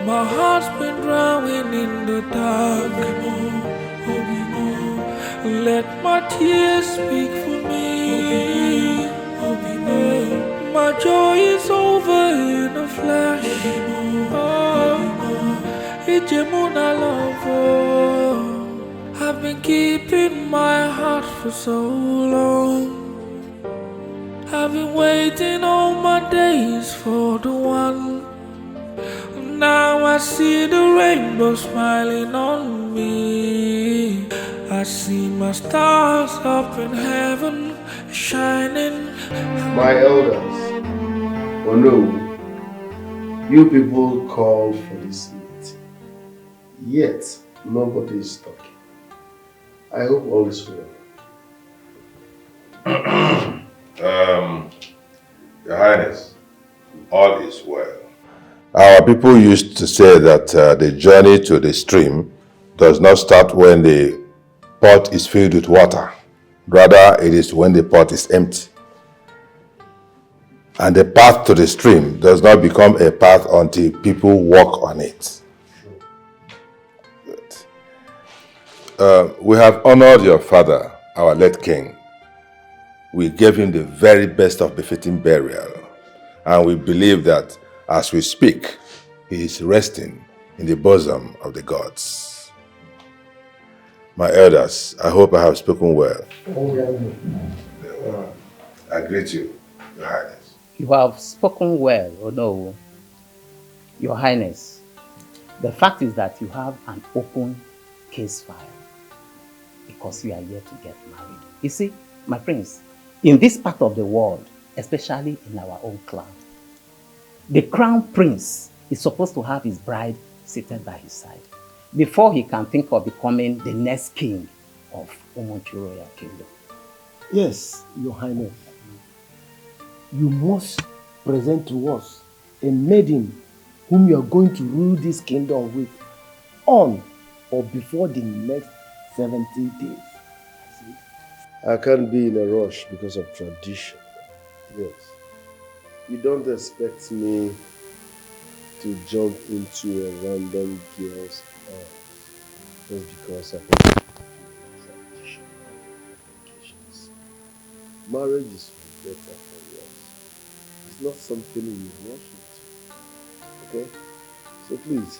My heart's been drowning in the dark. Let my tears speak for me. My joy is over in a flash. Ijemuna love. I've been keeping my heart for so long. I've been waiting all my days for the one. Now I see the rainbow smiling on me. I see my stars up in heaven shining. My elders, oh no, you people called for this meeting, yet nobody is talking. I hope all is well. Your Highness, all is well. Our people used to say that the journey to the stream does not start when the pot is filled with water. Rather, it is when the pot is empty. And the path to the stream does not become a path until people walk on it. We have honored your father, our late king. We gave him the very best of befitting burial. And we believe that as we speak, he is resting in the bosom of the gods. My elders, I hope I have spoken well. I greet you, Your Highness. You have spoken well, oh no, Your Highness. The fact is that you have an open case file because you are here to get married. You see, my prince, in this part of the world, especially in our own clan, the crown prince is supposed to have his bride seated by his side before he can think of becoming the next king of Umunchu Royal Kingdom. Yes, Your Highness. You must present to us a maiden whom you are going to rule this kingdom with on or before the next 70 days. I can't be in a rush because of tradition. Yes. You don't expect me to jump into a random girl's arms just because of tradition occasions. Marriage is for better for worse. It's not something we rush into. Okay? So please,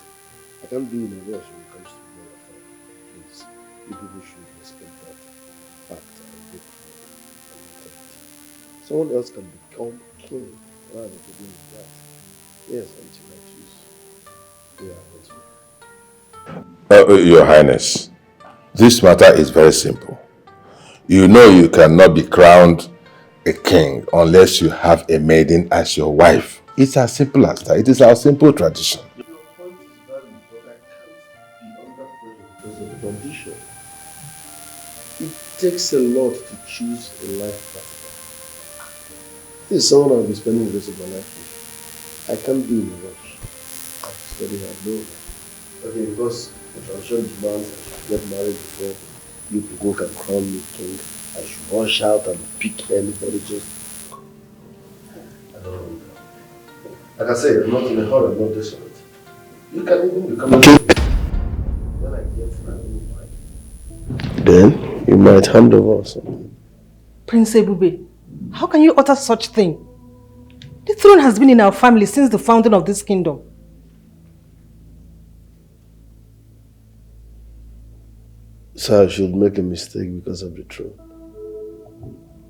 I can't be in a rush when it comes to my affair. Please, you people should respect that fact and look for it. Someone else can become king rather than doing that. Yes, until I choose. Yeah, Your Highness, this matter is very simple. You know you cannot be crowned a king unless you have a maiden as your wife. It's as simple as that. It is our simple tradition. Your point is valid, but I can't be under pressure because of the condition. It takes a lot to choose a life partner. This is someone I'll be spending the rest of my life with. I can't be in a rush. I have to study hard. No. Okay, because the tradition demands I should get married before you people can crown me king. I should rush out and pick anybody just. I don't know. Like I said, I'm not in a hurry, I'm not desperate. You can even become a king when I get my own wife. Then you might hand over something. Prince Ebube, how can you utter such thing? The throne has been in our family since the founding of this kingdom. So I should make a mistake because of the throne.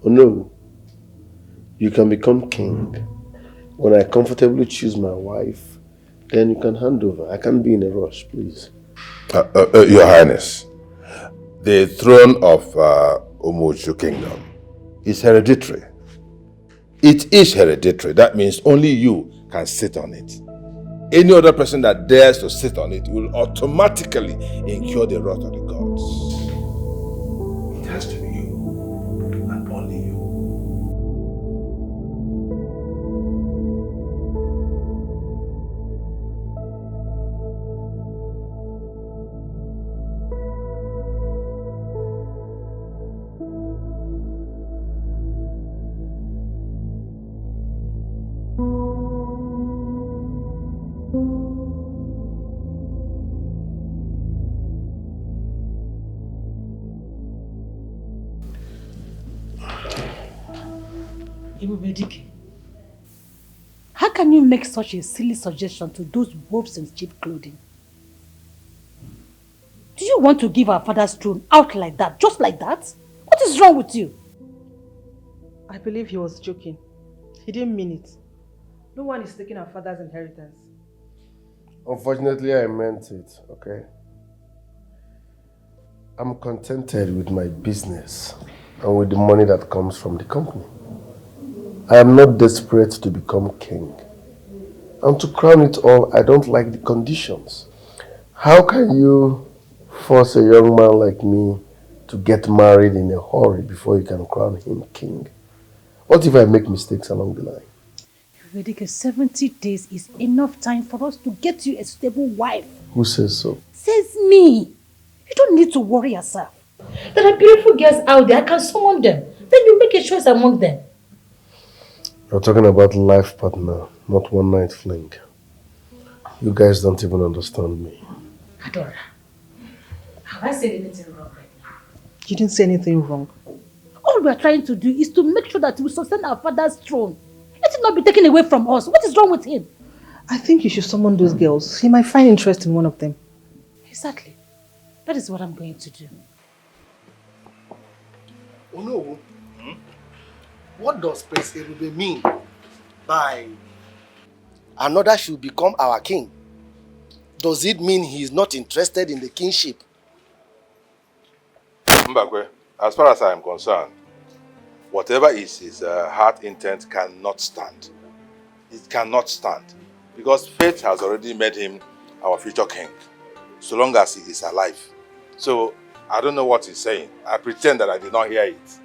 Oh no, you can become king. When I comfortably choose my wife, then you can hand over. I can't be in a rush, please. Your Highness, the throne of Umuchu Kingdom is hereditary. It is hereditary. That means only you can sit on it. Any other person that dares to sit on it will automatically incur the wrath of the gods. It has to be you, and only you. Ebubedike, how can you make such a silly suggestion to those wolves in cheap clothing? Do you want to give our father's throne out like that, just like that? What is wrong with you? I believe he was joking. He didn't mean it. No one is taking our father's inheritance. Unfortunately, I meant it, okay? I'm contented with my business and with the money that comes from the company. I am not desperate to become king. And to crown it all, I don't like the conditions. How can you force a young man like me to get married in a hurry before you can crown him king? What if I make mistakes along the line? Ebubedike, 70 days is enough time for us to get you a stable wife. Who says so? Says me. You don't need to worry yourself. There are beautiful girls out there. I can summon them. Then you make a choice among them. You're talking about life partner, not one night fling. You guys don't even understand me. Adora, have I said anything wrong right now? You didn't say anything wrong. All we are trying to do is to make sure that we sustain our father's throne. Let it not be taken away from us. What is wrong with him? I think you should summon those girls. He might find interest in one of them. Exactly. That is what I'm going to do. Oh no. What does Prince Erube mean by another should become our king? Does it mean he is not interested in the kingship? Mbakwe, as far as I am concerned, whatever is his heart intent cannot stand. It cannot stand. Because fate has already made him our future king, so long as he is alive. So, I don't know what he's saying. I pretend that I did not hear it.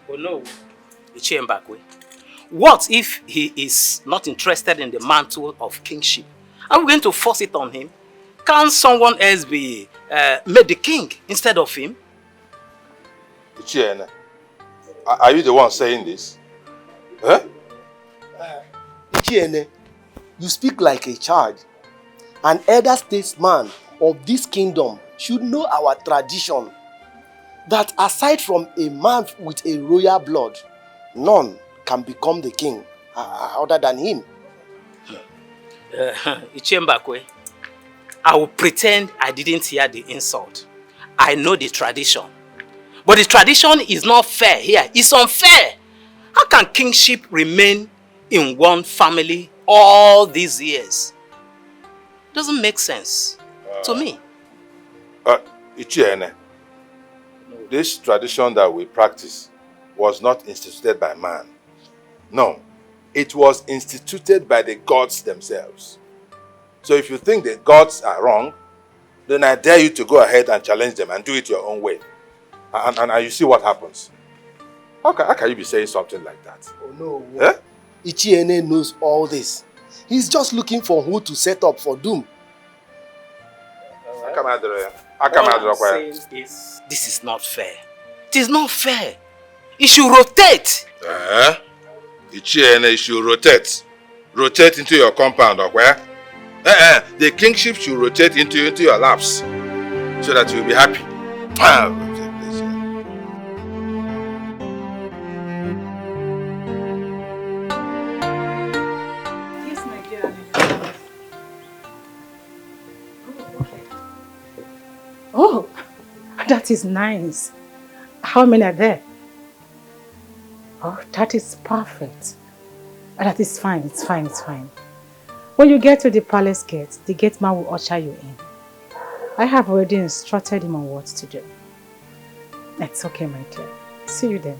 Oh no, Mbakwe. What if he is not interested in the mantle of kingship? Are we going to force it on him? Can someone else be made the king instead of him? Ichiene, are you the one saying this? Huh? Ichiene, you speak like a child. An elder statesman of this kingdom should know our tradition. That aside from a man with a royal blood, none can become the king other than him. Mbakwe, I will pretend I didn't hear the insult. I know the tradition. But the tradition is not fair here. It's unfair. How can kingship remain in one family all these years? Doesn't make sense to me. Ichiene, this tradition that we practice was not instituted by man. No, it was instituted by the gods themselves. So if you think the gods are wrong, then I dare you to go ahead and challenge them and do it your own way. And you see what happens. How can you be saying something like that? Oh no. Eh? Ichiene knows all this. He's just looking for who to set up for doom. All I'm saying is, this is not fair. It is not fair. It should rotate. Ichiene should rotate. Rotate into your compound or where? The kingship should rotate into your laps so that you'll be happy. Yes, my dear. Oh, that is nice. How many are there? Oh, that is perfect. That is fine, it's fine, it's fine. When you get to the palace gate, the gate man will usher you in. I have already instructed him on what to do. It's okay, my dear. See you then.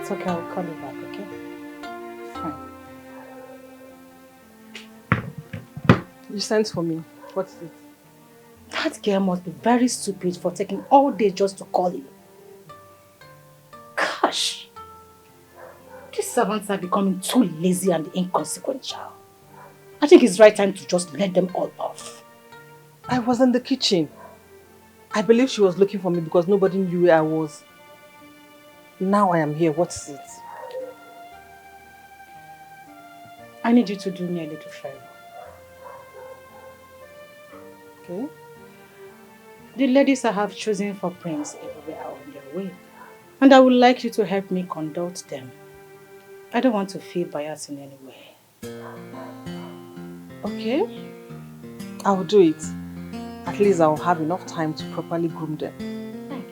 It's okay, I'll call you back, okay? Fine. You sent for me. What's it? That girl must be very stupid for taking all day just to call you. Gosh! These servants are becoming too lazy and inconsequential. I think it's right time to just let them all off. I was in the kitchen. I believe she was looking for me because nobody knew where I was. Now I am here. What is it? I need you to do me a little favor. Okay. The ladies I have chosen for Prince everywhere are on their way. And I would like you to help me conduct them. I don't want to feel biased in any way. Okay. I will do it. At least I will have enough time to properly groom them. Thank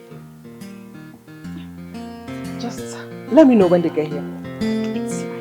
you. Just let me know when they get here. It's fine.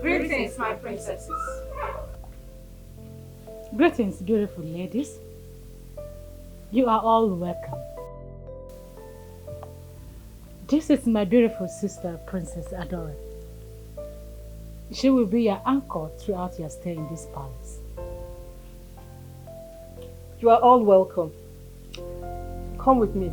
Greetings, my princesses. Greetings, beautiful ladies. You are all welcome. This is my beautiful sister, Princess Adora. She will be your anchor throughout your stay in this palace. You are all welcome. Come with me.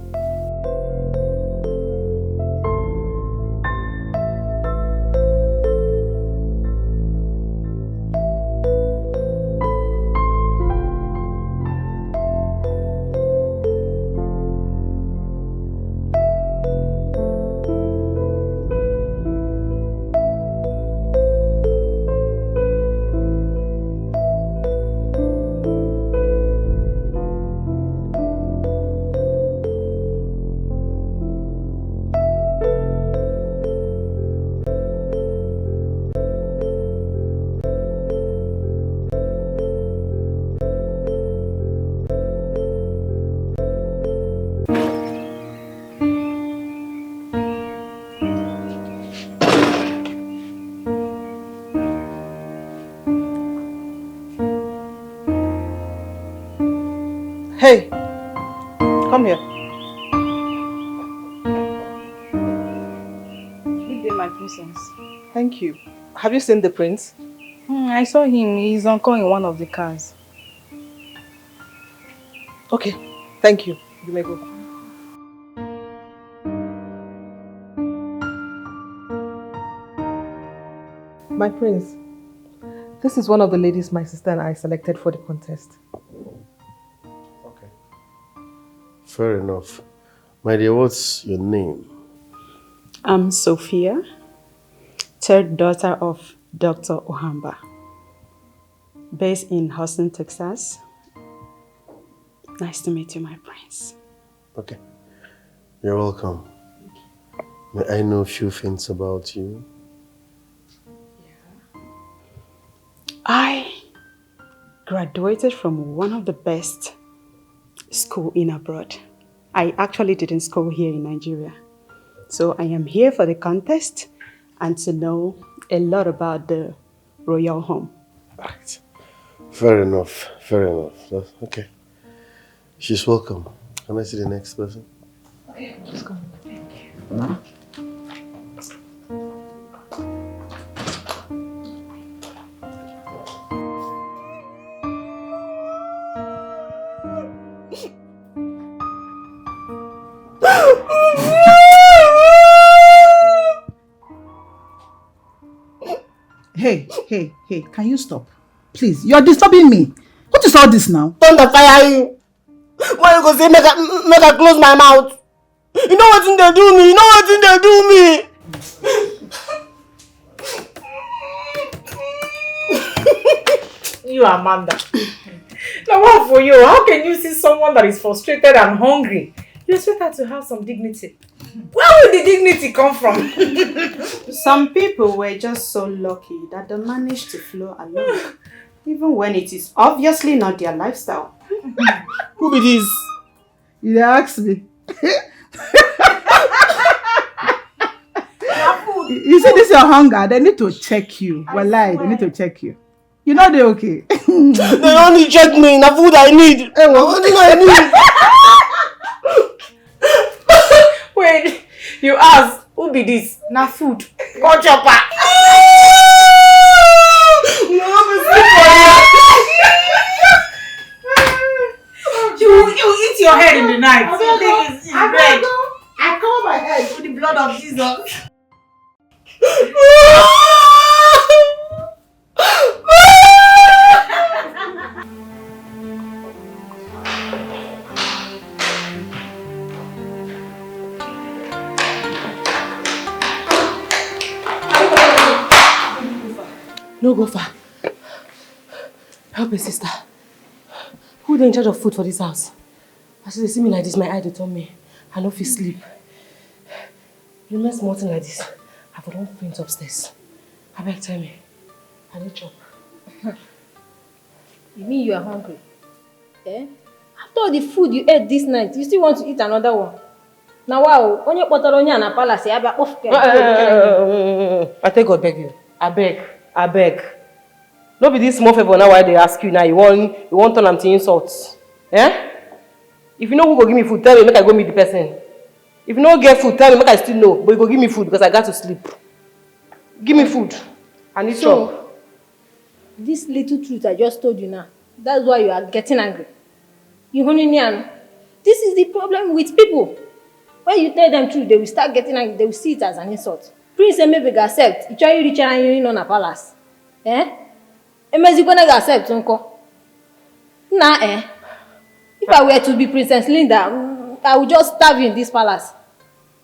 Hey, come here. Good day, my princess. Thank you. Have you seen the prince? I saw him. He's on call in one of the cars. Okay, thank you. You may go. My prince, this is one of the ladies my sister and I selected for the contest. Okay. Fair enough. My dear, what's your name? I'm Sophia, third daughter of Dr. Ohamba, based in Houston, Texas. Nice to meet you, my prince. Okay. You're welcome. May I know a few things about you? Yeah. I graduated from one of the best school in abroad. I actually didn't school here in Nigeria. So I am here for the contest and to know a lot about the royal home. Right. Fair enough. Fair enough. That's okay. She's welcome. Can I see the next person? Okay, let's go. Thank you. Hey, can you stop? Please, you're disturbing me. What is all this now? Thunder fire you. Why you go say make I close my mouth? You know what they do me? You know what they do me? You, Amanda. Now what for you? How can you see someone that is frustrated and hungry? You expect her to have some dignity. Where would the dignity come from? Some people were just so lucky that they managed to flow along, even when it is obviously not their lifestyle. Who be this? You ask me. You see, this is your hunger. They need to check you. Wallahi, they need to check you. You know they're okay. They only check me. Na food I need. What thing I need? Wait, you ask, who be this? Na food. Go chopper. You eat your head in the night. It's red. I cover my head with the blood of Jesus. No go far. Help me, sister. Who dey in charge of food for this house? As they see me like this, my eye dey turn me. I no fit sleep. You mess small thing like this, I for don faint upstairs. Abeg tell me. I need chop. You mean you are hungry? Eh? After all the food you ate this night, you still want to eat another one? Now wow, onye kpọtara onye na palace ya bịa kpọfuke. I take God beg you. I beg. No be this small favor now why they ask you now. You want turn am to insult. Eh? If you know who go give me food, tell me, make I go meet the person. If you no get food, tell me, make I still know. But you go give me food because I got to sleep. Give me food. I need chop. This little truth I just told you now, that's why you are getting angry. You Honinian. This is the problem with people. When you tell them truth, they will start getting angry. They will see it as an insult. Prince maybe accept. You try to reach and you know palace. Eh? Emezi gonna accept, uncle. Nah, eh? If I were to be Princess Linda, I would just starve you in this palace.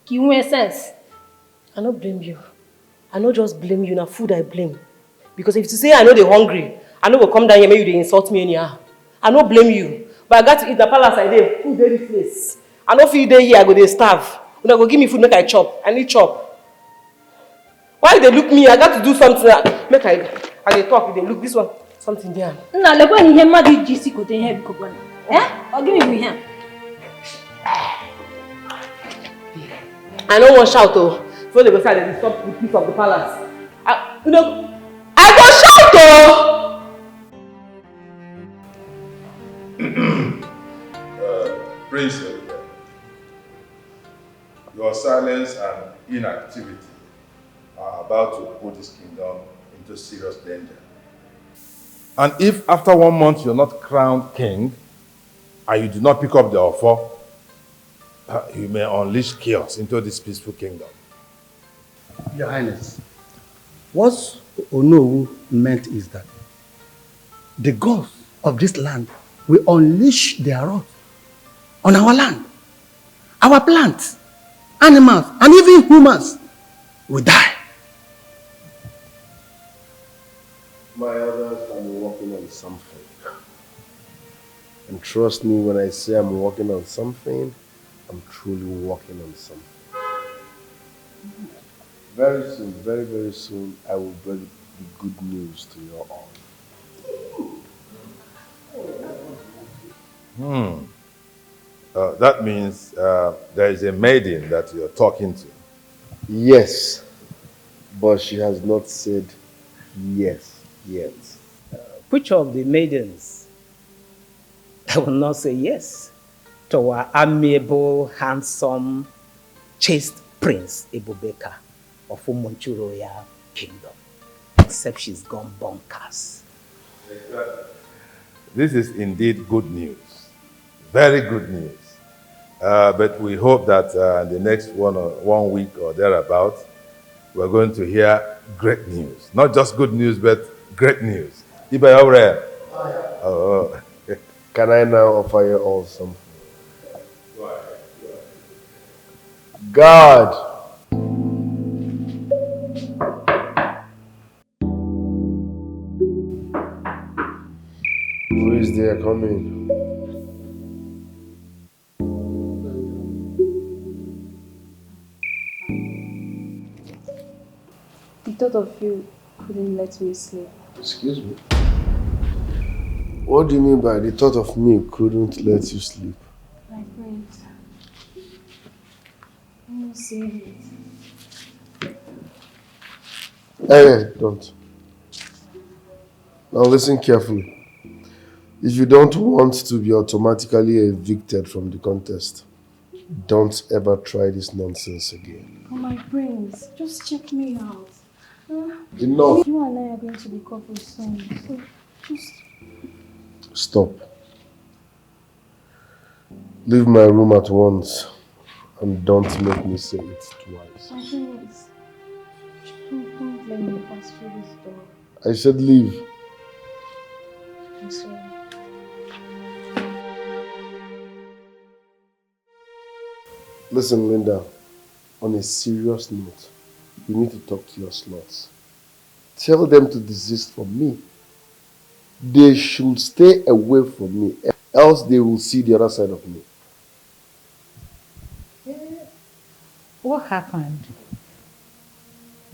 Give me sense. I don't blame you. I don't just blame you. Now food I blame. Because if you say I know they're hungry, I know will come down here, maybe they insult me anyhow. I don't blame you. But I got to eat the palace I did. Food very place. I don't feel day here, I go they starve. When I go give me food, make I chop. I need chop. Why they look me? I got to do something. Make they talk. They look this one. Something there. Nah, like when you hear Madi GC go to here because eh? Or give me here. I don't want shout though. Before they go say they stop the peace of the palace. I go shout though. Prince, your silence and inactivity are about to put this kingdom into serious danger. And if after 1 month you're not crowned king, and you do not pick up the offer, you may unleash chaos into this peaceful kingdom. Your Highness, what Onowu meant is that the gods of this land will unleash their wrath on our land. Our plants, animals, and even humans will die. My elders, I'm working on something. And trust me when I say I'm working on something, I'm truly working on something. Very soon, very, very soon, I will bring the good news to you all. That means there is a maiden that you're talking to. Yes, but she has not said yes yet. Which of the maidens I will not say yes to our amiable, handsome, chaste prince Ebubeka of Umunchu Royal Kingdom, except she's gone bonkers. This is indeed good news. Very good news. But we hope that in the next 1 week or thereabout, we're going to hear great news. Not just good news, but great news. Ibe Obre. Oh. Can I now offer you all something? God. Who is there coming? The thought of you couldn't let me sleep. Excuse me? What do you mean by the thought of me couldn't let you sleep? My friends. I won't say it. Hey, don't. Now listen carefully. If you don't want to be automatically evicted from the contest, don't ever try this nonsense again. Oh, my friends, just check me out. Enough. You and I are going to be couples soon, so just... Stop. Leave my room at once and don't make me say it twice. My friends, don't let me pass through this door. I said leave. I'm sorry. Listen, Linda, on a serious note, you need to talk to your sluts. Tell them to desist from me. They should stay away from me, else they will see the other side of me. What happened?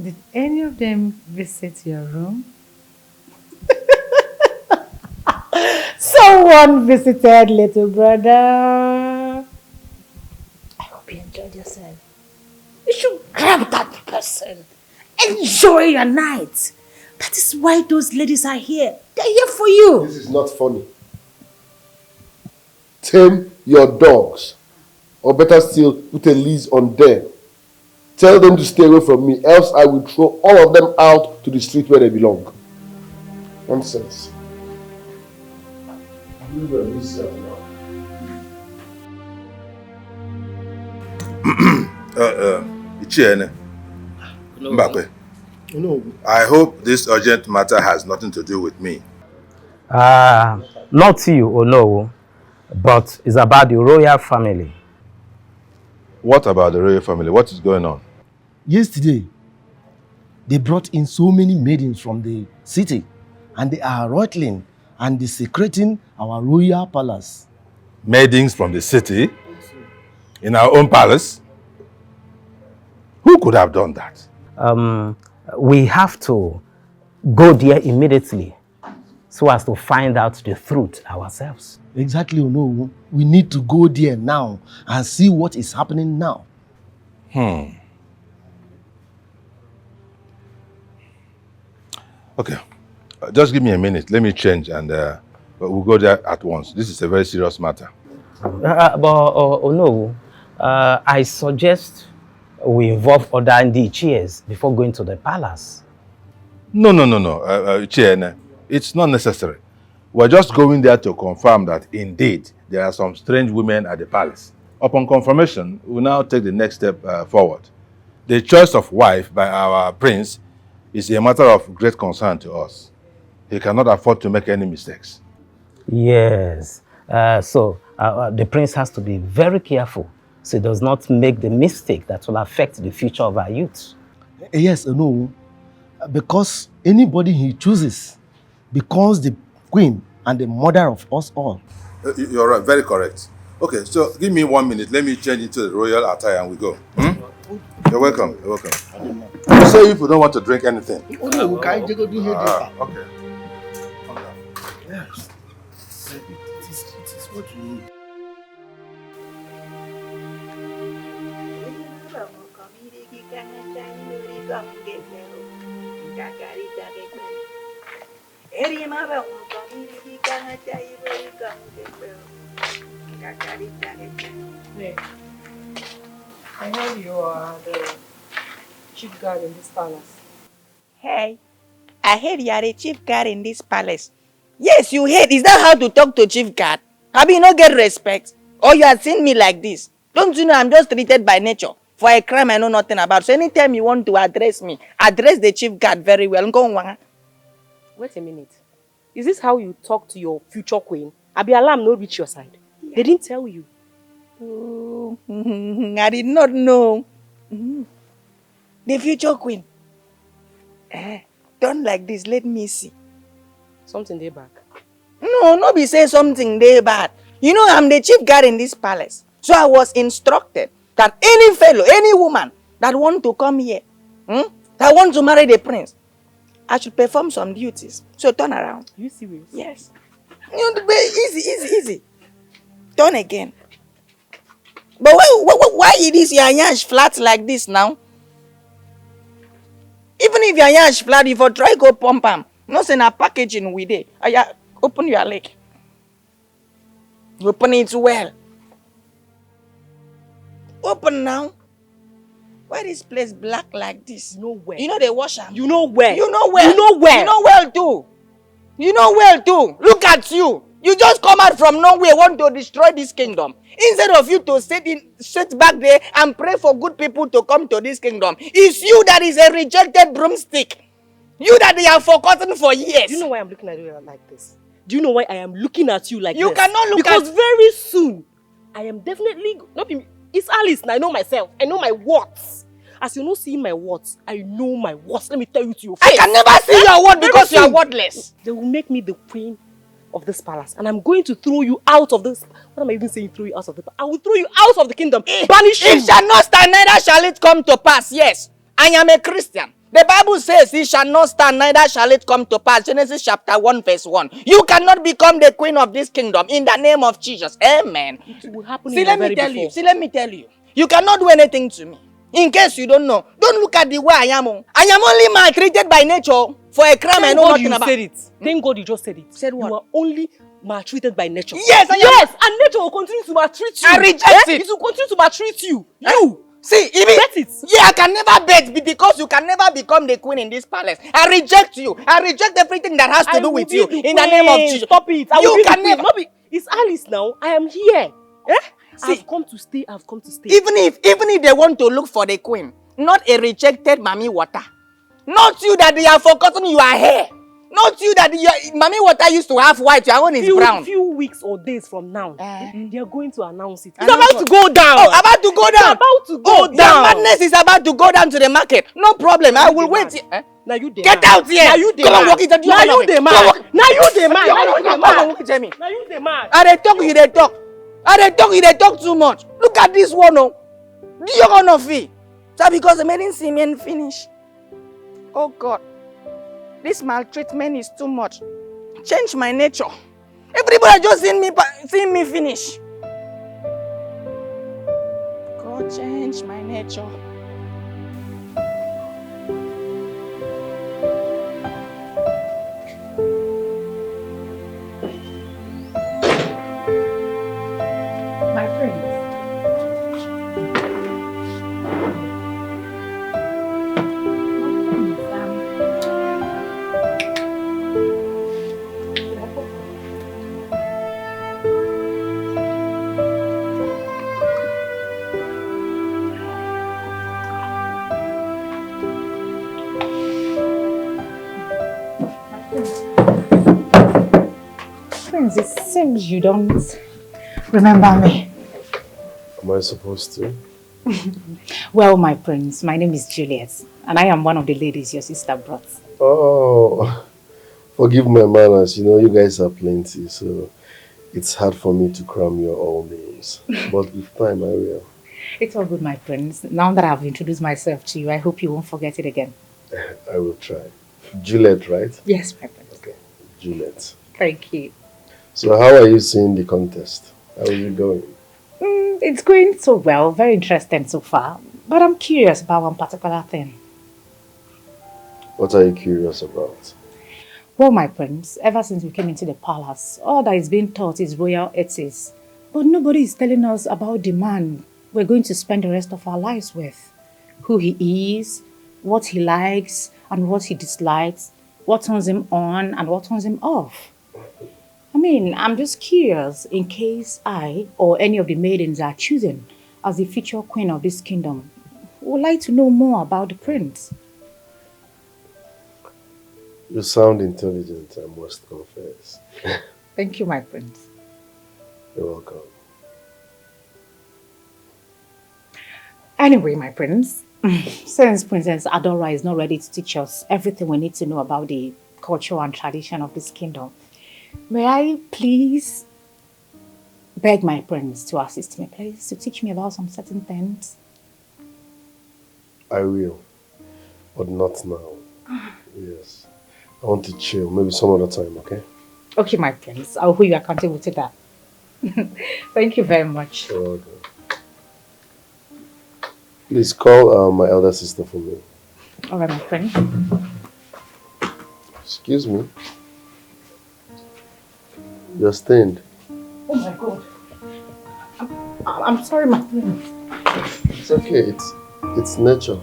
Did any of them visit your room? Someone visited, little brother. I hope you enjoyed yourself. You should grab that person. Enjoy your night. That is why those ladies are here. They're here for you. This is not funny. Tame your dogs. Or better still, put a leash on them. Tell them to stay away from me, else I will throw all of them out to the street where they belong. Nonsense. You will miss yourself now. Ichiene. Mbappe. No. I hope this urgent matter has nothing to do with me. Not you, or no, but it's about the royal family. What about the royal family? What is going on? Yesterday, they brought in so many maidens from the city, and they are rattling and desecrating our royal palace. Maidens from the city? In our own palace? Who could have done that? We have to go there immediately so as to find out the truth ourselves. Exactly, no. We need to go there now and see what is happening now. Okay, just give me a minute. Let me change and we'll go there at once. This is a very serious matter. I suggest we involve other Ndichies before going to the palace. No. Chiene, it's not necessary. We're just going there to confirm that indeed there are some strange women at the palace. Upon confirmation, we'll now take the next step forward. The choice of wife by our prince is a matter of great concern to us. He cannot afford to make any mistakes. Yes. So the prince has to be very careful so he does not make the mistake that will affect the future of our youth. Yes, no. Because anybody he chooses becomes the queen and the mother of us all. You're right, very correct. Okay, so give me 1 minute. Let me change into the royal attire and we go. You're welcome. You're welcome. You say if you don't want to drink anything. Okay. Okay. Yes. It is what you need. Hey, I heard you are the chief guard in this palace. Hey, I heard you are the chief guard in this palace. Yes, you heard. Is that how to talk to chief guard? Have you not get respect? Or you have seen me like this? Don't you know I'm just treated by nature for a crime I know nothing about? So anytime you want to address me, address the chief guard very well. Go on. Wait a minute. Is this how you talk to your future queen? Abi alarm no reach your side. Yeah. They didn't tell you. Oh, I did not know. The future queen. Done like this, let me see. Something there back. No be say something there bad. You know I'm the chief guard in this palace. So I was instructed that any fellow, any woman that want to come here, that want to marry the prince, I should perform some duties. So turn around. Are you serious? Yes. Easy. Turn again. But why it is your yansh flat like this now? Even if your yansh flat, if you try go pump am, no say na packaging with it. Open your leg. Open it well. Open now. Why this place black like this? You know where? You know they wash am. You know where? You know where? You know where? You know well too. You know well too. Look at you. You just come out from nowhere, want to destroy this kingdom. Instead of you to sit back there and pray for good people to come to this kingdom, it's you that is a rejected broomstick. You that they have forgotten for years. Do you know why I'm looking at you like this? Do you know why I am looking at you like this? You cannot look because very soon, I am definitely... It's Alice and I know myself. I know my words. As you know seeing my words, I know my words. Let me tell you to your face. I can never see your word because you are wordless. They will make me the queen of this palace. And I'm going to throw you out of this... What am I even saying throw you out of the palace? I will throw you out of the kingdom. Banish you. It shall not stand, neither shall it come to pass. Yes, I am a Christian. The Bible says it shall not stand, neither shall it come to pass. Genesis chapter 1 verse 1. You cannot become the queen of this kingdom in the name of Jesus. Amen. It will happen See, let me tell you. You cannot do anything to me. In case you don't know, don't look at the way I am. I am only maltreated by nature for a crime I know nothing about. Said it. Thank God you just said it. Said what? You are only maltreated by nature. Yes, and nature will continue to maltreat you. I reject it. It will continue to maltreat you. See, bet it. Yeah, I can never bet because you can never become the queen in this palace. I reject you. I reject everything that has to do with you. In the name of Jesus. Stop it. You can never. It's Alice now. I am here. See, I've come to stay. Even if they want to look for the queen, not a rejected mommy water. Not you that they have forgotten you are here. Not you that mommy water used to have white, your own is brown. Few weeks or days from now, they are going to announce it. It's about to go down. Oh, about to go down. It's about to go down. Your madness is about to go down to the market. No problem. I will wait. Now you get out here. Now you come and walk it. Now you the man. Now you the man. Now you the man. Now you the man. I talk, you they talk. You they talk too much. Look at this one, oh. Do you gonna fee? So because the medicine see me and finish. Oh God. This maltreatment is too much. Change my nature. Everybody just seen me finish. God, change my nature. My friends. Friends, it seems you don't remember me. Am I supposed to? Well, my prince, my name is Juliet, and I am one of the ladies your sister brought. Oh, forgive my manners. You know, you guys are plenty, so it's hard for me to cram your all names. But with time, I will. It's all good, my prince. Now that I've introduced myself to you, I hope you won't forget it again. I will try. Juliet, right? Yes, my prince. Okay, Juliet. Thank you. So how are you seeing the contest? How is it going? It's going so well, very interesting so far. But I'm curious about one particular thing. What are you curious about? Well, my prince, ever since we came into the palace, all that is being taught is royal ethics. But nobody is telling us about the man we're going to spend the rest of our lives with. Who he is, what he likes and what he dislikes, what turns him on and what turns him off. I mean, I'm just curious in case I or any of the maidens are chosen as the future queen of this kingdom. Would like to know more about the prince. You sound intelligent, I must confess. Thank you, my prince. You're welcome. Anyway, my prince, since Princess Adora is not ready to teach us everything we need to know about the culture and tradition of this kingdom, may I please beg my prince to assist me, please, to teach me about some certain things? I will, but not now. Yes. I want to chill, maybe some other time, okay? Okay, my prince, I'll hold you accountable to that. Thank you very much. You're welcome. Please call my elder sister for me. All right, my friend. Excuse me. You're stained. Oh my God. I'm sorry, my friend. It's okay. It's nature.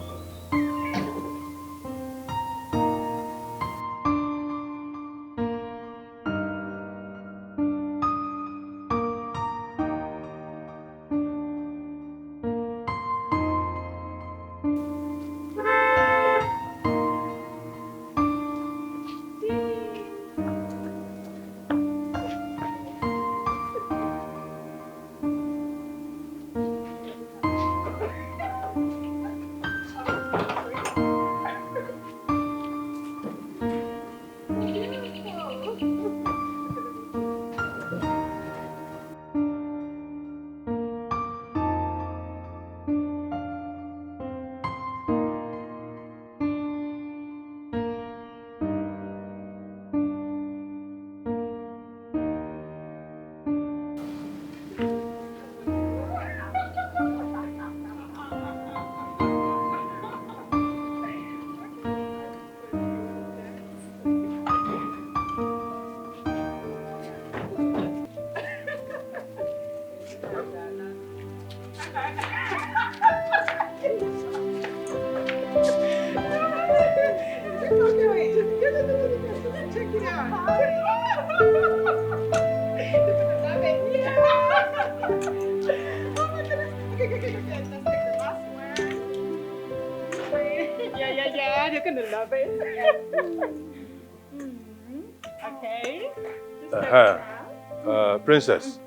Princess,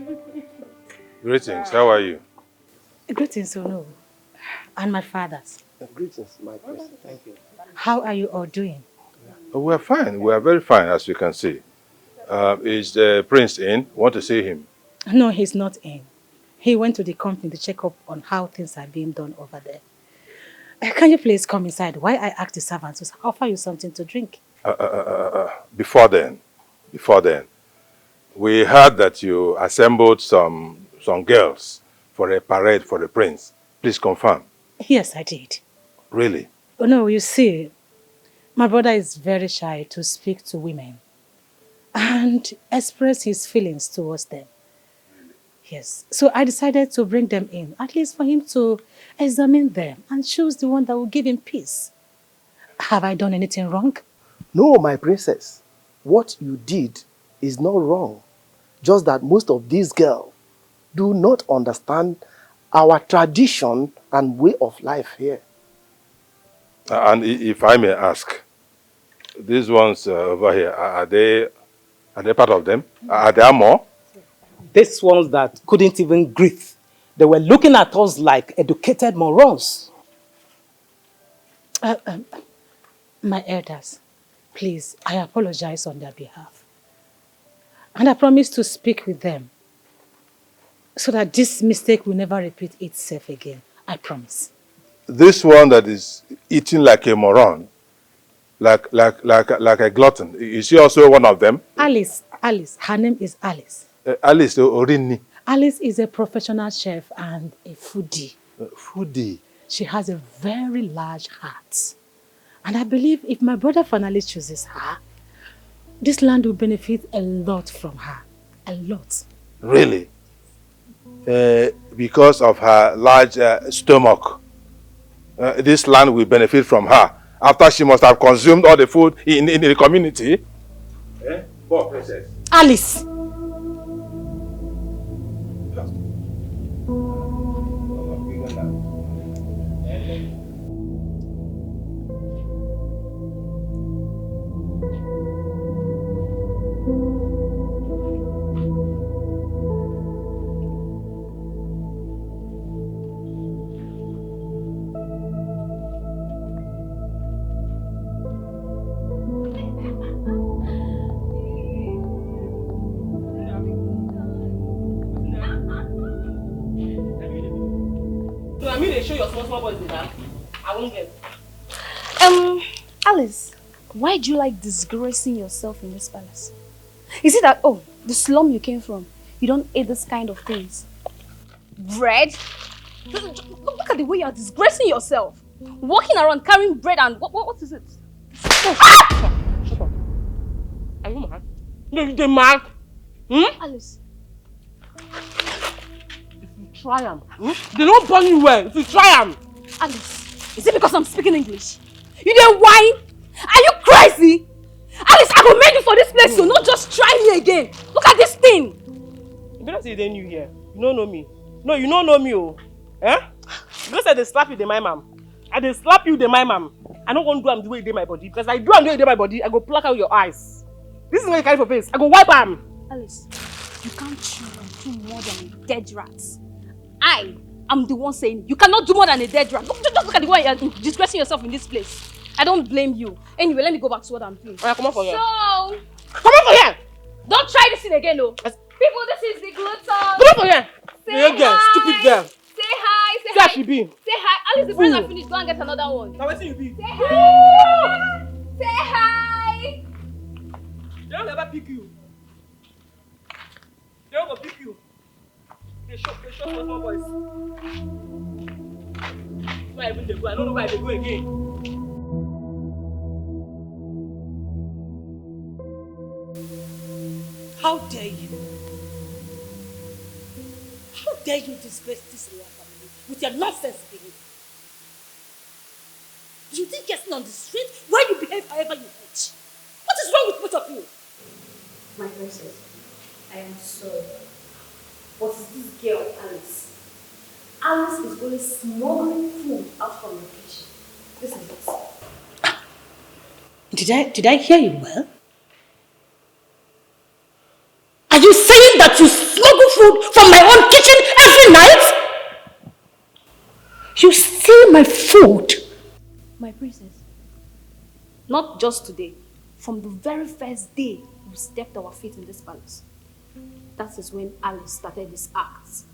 greetings. How are you? Greetings, Ono, and my fathers. Greetings, my prince. Thank you. How are you all doing? We are fine. We are very fine, as you can see. Is the prince in? Want to see him? No, he's not in. He went to the company to check up on how things are being done over there. Can you please come inside while I ask the servants to offer you something to drink? Before then, we heard that you assembled some girls for a parade for the prince. Please confirm. Yes, I did. Really? Oh, no, you see, my brother is very shy to speak to women and express his feelings towards them. Yes, so I decided to bring them in, at least for him to examine them and choose the one that will give him peace. Have I done anything wrong? No, my princess. What you did is not wrong. Just that most of these girls do not understand our tradition and way of life here. And if I may ask, these ones over here, are they part of them? Are there more? These ones that couldn't even greet, they were looking at us like educated morons. My elders, please, I apologize on their behalf. And I promise to speak with them so that this mistake will never repeat itself again. I promise. This one that is eating like a moron, like a glutton, is she also one of them? Alice, Alice. Her name is Alice. Alice Orini. Alice is a professional chef and a foodie. Foodie? She has a very large heart. And I believe if my brother finally chooses her, this land will benefit a lot from her. A lot. Really? Because of her large stomach, this land will benefit from her after she must have consumed all the food in the community. Poor princess. Alice! Alice, why do you like disgracing yourself in this palace? Is it that, oh, the slum you came from, you don't eat this kind of things? Bread? Look at the way you are disgracing yourself. Walking around carrying bread and what is it? Ah! Shut up. Are you mad? You're mad? Alice. If you try them, they don't burn you well. If you try them. Alice, is it because I'm speaking English? You didn't whine? Are you crazy? Alice, I will make you for this place, so not just try me again. Look at this thing. You better say they knew here. You don't know me. No, you don't know me, oh. Eh? You don't say they slap you, they my mom. And they slap you, they my mom. I don't want to do them the way you did my body. Because I do them the way you did my body, I go pluck out your eyes. This is what you carry for face. I go wipe them. Alice, you can't chew and do more than a dead rat. I am the one saying you cannot do more than a dead rat. Just look at the way you're disgracing yourself in this place. I don't blame you. Anyway, let me go back to what I'm doing. Alright, come on for here. So, come on for here! Don't try this thing again, though. People, this is the gluten. Come on for here! Say girl, stupid girl. Say hi. Say hi. hi. She be. Say hi. Alice, the friends are finished. Go and get another one. Now, where see you be? Say hi. Say hi. They don't ever pick you. They don't pick you. They shot for small boys. Why even they go? I don't know why they go again. How dare you? How dare you disgrace this royal family with your nonsense behavior? You think getting on the street where you behave however you wish? What is wrong with both of you? My princess, I am sorry. But this girl, Alice. Alice is going smuggling food out from your kitchen. This is it. Did I hear you well? Are you saying that you smuggle food from my own kitchen every night? You steal my food. My princess, not just today. From the very first day we stepped our feet in this palace. That is when Alice started this act.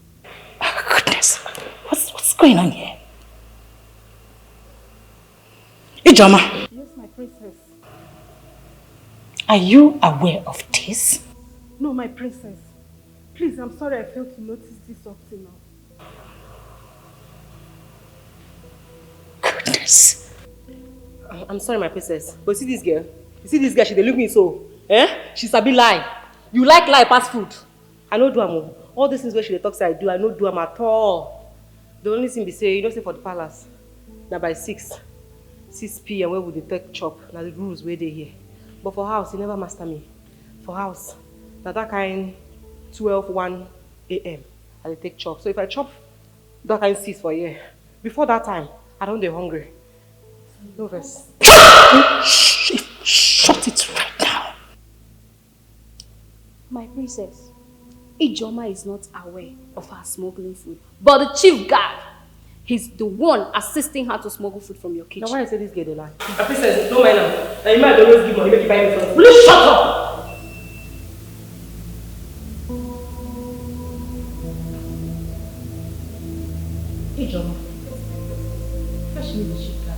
Oh, goodness. What's going on here? Ijoma. Yes, my princess. Are you aware of this? No, my princess. Please, I'm sorry I failed to notice this up till now. Goodness. I'm sorry, my princess. But you see this girl? You see this girl? She dey look me so. She sabi lie. You like lie past food. I no do am. All these things where she dey talk say I do, I no do am at all. The only thing be say, you know, say for the palace, now by 6 p.m. where would they take chop? Now the rules where they here. But for house, he never master me. For house, now that kind 1 a.m. I dey take chop. So if I chop that kind 6 for here, before that time, I don't dey hungry. No verse. Shut it right now. My princess, Ijoma is not aware of her smuggling food. But the chief guard, he's the one assisting her to smuggle food from your kitchen. Now why I say this girl dey lie? My princess, don't mind her. Now you might always give money, make you buy me something. Will you shut up? Ijoma. Fetch me the chief guard.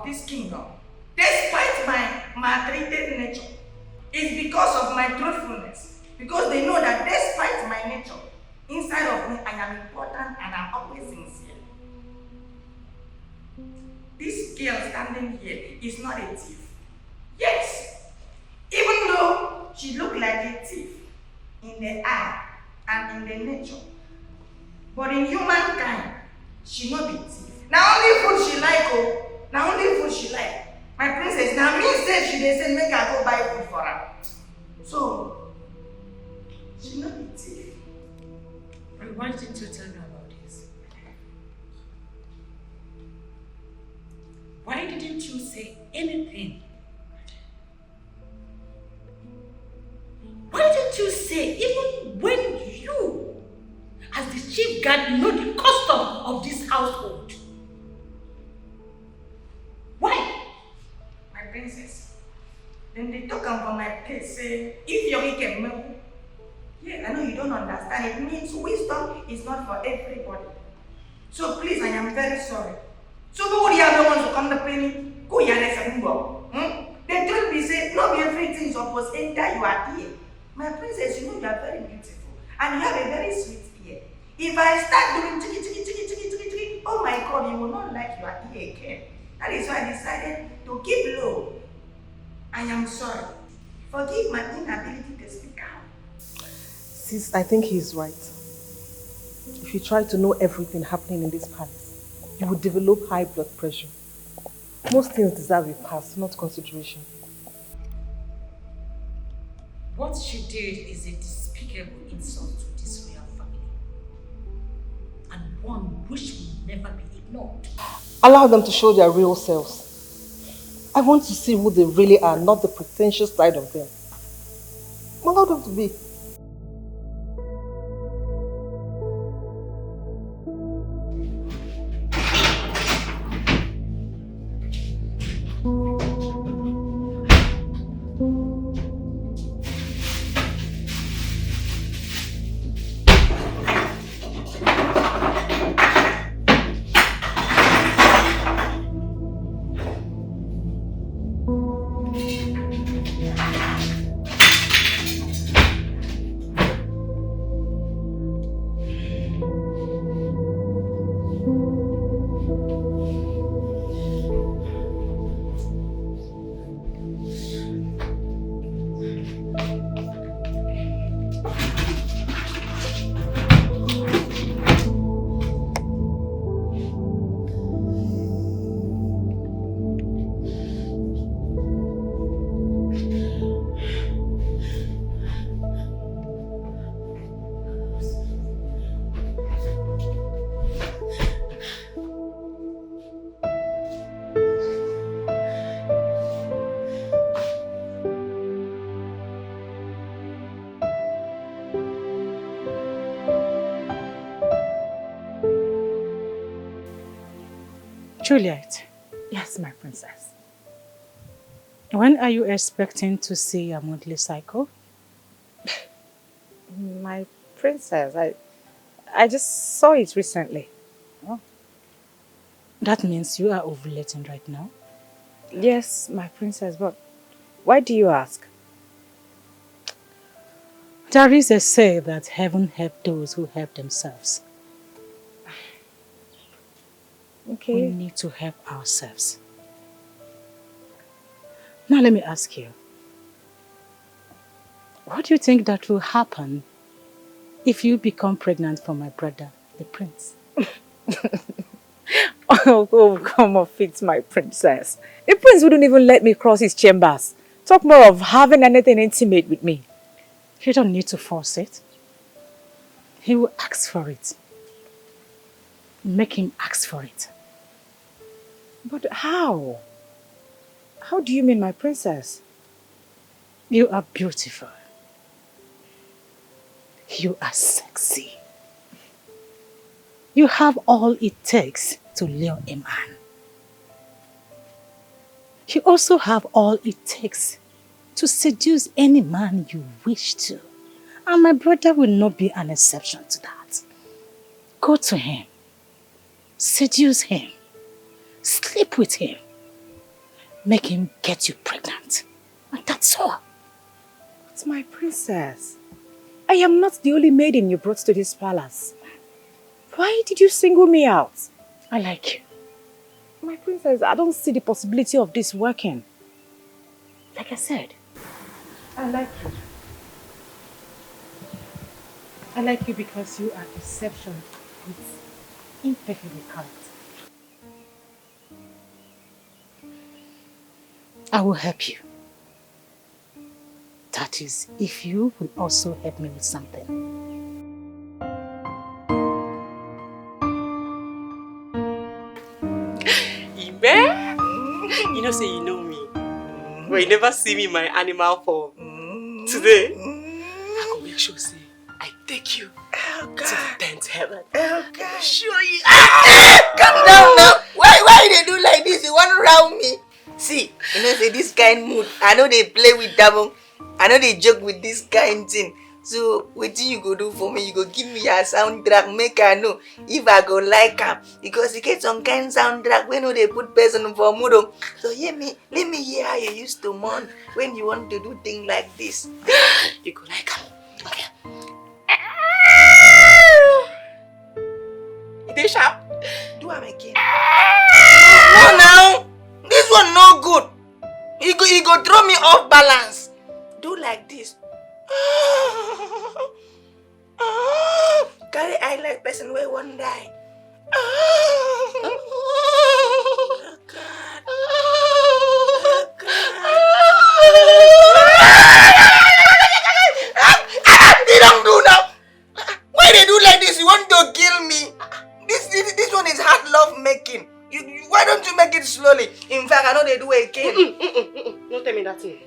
of this kingdom, despite my maltreated nature, is because of my truthfulness. Because they know that despite my nature, inside of me, I am important and I'm always sincere. This girl standing here is not a thief. Yes, even though she looked like a thief in the eye and in the nature, but in humankind, she not be thief. Now only food she like, oh. Now only food she like. My princess, now me say she dey say make her go buy food for her. So, she not be thief. Why didn't you tell me about this? Why didn't you say anything? Why didn't you say, even when you, as the chief guard, know the custom of this household? Why? My princess, then they talk about my place, say, if you can move. Yeah, I know you don't understand. It means wisdom is not for everybody. So please, I am very sorry. So nobody ever wants to come to pay me. Go here, They told me, say, not everything is supposed to enter your ear. My princess, you know you are very beautiful. And you have a very sweet ear. If I start doing chiki chiki chiki chiki chiki chiki, oh my God, you will not like your ear again. That is why I decided to keep low. I am sorry. Forgive my inability to speak out. Sis, I think he's right. If you try to know everything happening in this palace, you would develop high blood pressure. Most things deserve a pass, not consideration. What she did is a despicable insult to this royal family, and one which will never be ignored. Allow them to show their real selves. I want to see who they really are, not the pretentious side of them. Allow them to be. Juliet. Yes, my princess. When are you expecting to see your monthly cycle? My princess, I just saw it recently. Oh. That means you are ovulating right now? Yes, my princess, but why do you ask? There is a say that heaven helps those who help themselves. Okay. We need to help ourselves. Now let me ask you. What do you think that will happen if you become pregnant for my brother, the prince? Oh, come off it, my princess. The prince wouldn't even let me cross his chambers. Talk more of having anything intimate with me. You don't need to force it. He will ask for it. Make him ask for it. But how? How do you mean, my princess? You are beautiful. You are sexy. You have all it takes to lure a man. You also have all it takes to seduce any man you wish to. And my brother will not be an exception to that. Go to him. Seduce him. Sleep with him. make him get you pregnant. And that's all. But my princess, I am not the only maiden you brought to this palace. Why did you single me out? I like you. My princess, I don't see the possibility of this working. Like I said, I like you. I like you because you are deception with imperfectly correct. I will help you. That is, if you will also help me with something. Ibe? You know, say you know me. But you never see me in my animal form. Today, I go make sure, say, I take you to the 10th heaven. Okay. Show you. Calm down now. Why they do like this? You want to round me? See, you know, say this kind mood. I know they play with them. I know they joke with this kind thing. So, what you go do for me? You go give me a soundtrack, make I know if I go like her. Because you get some kind soundtrack when they put person for mood. So, let me hear how you used to mourn when you want to do things like this. You go like her. Okay. They sharp. Do am again. No, now. This one no good. He go throw me off balance. Do like this. Carry eye like person where one die. Oh God. Oh God. They don't do now. Why they do like this? You want to kill me? This one is hard love making. Why don't you make it slowly? In fact, I know they do it again. Don't tell me that thing.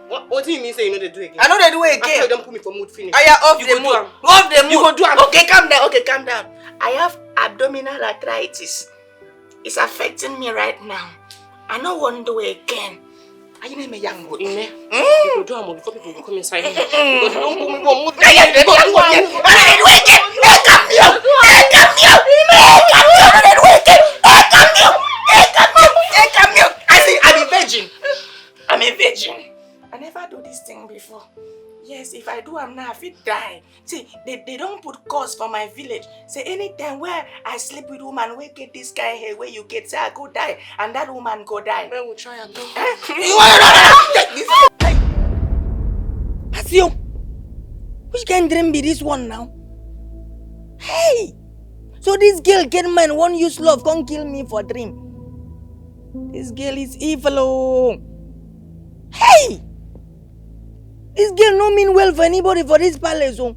What do you mean say you know they do it again? I know they do it again. After you don't put me for mood finish. I am off the mood. Off the mood. You go do am. Okay, calm down. Okay, calm down. I have abdominal arthritis. It's affecting me right now. I don't want to do it again. Are you name a young boy? You go do am before people go come inside here. Because you don't put me for mood finish. I do it again. Hey, come here. Hey, come here. Hey, come here. Hey, come here. Hey, come here. Hey, come here. I say I'm a virgin. I'm a virgin. I never do this thing before. Yes, if I do, I'm now fit die. See, they don't put cause for my village. Say anytime where I sleep with woman, we get this guy here where you get say I go die, and that woman go die. Man, we'll try and do. You want to take this? Hey, that's you. Which kind dream be this one now? Hey, so this girl get man won't use love, can't kill me for dream. This girl is evil. Oh. Hey. This girl no mean well for anybody for this palace. Oh.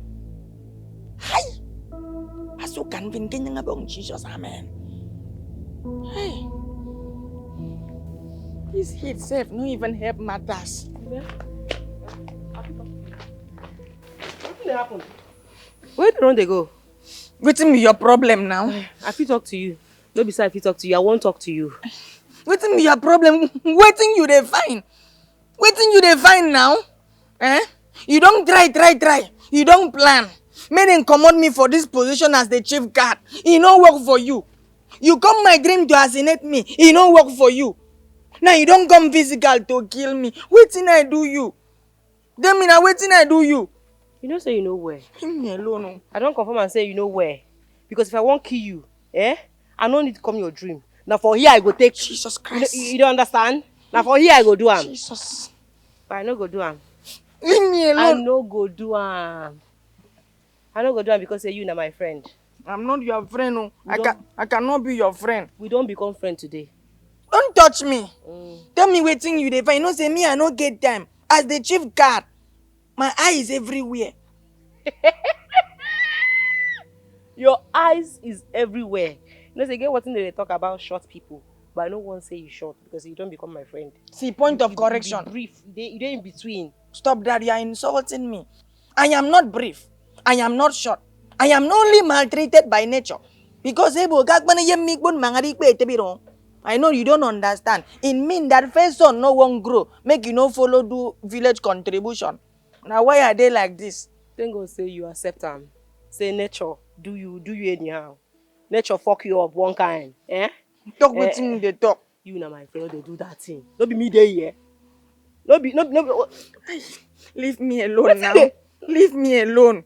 Hi. I so convinced about Jesus, amen. Hey. This heat self no even help matters. What happened? Where don't they go? Wetin be your problem now? I fit talk to you. No be say I fit talk to you. I won't talk to you. Wetin be your problem? Wetin you dey find? Wetin you dey find now? Eh? You don't try. You don't plan. Make them command me for this position as the chief guard. It no work for you. You come my dream to assassinate me. It no work for you. Now you don't come physical to kill me. Wetin I do you? Tell me now wetin I do you? You know say you know where. Leave me alone. I don't confirm and say you know where. Because if I won't kill you, I don't need to come your dream. Now for here I go take Jesus Christ. You don't understand? Now for here I go do am. Jesus. But I no go do am. Leave me alone. I no go do am. I no go do am because say you na my friend. I'm not your friend. No. I cannot be your friend. We don't become friends today. Don't touch me. Tell me wetin you dey find. You know say me I no get time. As the chief guard, my eye is everywhere. Your eyes is everywhere. You know say get what they talk about short people. But I don't want to say you short because you don't become my friend. See, point of correction. Be brief. You don't in between. Stop that, you are insulting me. I am not brief. I am not short. I am only maltreated by nature. Because I know you don't understand. It means that first son no one grow. Make you no follow do village contribution. Now why are they like this? Then go say you accept them. Say nature, do you anyhow. Nature fuck you up one kind. Talk with me, they talk. You and my friend, they do that thing. Don't be me there here. No. Leave me alone now. Leave me alone.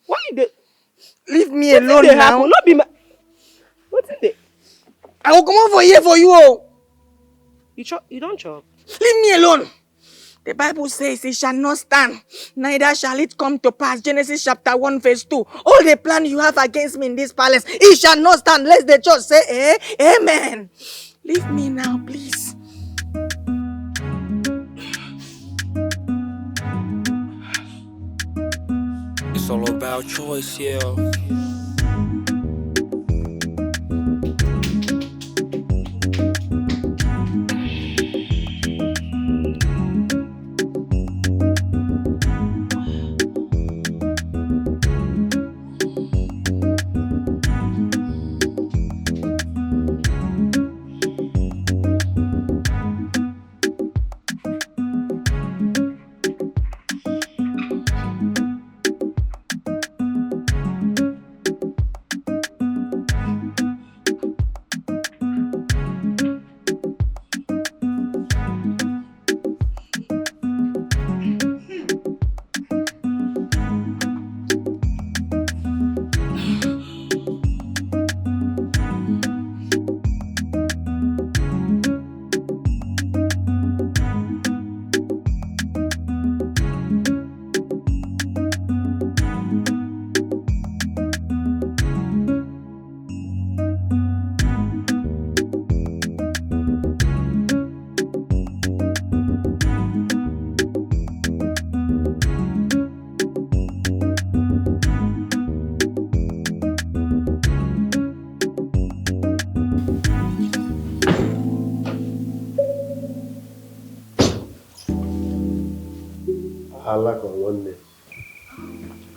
Why you leave me alone now? Not be my... What's in there? I will come over here for you. Oh. You don't chop. Leave me alone. The Bible says it shall not stand, neither shall it come to pass. Genesis chapter 1 verse 2. All the plan you have against me in this palace, it shall not stand. Let the church say, amen. Leave me now, please. It's all about choice, yeah.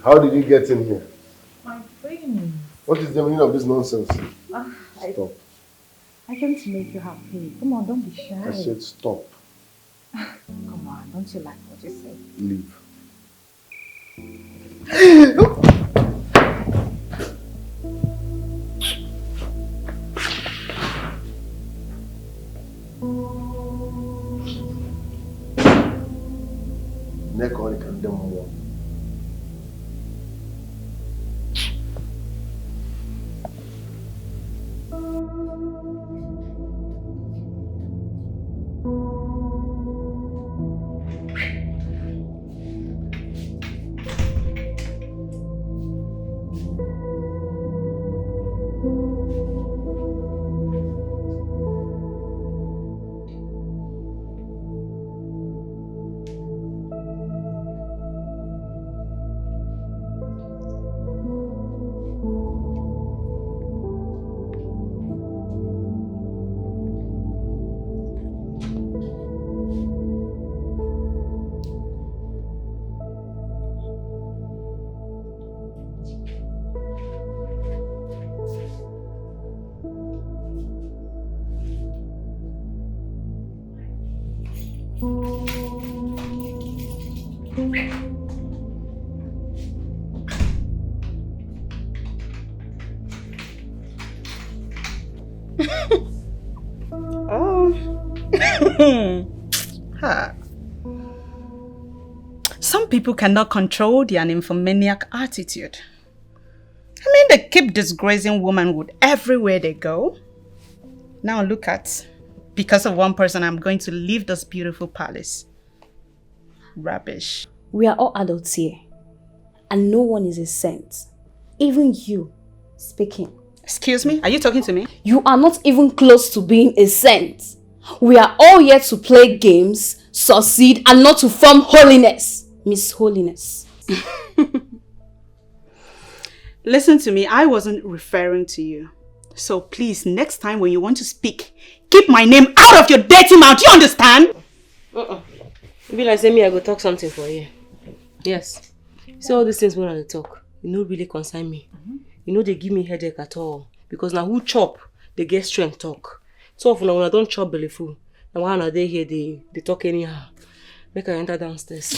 How did you get in here? My friend. What is the meaning of this nonsense? Stop. I came to make you happy. Come on, don't be shy. I said stop. Come on, don't you like what you say? Leave. Neck on the condemn more. Some people cannot control their nymphomaniac attitude. I mean, they keep disgracing womanhood everywhere they go. Now look at, because of one person, I'm going to leave this beautiful palace. Rubbish. We are all adults here, and no one is a saint. Even you, speaking. Excuse me? Are you talking to me? You are not even close to being a saint. We are all here to play games, succeed, and not to form holiness. Miss Holiness. Listen to me, I wasn't referring to you. So please, next time when you want to speak, keep my name out of your dirty mouth. You understand? Be like say me, I go talk something for you. Yes. See all these things when I talk, you know really concern me. You know they give me headache at all. Because now who chop, they get strength talk. So often when I don't chop belly full, now when they here, they talk anyhow. Make I enter downstairs.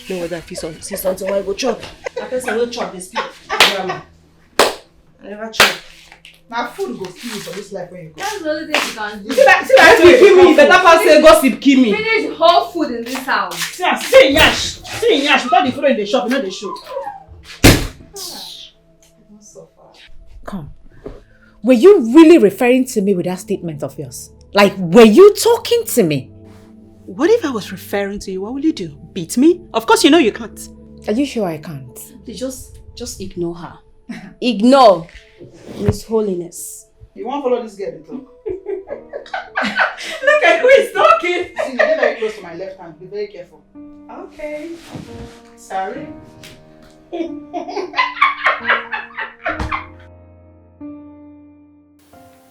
Know whether I see something when I go chop. I guess I will chop this people. I never chop. Now food go kill you for this life when you go. That's the only thing you can do. See that way you kill me, better pass say gossip kill me. Finish whole food in this house. See Nyash, without the food in the shop, you know the show. Come. Were you really referring to me with that statement of yours? Like, were you talking to me? What if I was referring to you? What will you do? Beat me? Of course you know you can't. Are you sure I can't? Just ignore her. Ignore Miss Holiness. You won't follow this girl to talk. Look at who is talking. See, you're very close to my left hand. Be very careful. Okay. Sorry.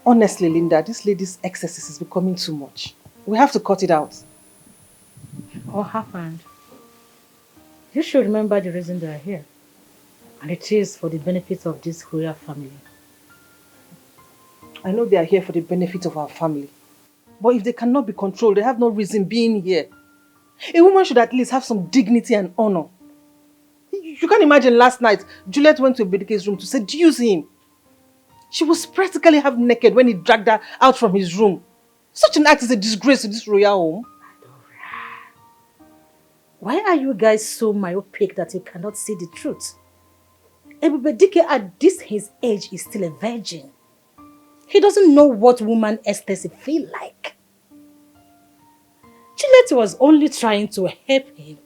Honestly, Linda, this lady's excesses is becoming too much. We have to cut it out. What happened? You should remember the reason they are here. And it is for the benefit of this royal family. I know they are here for the benefit of our family. But if they cannot be controlled, they have no reason being here. A woman should at least have some dignity and honor. You can imagine last night, Juliet went to Obedike's room to seduce him. She was practically half naked when he dragged her out from his room. Such an act is a disgrace to this royal home. Why are you guys so myopic that you cannot see the truth? Ebubedike at this his age is still a virgin. He doesn't know what woman ecstasy feel like. Juliet was only trying to help him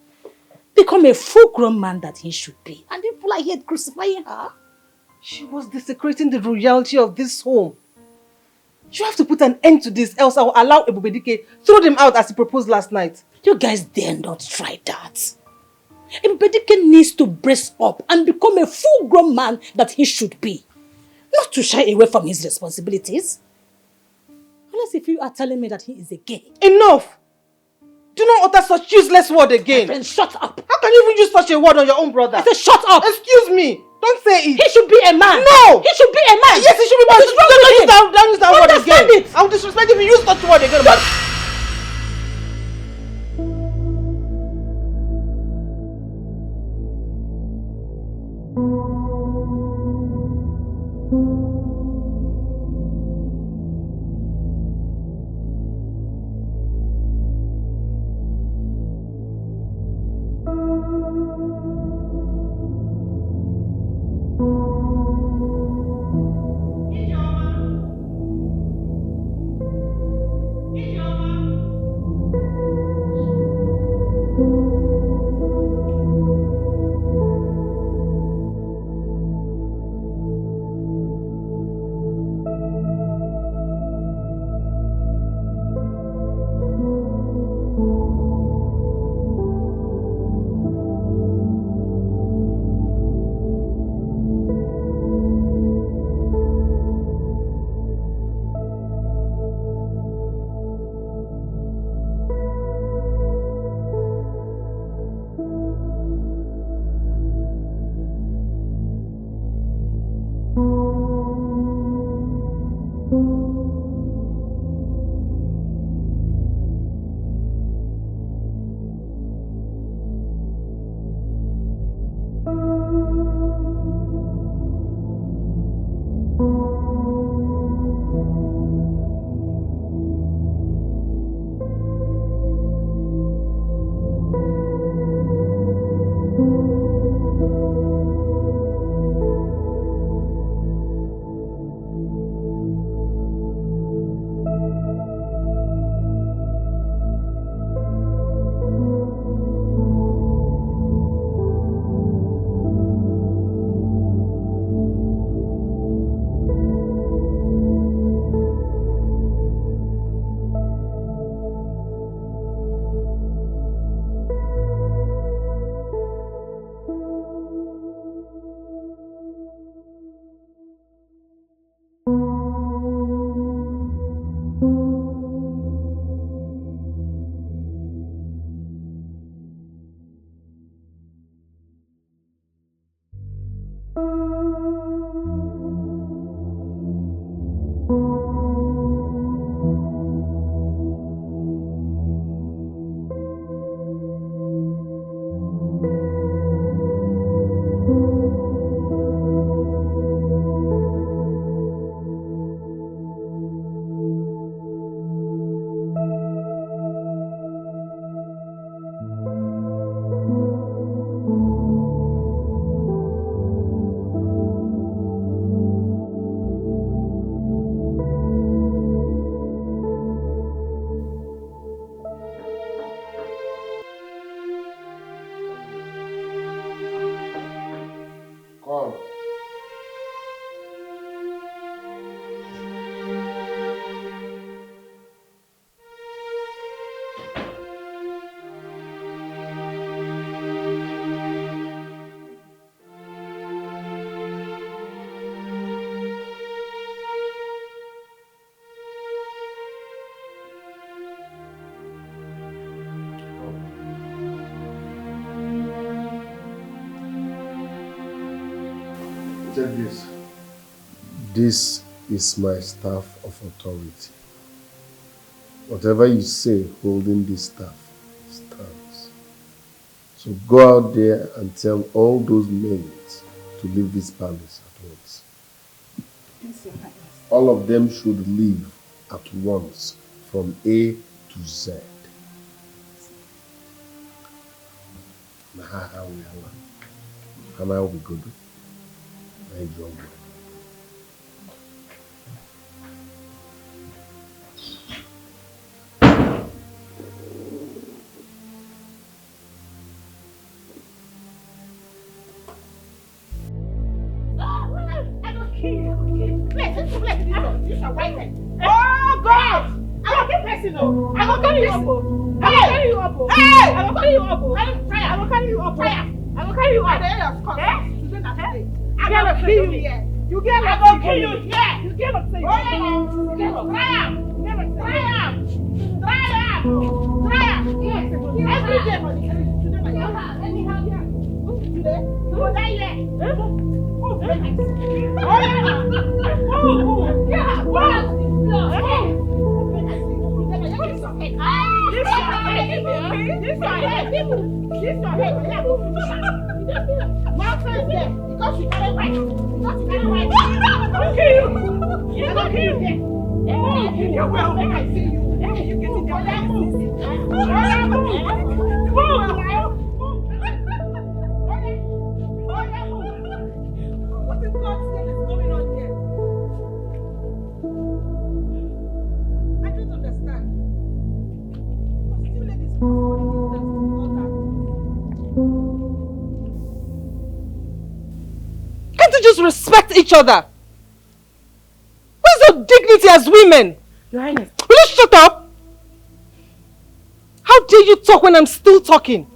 become a full-grown man that he should be. And people are here crucifying her. She was desecrating the royalty of this home. You have to put an end to this, else I will allow Ebubedike throw them out as he proposed last night. You guys dare not try that. Ebubedike needs to brace up and become a full-grown man that he should be. Not to shy away from his responsibilities. Unless if you are telling me that he is a gay. Enough! Do not utter such useless word again. Then shut up. How can you even use such a word on your own brother? I said shut up. Excuse me. Don't say it. He should be a man. No. He should be a man. Yes, he should be. What is wrong with him? Don't use that word Understand again. it. I will disrespect if you use such word again. Take this. This is my staff of authority. Whatever you say holding this staff stands. So go out there and tell all those maids to leave this palace at once. Yes, Your Highness. All of them should leave at once from A to Z. Hana will be good. I enjoy it. Oh God! I will keep pressing on. I will carry you up. I will carry you up. Hey! I will carry you up. I will carry you up. I will carry you up. Of course. Today not today. I will kill you here. You get I will kill you here. You get what I'm saying? Oh yeah. Try up. Try up. Try up. Try up. Yes. Every day, honey. Today like that. Let me have you. Today. You will die here. Oh yeah. Oh yeah. Wow. Can't you just respect each other? Where's your dignity as women? Your Highness. Will you shut up? How dare you talk when I'm still talking?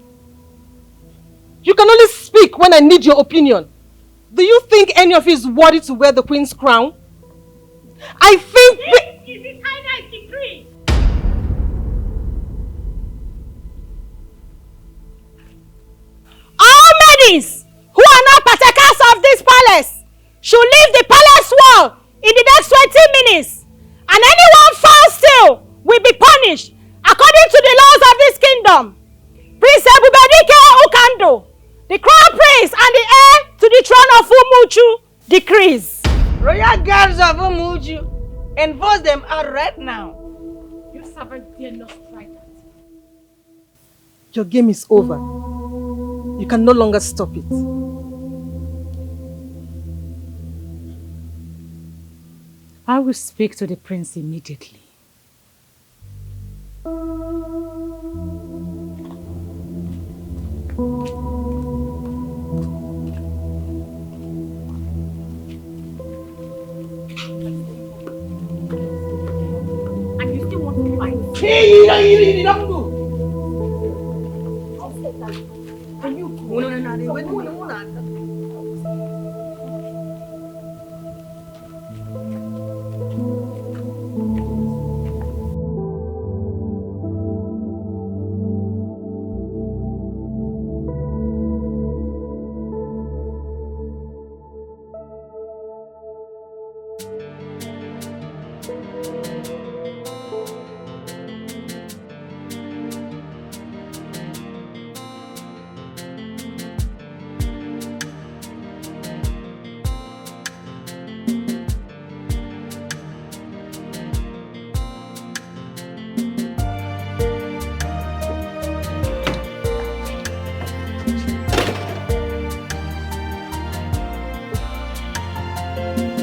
You can only speak when I need your opinion. Do you think any of you is worthy to wear the queen's crown? I think Is it Highness decree? All maidens who are not partakers of this palace should leave the palace wall in the next 20 minutes. And anyone found still will be punished according to the laws of this kingdom. Prince Ebubedike Ukando, the crown prince and the heir to the throne of Umuchu, decrees. Royal guards of Umuchu, enforce them out right now. Your servant dare not try that. your game is over. You can no longer stop it. I will speak to the prince immediately. And you still want to fight? Hey, you don't go. Can you go? No.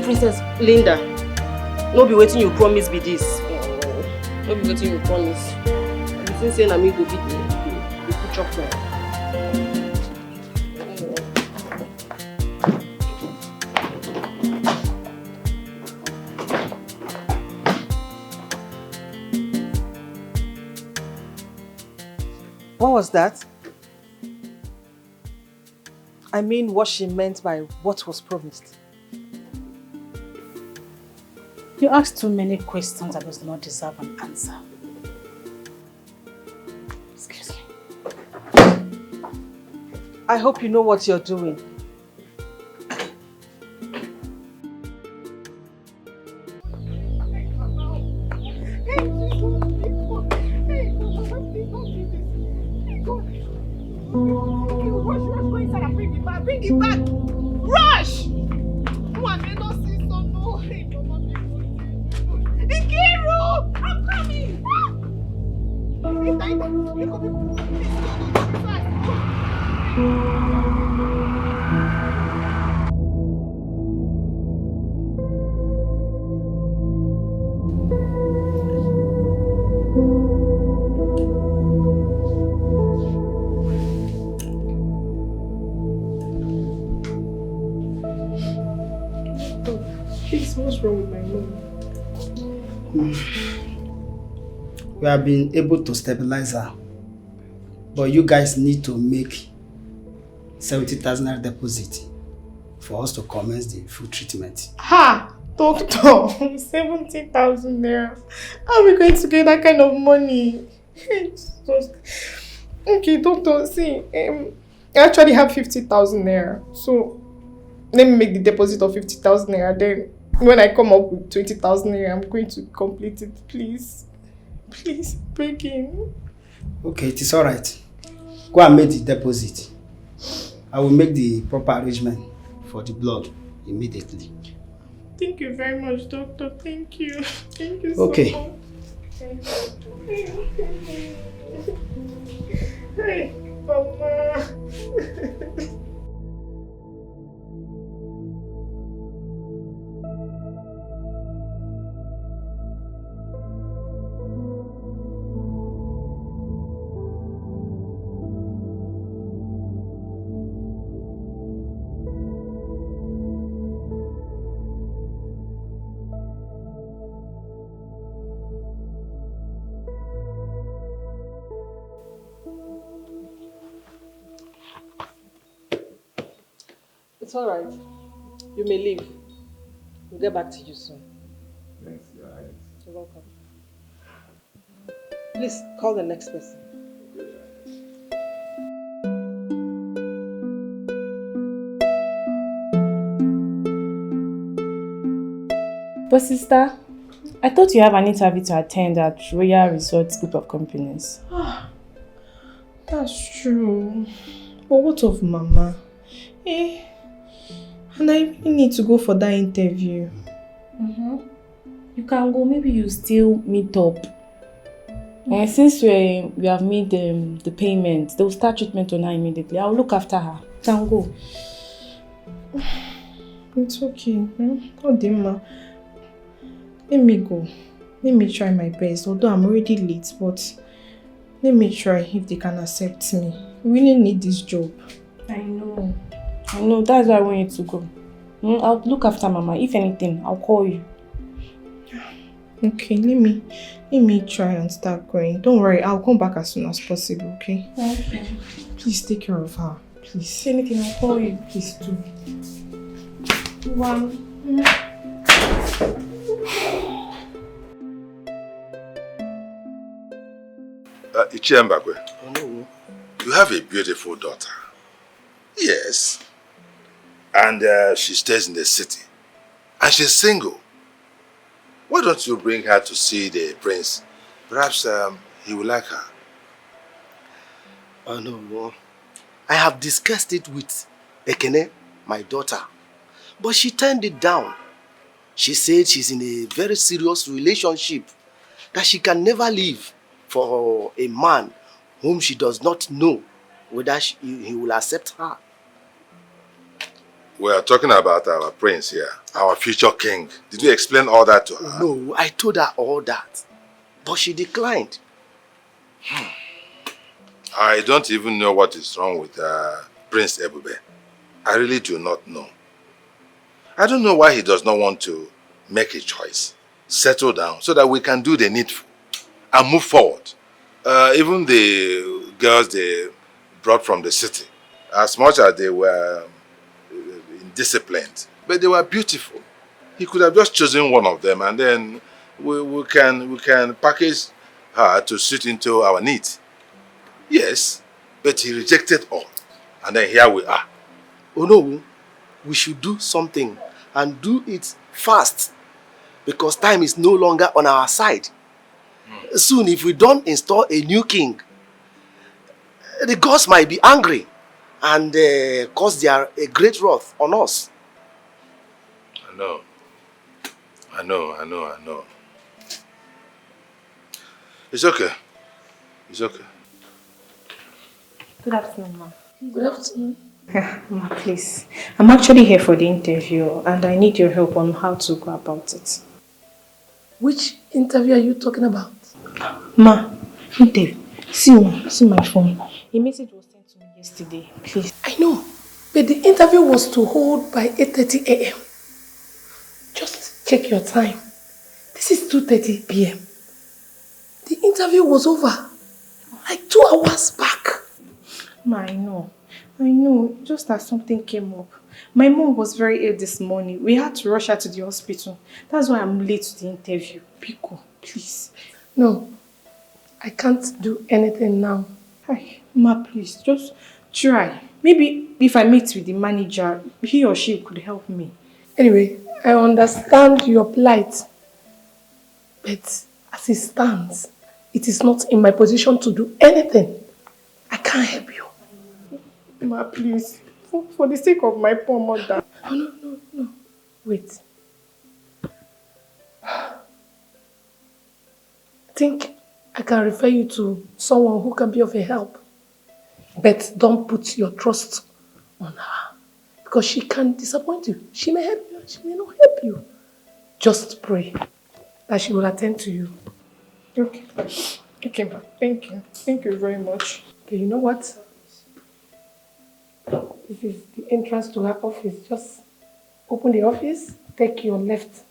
Princess Linda, no be waiting you promise be this. No be waiting you promise. You think say na me go be the put chop now. What was that? I mean what she meant by what was promised. You asked too many questions that does not deserve an answer. Excuse me. I hope you know what you're doing. back. Rush! One may not see so no. Ikiru! I'm coming! Please, what's wrong with my mom? We have been able to stabilize her, but you guys need to make 70,000 naira deposit for us to commence the full treatment. Ha! Doctor, 70,000 naira. How are we going to get that kind of money? Okay, doctor, see, I actually have 50,000 naira. So, let me make the deposit of 50,000 naira. Then, when I come up with 20,000 naira, I'm going to complete it, please. Please, begging. Okay, it is alright. Go and make the deposit. I will make the proper arrangement for the blood immediately. Thank you very much, doctor. Thank you. Thank you so Okay. much. Hey, Mama. It's all right. You may leave. We'll get back to you soon. Thanks, guys. You're welcome. Please call the next person. But sister, I thought you have an interview to attend at Royal Resorts Group of Companies. That's true. But what of Mama? And I really need to go for that interview. You can go, maybe you still meet up. And since we have made the payment, they will start treatment on her immediately. I will look after her. You can go. It's okay. Oh, Dima. Let me go. Let me try my best. Although I'm already late, but let me try if they can accept me. I really need this job. I know. That's why I want you to go. I'll look after Mama. If anything, I'll call you. Okay, let me try and start going. Don't worry, I'll come back as soon as possible, okay? Okay. Please take care of her. Please. If anything, I'll call you. Please do. One. Ichiembakwe, you have a beautiful daughter. Yes. And she stays in the city. And she's single. Why don't you bring her to see the prince? Perhaps he will like her. Oh no. I have discussed it with Ekene, my daughter. But she turned it down. She said she's in a very serious relationship that she can never leave for a man whom she does not know whether he will accept her. We are talking about our prince here, our future king. Did you explain all that to her? No, I told her all that, but she declined. I don't even know what is wrong with Prince Ebube. I really do not know. I don't know why he does not want to make a choice, settle down, so that we can do the needful and move forward. Even the girls they brought from the city, as much as they were indisciplined, but they were beautiful. He could have just chosen one of them, and then we can package her to suit into our needs. Yes, but he rejected all, and then here we are. Oh no, we should do something and do it fast, because time is no longer on our side. Soon, if we don't install a new king, the gods might be angry and cause their a great wrath on us. I know. I know. It's okay. It's okay. Good afternoon, ma. Good afternoon. Ma, please. I'm actually here for the interview and I need your help on how to go about it. Which interview are you talking about? Ma, Dave, see my phone. A message was sent to me yesterday. Please. I know, but the interview was to hold by 8:30 a.m. Just check your time. This is 2:30 p.m. The interview was over like 2 hours back. Ma, I know. Just that something came up. My mom was very ill this morning. We had to rush her to the hospital. That's why I'm late to the interview. Pico, please. No, I can't do anything now. Hi, Ma, please, just try. Maybe if I meet with the manager, he or she could help me. Anyway, I understand your plight. But as it stands, it is not in my position to do anything. I can't help you. Ma, please. For the sake of my poor mother. No. Wait. I think I can refer you to someone who can be of a help. But don't put your trust on her. Because she can disappoint you. She may help you, she may not help you. Just pray that she will attend to you. Okay. Okay, ma. Thank you. Thank you very much. Okay, you know what? This is the entrance to her office. Just open the office, take your left.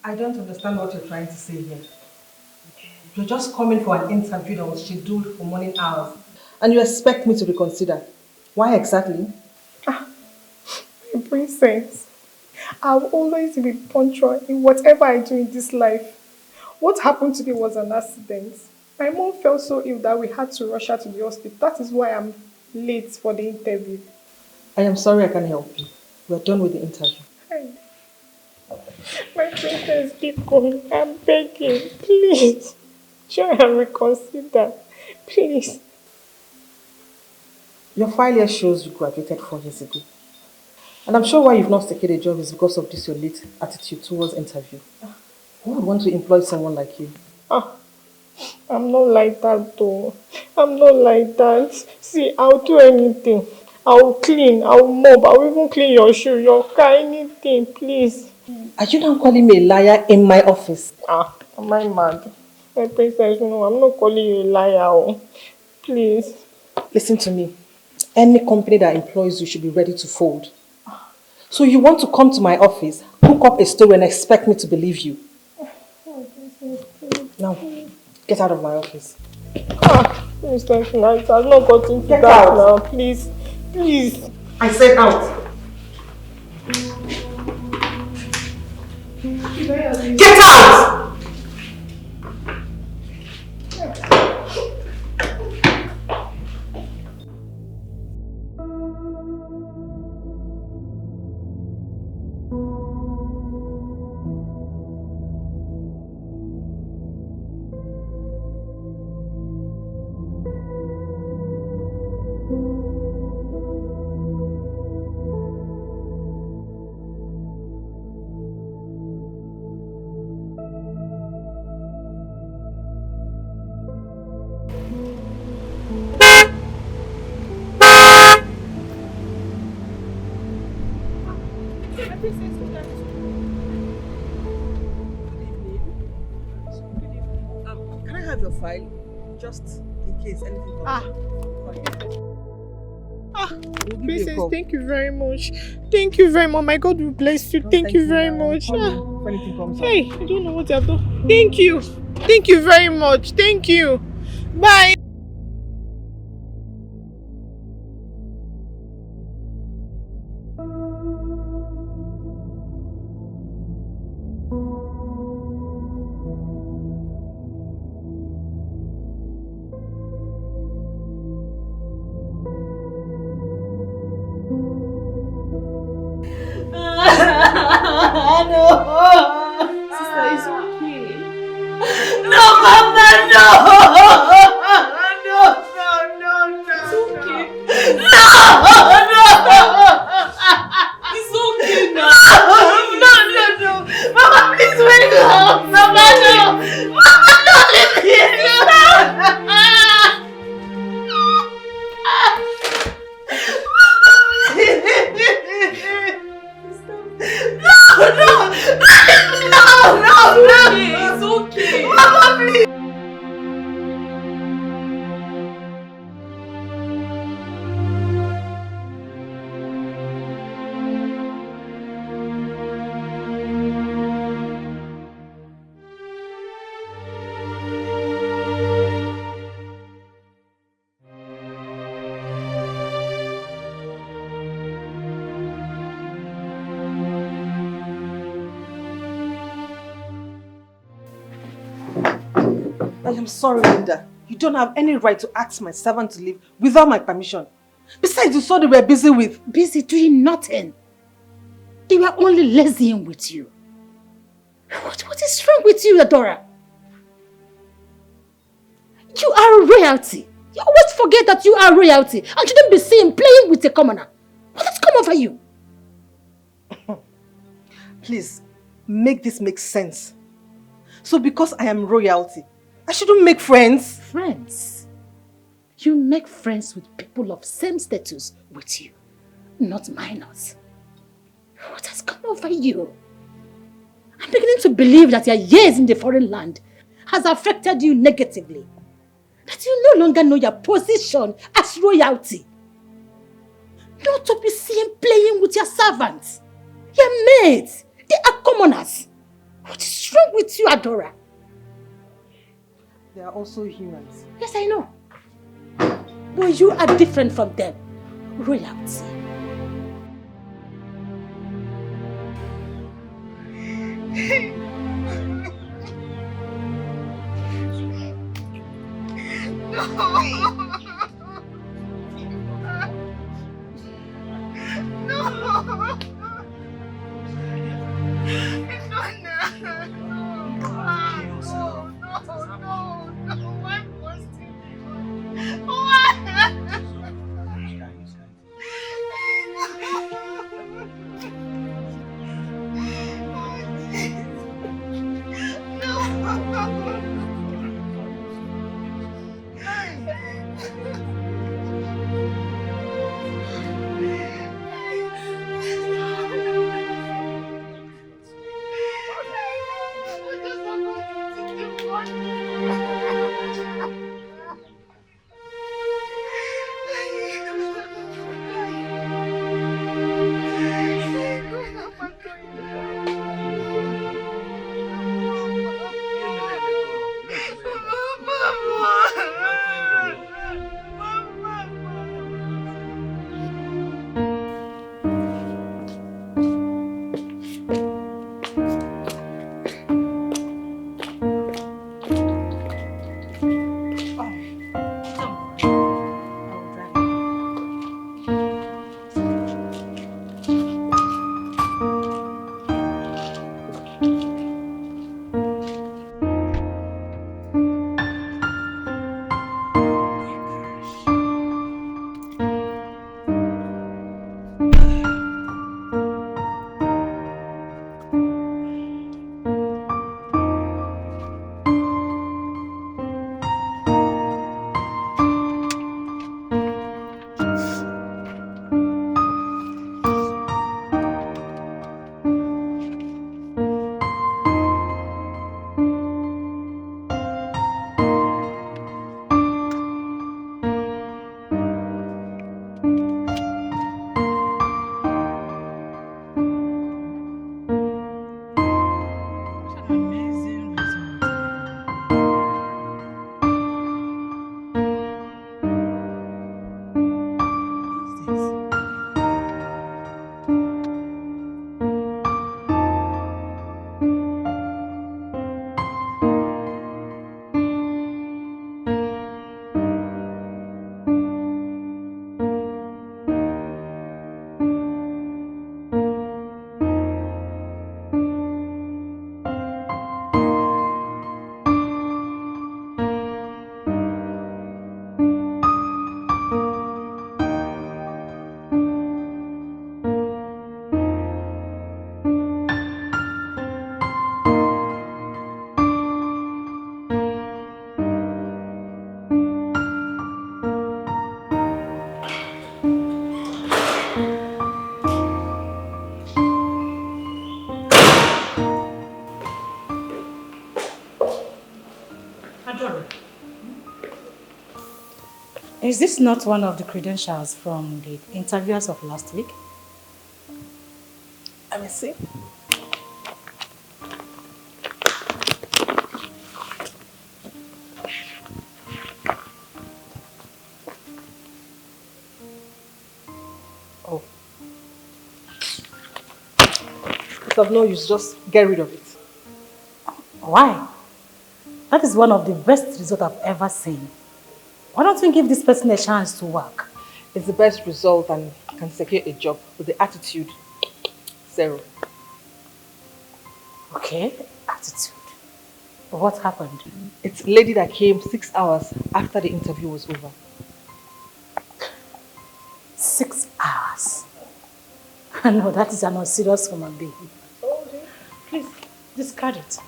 I don't understand what you're trying to say here. You're just coming for an interview that was scheduled for morning hours. And you expect me to reconsider. Why exactly? My princess, I'll always be punctual in whatever I do in this life. What happened today was an accident. My mom felt so ill that we had to rush her to the hospital. That is why I'm late for the interview. I am sorry I can't help you. We're done with the interview. My princess, keep going. I'm begging. Please. Try and reconsider. Please. Your file here shows you graduated 4 years ago. And I'm sure why you've not secured a job is because of this your late attitude towards interview. Who would want to employ someone like you? I'm not like that though. I'm not like that. See, I'll do anything. I'll clean, I'll mop, I'll even clean your shoe, your car, anything, please. Are you now calling me a liar in my office? Am I mad? My princess, no, I'm not calling you a liar. Please. Listen to me. Any company that employs you should be ready to fold. So you want to come to my office, cook up a story and expect me to believe you? Now, get out of my office. Mr. Finance, I've not gotten to Get that out. now. Please. Please. I said out. Get out! Can I have your file? Just in case anything comes Princess, thank you very much. Thank you very much. My God will bless you. Thank you very much. Hey, I don't know what I've done. Thank you. Thank you very much. Thank you. Bye. No. Sister, it's okay. No, Mama, no. No. I am sorry, Linda. You don't have any right to ask my servant to leave without my permission. Besides, you saw they were busy with... Busy doing nothing. They were only lazying with you. What is wrong with you, Adora? You are royalty. You always forget that you are royalty and shouldn't be seen playing with a commoner. What has come over you? Please, make this make sense. So because I am royalty, I shouldn't make friends? Friends? You make friends with people of same status with you, not minors. What has come over you? I'm beginning to believe that your years in the foreign land has affected you negatively. That you no longer know your position as royalty. Not to be seen playing with your servants, your maids. They are commoners. What is wrong with you, Adora? They are also humans. Yes, I know. But you are different from them. Royalty. Is this not one of the credentials from the interviewers of last week? Let me see. Oh. It's of no use, just get rid of it. Why? That is one of the best results I've ever seen. Why don't we give this person a chance to work? It's the best result and can secure a job with the attitude. 0. Okay, attitude. What happened? It's a lady that came 6 hours after the interview was over. 6 hours? No, that is an unserious human being. Please, discard it.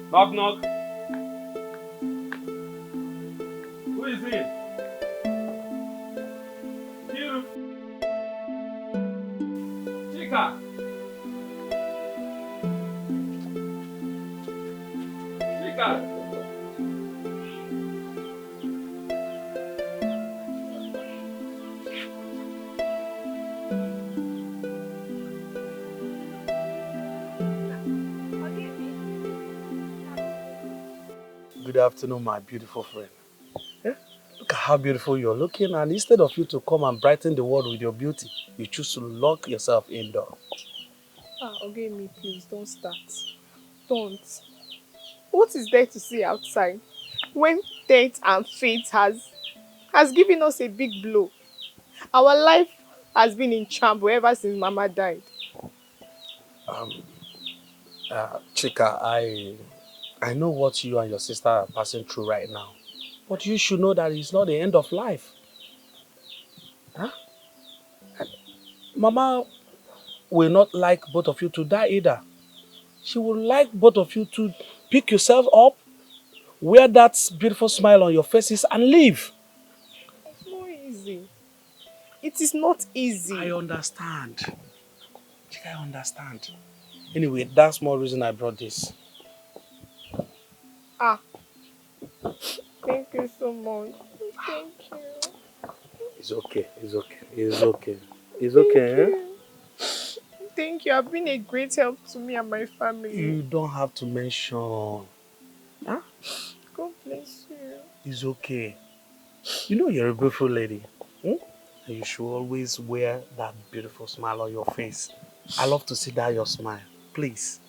Knock, knock. Who is it? You. Chica. Chica. Good afternoon, my beautiful friend. Eh? Look at how beautiful you're looking, and instead of you to come and brighten the world with your beauty, you choose to lock yourself indoor. Okay, me, please, don't start. Don't. What is there to see outside when death and fate has given us a big blow? Our life has been in shambles ever since Mama died. Chika, I know what you and your sister are passing through right now, but you should know that it's not the end of life. Huh? Mama will not like both of you to die either. She would like both of you to pick yourself up, wear that beautiful smile on your faces and leave. It's not easy. It is not easy. I understand. Chika, I understand. Anyway, that's more reason I brought this. Thank you so much. Thank you. It's okay, it's okay, it's okay. It's okay, eh? Thank you. You've been a great help to me and my family. You don't have to mention. Huh? God bless you. It's okay. You know you're a beautiful lady. Hmm? And you should always wear that beautiful smile on your face. I love to see that your smile. Please.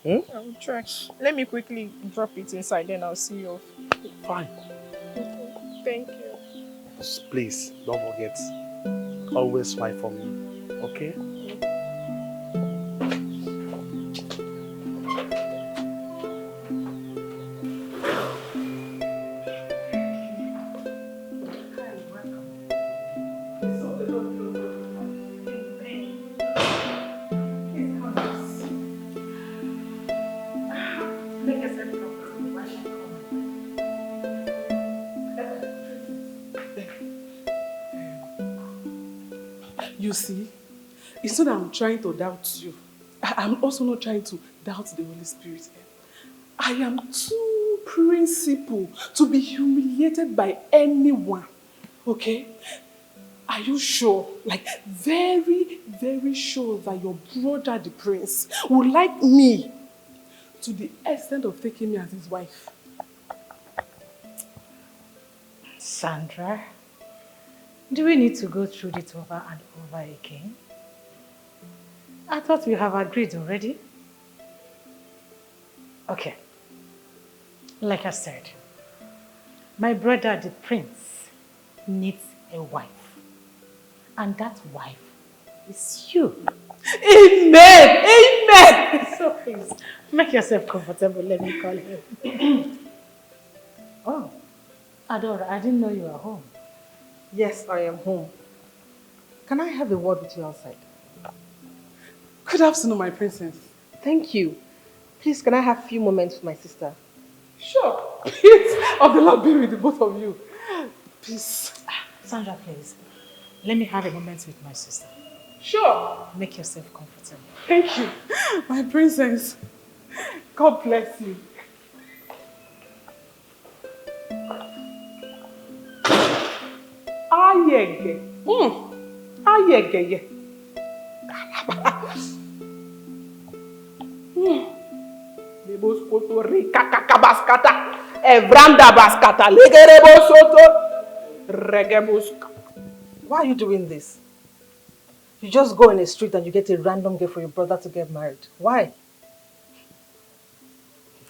Hmm? I'll try. Let me quickly drop it inside, then I'll see you off. Fine. Okay. Thank you. Please, don't forget. Always smile for me. Okay? You see, it's not that I'm trying to doubt you. I'm also not trying to doubt the Holy Spirit. I am too principled to be humiliated by anyone. Okay? Are you sure? Like, very, very sure that your brother, the prince, would like me to the extent of taking me as his wife? Sandra, do we need to go through it over and over again? I thought we have agreed already. Okay. Like I said, my brother, the prince, needs a wife. And that wife is you. Amen! Amen! So please, make yourself comfortable. Let me call him. Oh, Adora, I didn't know you were home. Yes, I am home. Can I have a word with you outside? Good afternoon, my princess. Thank you. Please, can I have a few moments with my sister? Sure. Peace of the Lord be with the both of you. Peace. Sandra, please. Let me have a moment with my sister. Sure. Make yourself comfortable. Thank you, my princess. God bless you. Ayege. Ayegeye. Lebos koto rika kakabaskata. Evranda baskata. Legerebo soto. Regebuska. Why are you doing this? You just go in the street and you get a random girl for your brother to get married. Why?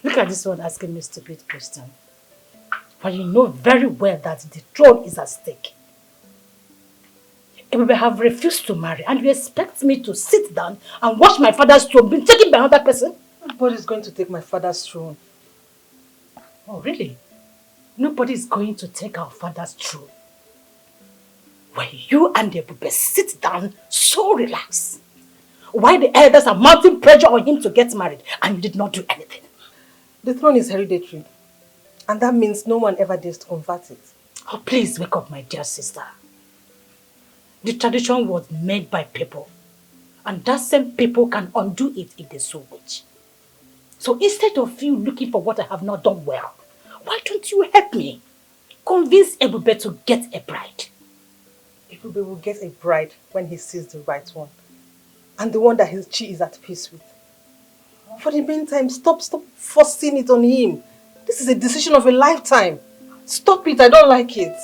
Look at this one asking me stupid question. But you know very well that the throne is at stake. Ebube have refused to marry and you expect me to sit down and watch my father's throne being taken by another person? Nobody is going to take my father's throne. Oh, really? Nobody is going to take our father's throne. When you and Ebube sit down so relaxed, why the elders are mounting pressure on him to get married and you did not do anything? The throne is hereditary. And that means no one ever dares to convert it. Oh, please wake up, my dear sister. The tradition was made by people. And that same people can undo it if they so wish. So instead of you looking for what I have not done well, why don't you help me? Convince Ebube to get a bride. Ebube will get a bride when he sees the right one. And the one that she is at peace with. For the meantime, stop forcing it on him. This is a decision of a lifetime. Stop it, I don't like it.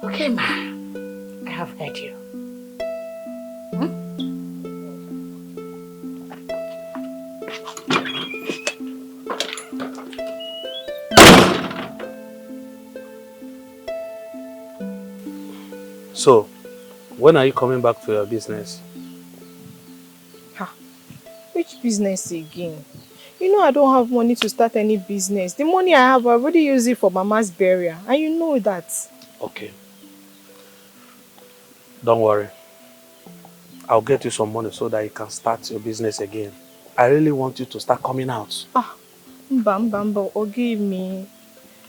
Okay, ma. I have heard you. So, when are you coming back to your business? Which business again? You know I don't have money to start any business. The money I have, I already used it for Mama's burial. And you know that. Okay. Don't worry. I'll get you some money so that you can start your business again. I really want you to start coming out. Mba, give me.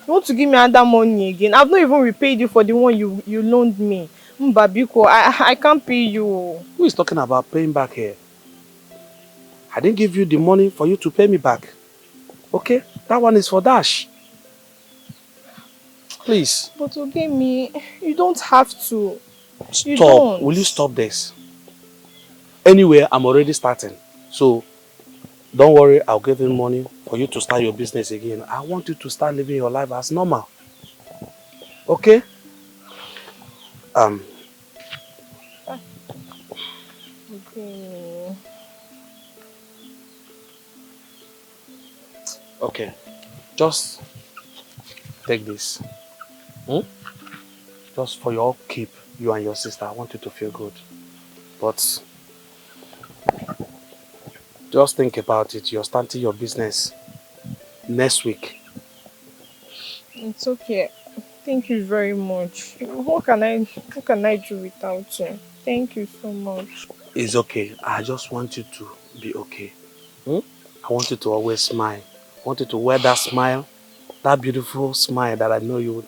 You want to give me other money again? I've not even repaid you for the one you loaned me. Mba, Biko, I can't pay you. Who is talking about paying back here? I didn't give you the money for you to pay me back. Okay? That one is for Dash. Please. But okay, me, you don't have to. You Stop. don't. Will you stop this? Anyway, I'm already starting. So, don't worry, I'll give you money for you to start your business again. I want you to start living your life as normal. Okay? Okay. Okay. Just take this. Just for your upkeep, you and your sister. I want you to feel good. But just think about it. You're starting your business next week. It's okay. Thank you very much. What can I do without you? Thank you so much. It's okay. I just want you to be okay. I want you to always smile. I want you to wear that smile, that beautiful smile that I know you would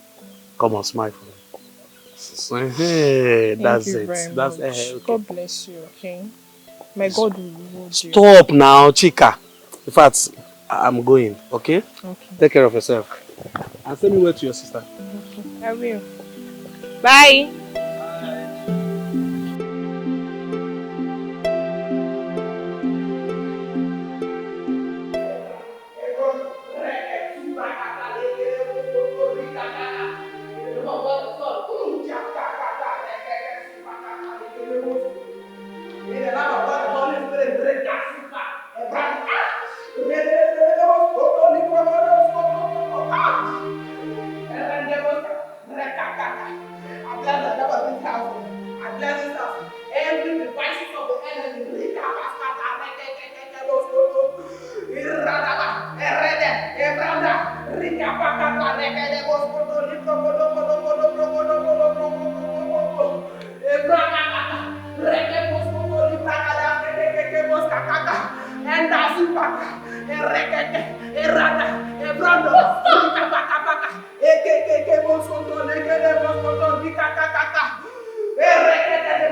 come and smile for me. So, hey, that's Thank you it. very That's much. okay. God bless you, okay? My God will reward you. Stop now, Chika. In fact, I'm going, okay? Okay. Take care of yourself. And send me word to your sister. I will. Bye. Every devices of the enemy, the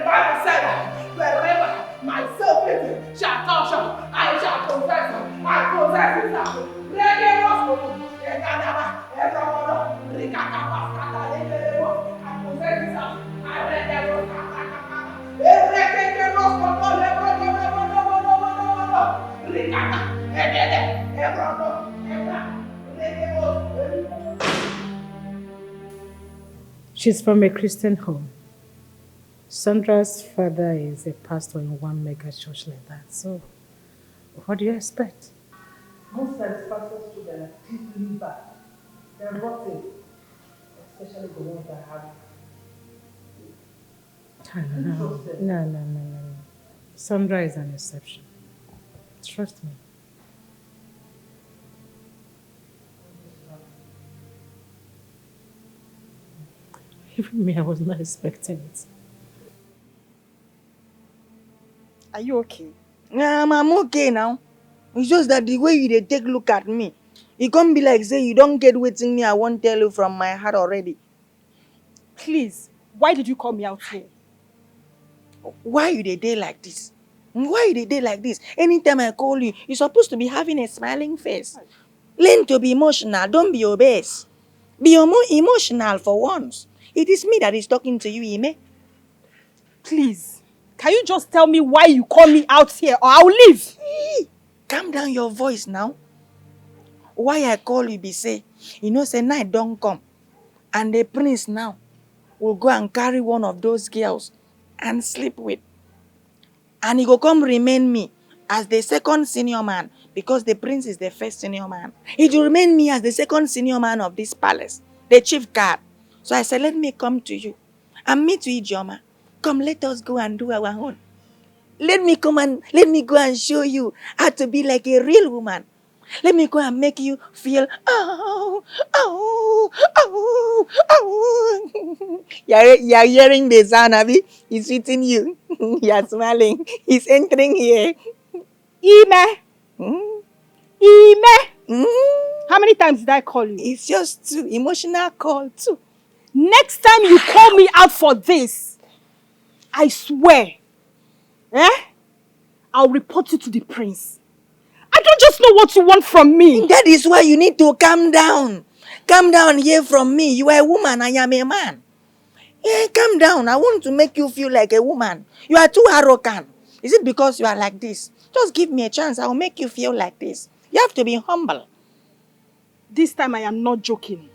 Bible said, wherever my servant shall touch, I shall possess. I possess it now. I possess it now. She's from a Christian home. Sandra's father is a pastor in one mega church like that. So, what do you expect? Most times pastors too, they're like deeply bad. They're rotten. Especially the ones that have. No. Sandra is an exception. Trust me. Even me, I was not expecting it. Are you okay? I'm okay now. It's just that the way you dey take look at me, it can't be like say you don't get wetin me I won't tell you from my heart already. Please, why did you call me out here? Why you dey dey like this? Why you dey dey like this? Anytime I call you, you're supposed to be having a smiling face. Learn to be emotional, don't be obese. Be more emotional for once. It is me that is talking to you, Ime. Please, can you just tell me why you call me out here or I'll leave? Calm down your voice now. Why I call you be say, you know say night don't come. And the prince now will go and carry one of those girls and sleep with. And he go come remain me as the second senior man because the prince is the first senior man. He will remain me as the second senior man of this palace, the chief guard. So I said, let me come to you and meet you, Ijoma. Come, let us go and do our own. Let me go and show you how to be like a real woman. Let me go and make you feel, You're hearing the sound, Abby. He's eating you. You're smiling. He's entering here. Ime! Ime! How many times did I call you? It's just two. Emotional call too. Next time you call me out for this, I swear, I'll report you to the prince. I don't just know what you want from me. That is why you need to calm down. Calm down here from me. You are a woman, I am a man. Yeah, calm down. I want to make you feel like a woman. You are too arrogant. Is it because you are like this? Just give me a chance. I will make you feel like this. You have to be humble. This time I am not joking.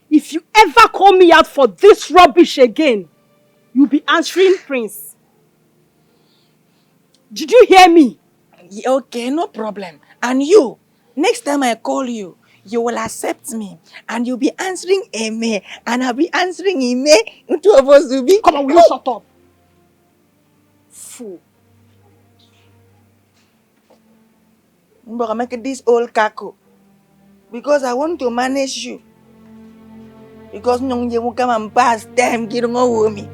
If you ever call me out for this rubbish again, you'll be answering Prince. Did you hear me? Okay, no problem. And you, next time I call you, you will accept me. And you'll be answering Eme. And I'll be answering Ime. Two of us will be... Come on, will you shut up? Fool. But I make this old cackle. Because I want to manage you. Because you will come and pass time. You don't know me.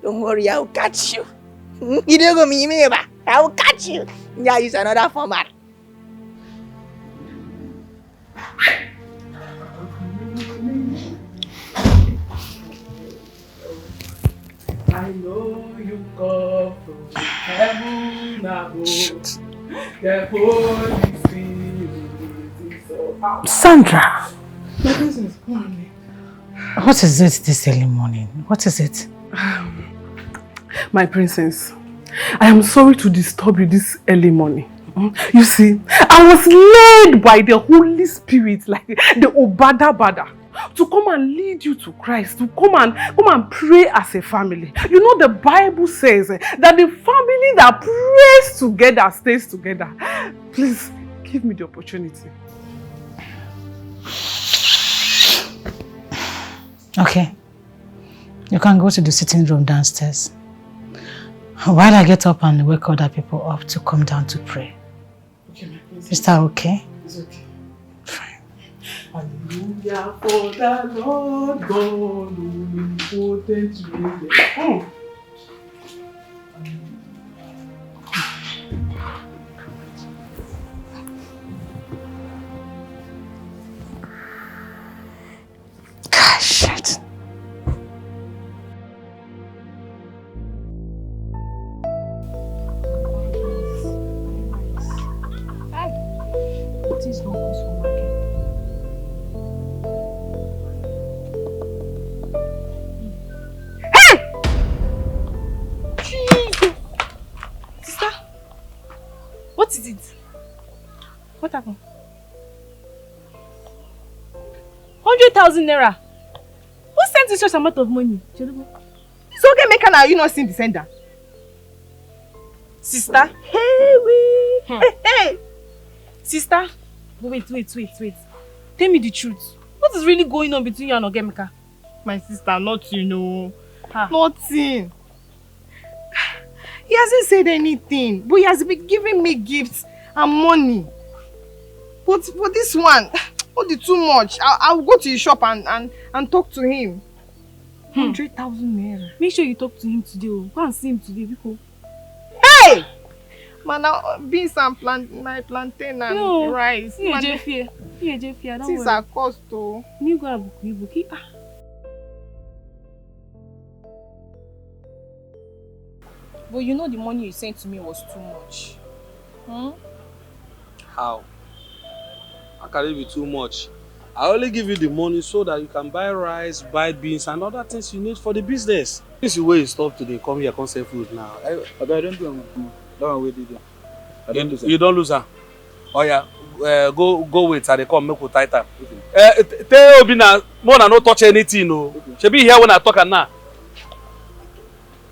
Don't worry, I'll catch you. You don't go me, I will catch you. Yeah, use another format. I know you come from heaven above. The Holy Spirit is so. Sandra! My cousin is calling me. What is it this early morning? What is it? My princess, I am sorry to disturb you this early morning. You see, I was led by the Holy Spirit, like the Obada Bada, to come and lead you to Christ, to come and pray as a family. You know, the Bible says that the family that prays together stays together. Please, give me the opportunity. Okay. You can go to the sitting room downstairs. While I get up and wake other people up to come down to pray. Okay, my princess. Is that okay? It's okay. Fine. Hallelujah for the Lord God omnipotent reigneth. Gosh, shit. Things don't cost for market. Hey! Jesus! Sister, what is it? What happened? 100,000 naira. Who sent you such amount of money? It's okay, make her you not seen the sender. Sister. Hey, hey. Sister. Wait. Tell me the truth. What is really going on between you and Ogemeka? My sister, nothing, no. Ah. Nothing. He hasn't said anything, but he has been giving me gifts and money. But for this one, not too much. I'll go to his shop and talk to him. 100,000 naira. Make sure you talk to him today. Go and see him today, because... Hey! Man, beans and my plantain and rice. You fear. Things are cost though. You go Ibuki. But you know the money you sent to me was too much. How? How can it be too much? I only give you the money so that you can buy rice, buy beans and other things you need for the business. This is where you stop today, come here, come sell food now. I don't do that one with you. I don't lose her. You don't lose her? Oh yeah, go wait and they come make you tighter. Tell Obina, more than not touch anything, no. She be here when I talk now.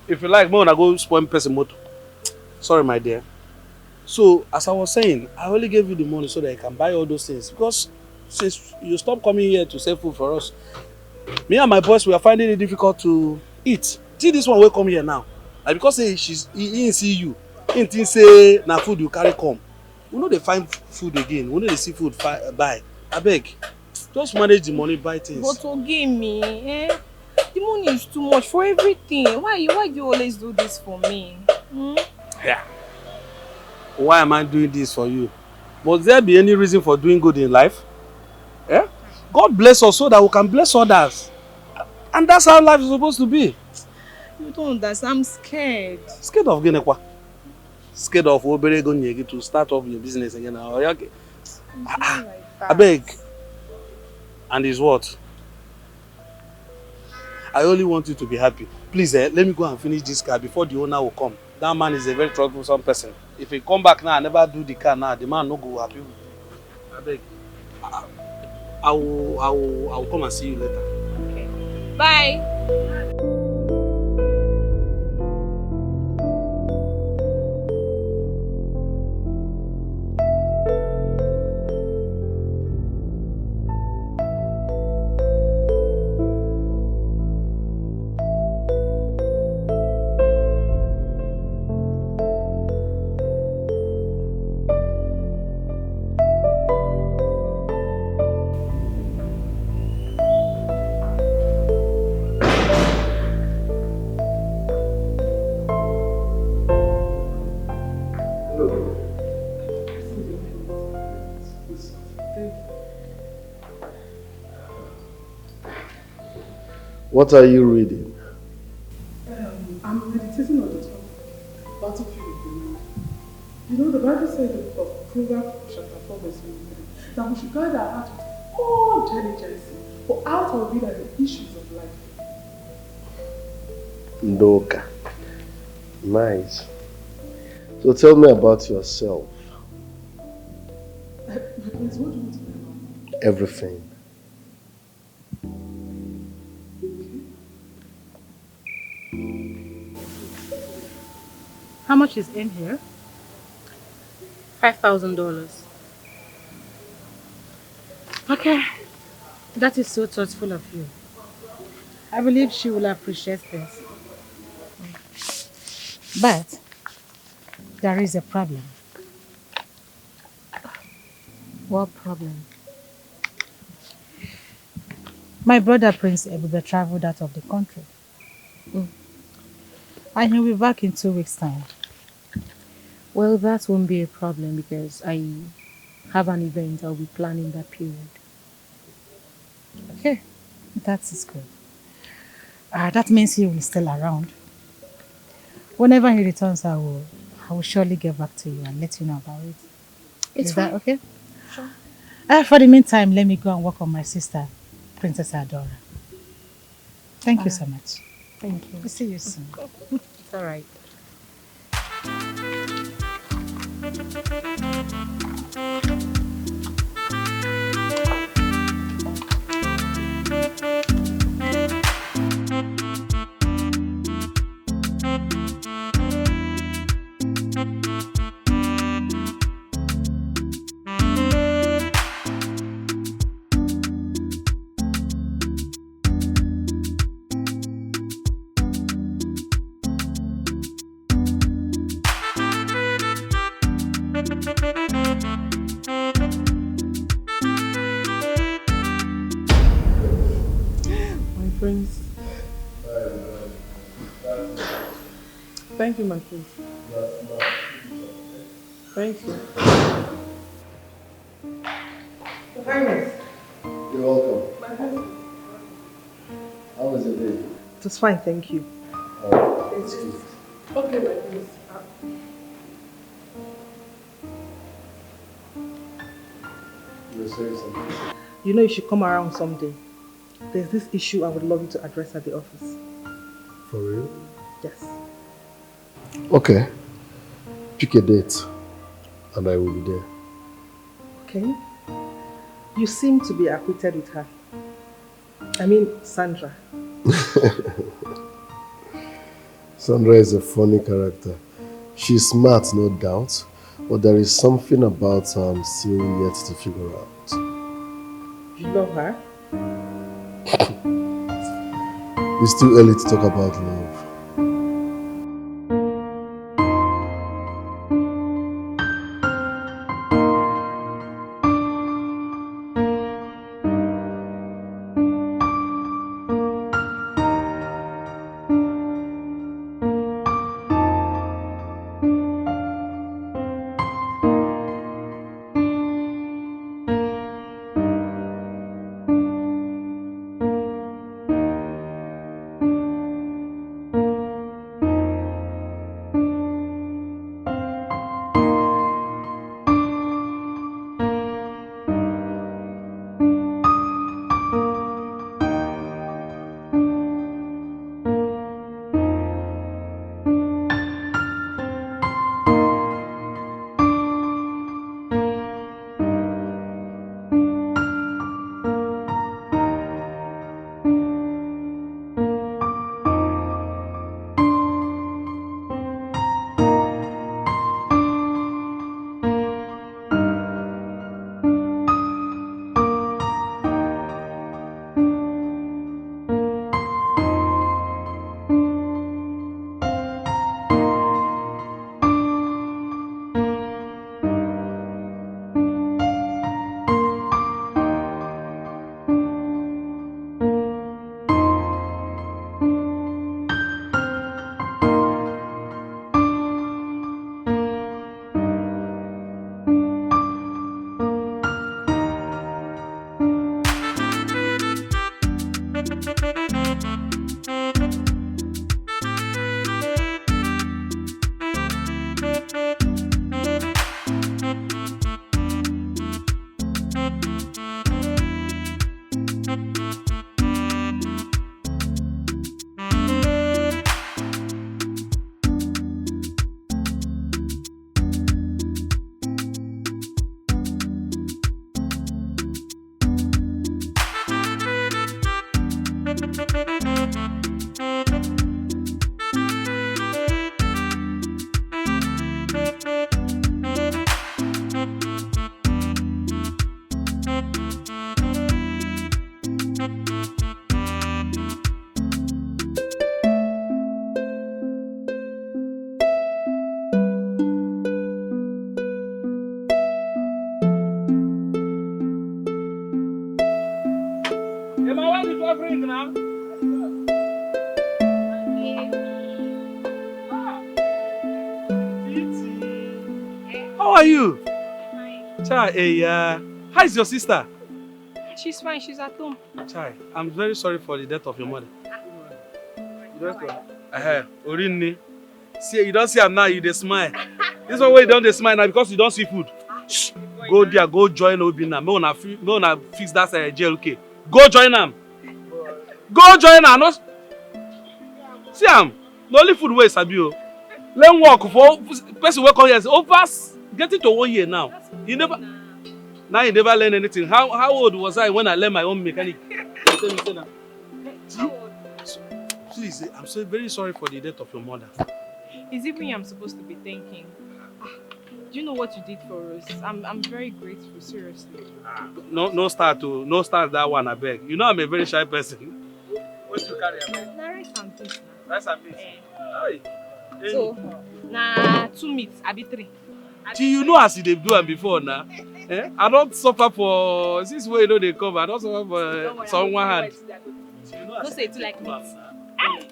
If you like, more than go spoil person motor. Sorry, my dear. So, as I was saying, I only gave you the money so that you can buy all those things. Because since you stopped coming here to sell food for us, me and my boys, we are finding it difficult to eat. See this one will come here now. Like because he didn't see you. He didn't say, na food you carry come. We know they find food again. We know they see food buy. I beg. Just manage the money, buy things. But forgive me, eh? The money is too much for everything. Why do you always do this for me? Yeah. Why am I doing this for you? Must there be any reason for doing good in life? Yeah? God bless us so that we can bless others. And that's how life is supposed to be. You don't understand. I'm scared. Scared of Genekwa? Scared of Oberego to start up your business again? Okay. I beg. And is what? I only want you to be happy. Please, let me go and finish this car before the owner will come. That man is a very troublesome person. If he come back now and never do the car now, the man no go happy with me. I beg. I will come and see you later. Okay. Bye. What are you reading? I'm meditating on the topic, battlefield of the mind. You know, the Bible says in the book of Proverbs chapter 4 verse 23 that we should guard our heart with all diligence, for out of it are the issues of life. Ndoka. Nice. So tell me about yourself. But please, what do you want to know? Everything. How much is in here? $5,000. Okay. That is so thoughtful of you. I believe she will appreciate this. But there is a problem. What problem? My brother Prince Ebube traveled out of the country. And he'll be back in 2 weeks' time. Well, that won't be a problem because I have an event I'll be planning that period. Okay, that is good. That means he will still around. Whenever he returns, I will surely get back to you and let you know about it. Is that okay? Sure. For the meantime, let me go and work on my sister, Princess Adora. Thank you so much. Thank you. We'll see you soon. It's all right. Thank you, my prince. Thank you. Your Highness. You're welcome. My husband. How was your day? It was fine, thank you. It's good. Okay, my prince. You were saying something? You know you should come around someday. There's this issue I would love you to address at the office. For real? Yes. Okay. Pick a date and I will be there. Okay. You seem to be acquainted with her. I mean, Sandra. Sandra is a funny character. She's smart, no doubt, but there is something about her I'm still yet to figure out. You love her? It's too early to talk about love. How are you? Chai, how is your sister? She's fine, she's at home. Chai, I'm very sorry for the death of your mother. Orinni. See, you don't see her now, you dey smile. This one where you don't dey smile now because you don't see food. Shh. Go there, go join Obina. May una fix that jail, okay? Go join them. Go join her. No... See am. The only food where is Sabio. Let work for person who come here. Over getting to 1 year now. You never. Now you never learn anything. How old was I when I learned my own mechanic? Please, I'm so very sorry for the death of your mother. Is it me I'm supposed to be thanking? Do you know what you did for us? I'm very grateful, seriously. No start that one, I beg. You know I'm a very shy person. What you carry, I beg? Na rice and beans. Rice and beans. So, na 2 meats, abi 3. Do you know as they do am before now? I don't suffer for since where you know they come. I don't suffer for someone hand. No say it like meat.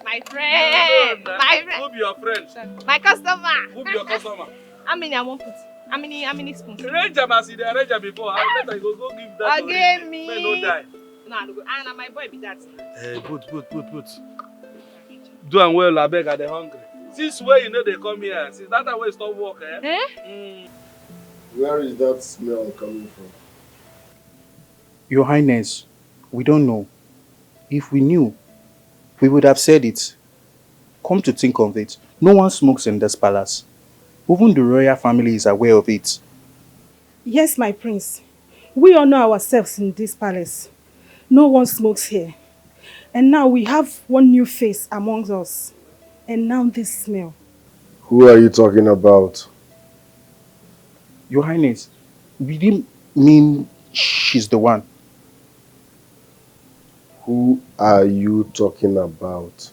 My friend. My friend. Who be your friend? My customer. Who be your customer? How many I won't put? How many spoons? Arrange them as they arrange them before. I later go give that to Again him. me. May no die. No, I don't go. And my boy be that. Put. Do am well, abeg, I dey hungry. Since where you know they come here, since that time we stop work, Where is that smell coming from? Your Highness, we don't know. If we knew, we would have said it. Come to think of it, no one smokes in this palace. Even the royal family is aware of it. Yes, my prince. We all know ourselves in this palace. No one smokes here. And now we have one new face amongst us. And now this smell. Who are you talking about? Your Highness, we didn't mean she's the one. Who are you talking about?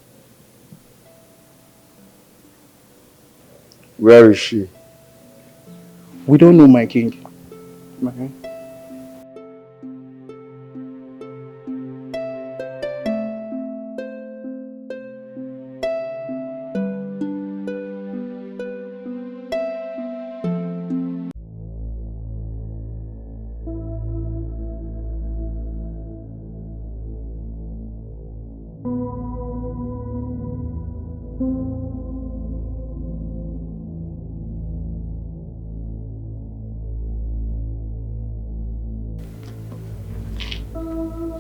Where is she? We don't know, my king. Okay.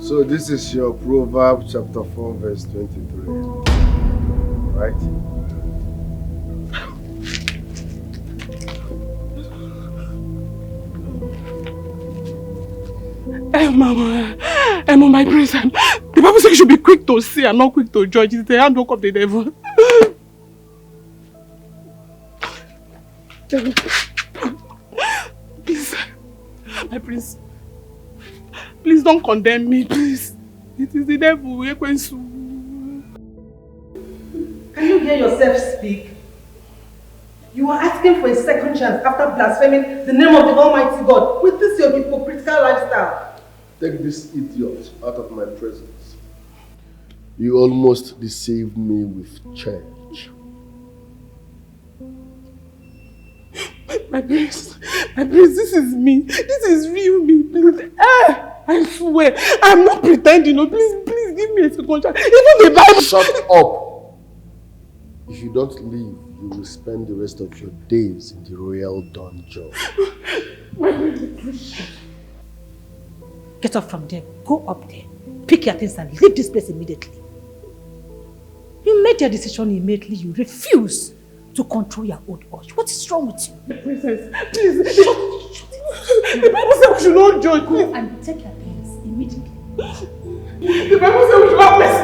So this is your Proverbs chapter 4 verse 23, right? Mama, my prince, the Bible says you should be quick to see and not quick to judge. It's the handbook of the devil. Please, my prince, please don't condemn me, please. It is the devil. Can you hear yourself speak? You are asking for a second chance after blaspheming the name of the Almighty God with this your hypocritical lifestyle. Take this idiot out of my presence. You almost deceived me with church. My prince, this is me. This is real me, please. I swear, I'm not pretending. No, please give me a second chance. Even the Bible. Shut up! If you don't leave, you will spend the rest of your days in the royal dungeon. Get up from there. Go up there. Pick your things and leave this place immediately. You made your decision immediately. You refuse to control your old urge. What is wrong with you? Princess, please. Shut it. The Bible says we should not judge. Go and take your things immediately. The Bible says we should not mess.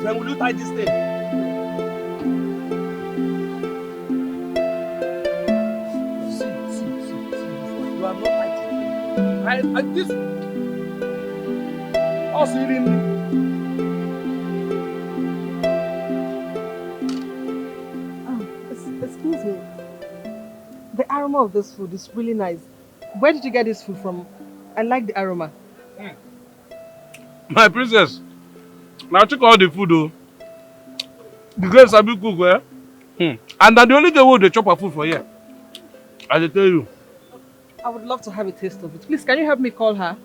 When will you tie this thing? See. You are not tied. This. Also, you didn't. Excuse me. The aroma of this food is really nice. Where did you get this food from? I like the aroma. My princess. Now check all the food though. The girls are big cook, eh? And that the only girl who they chop her food for here. I tell you. I would love to have a taste of it. Please, can you help me call her?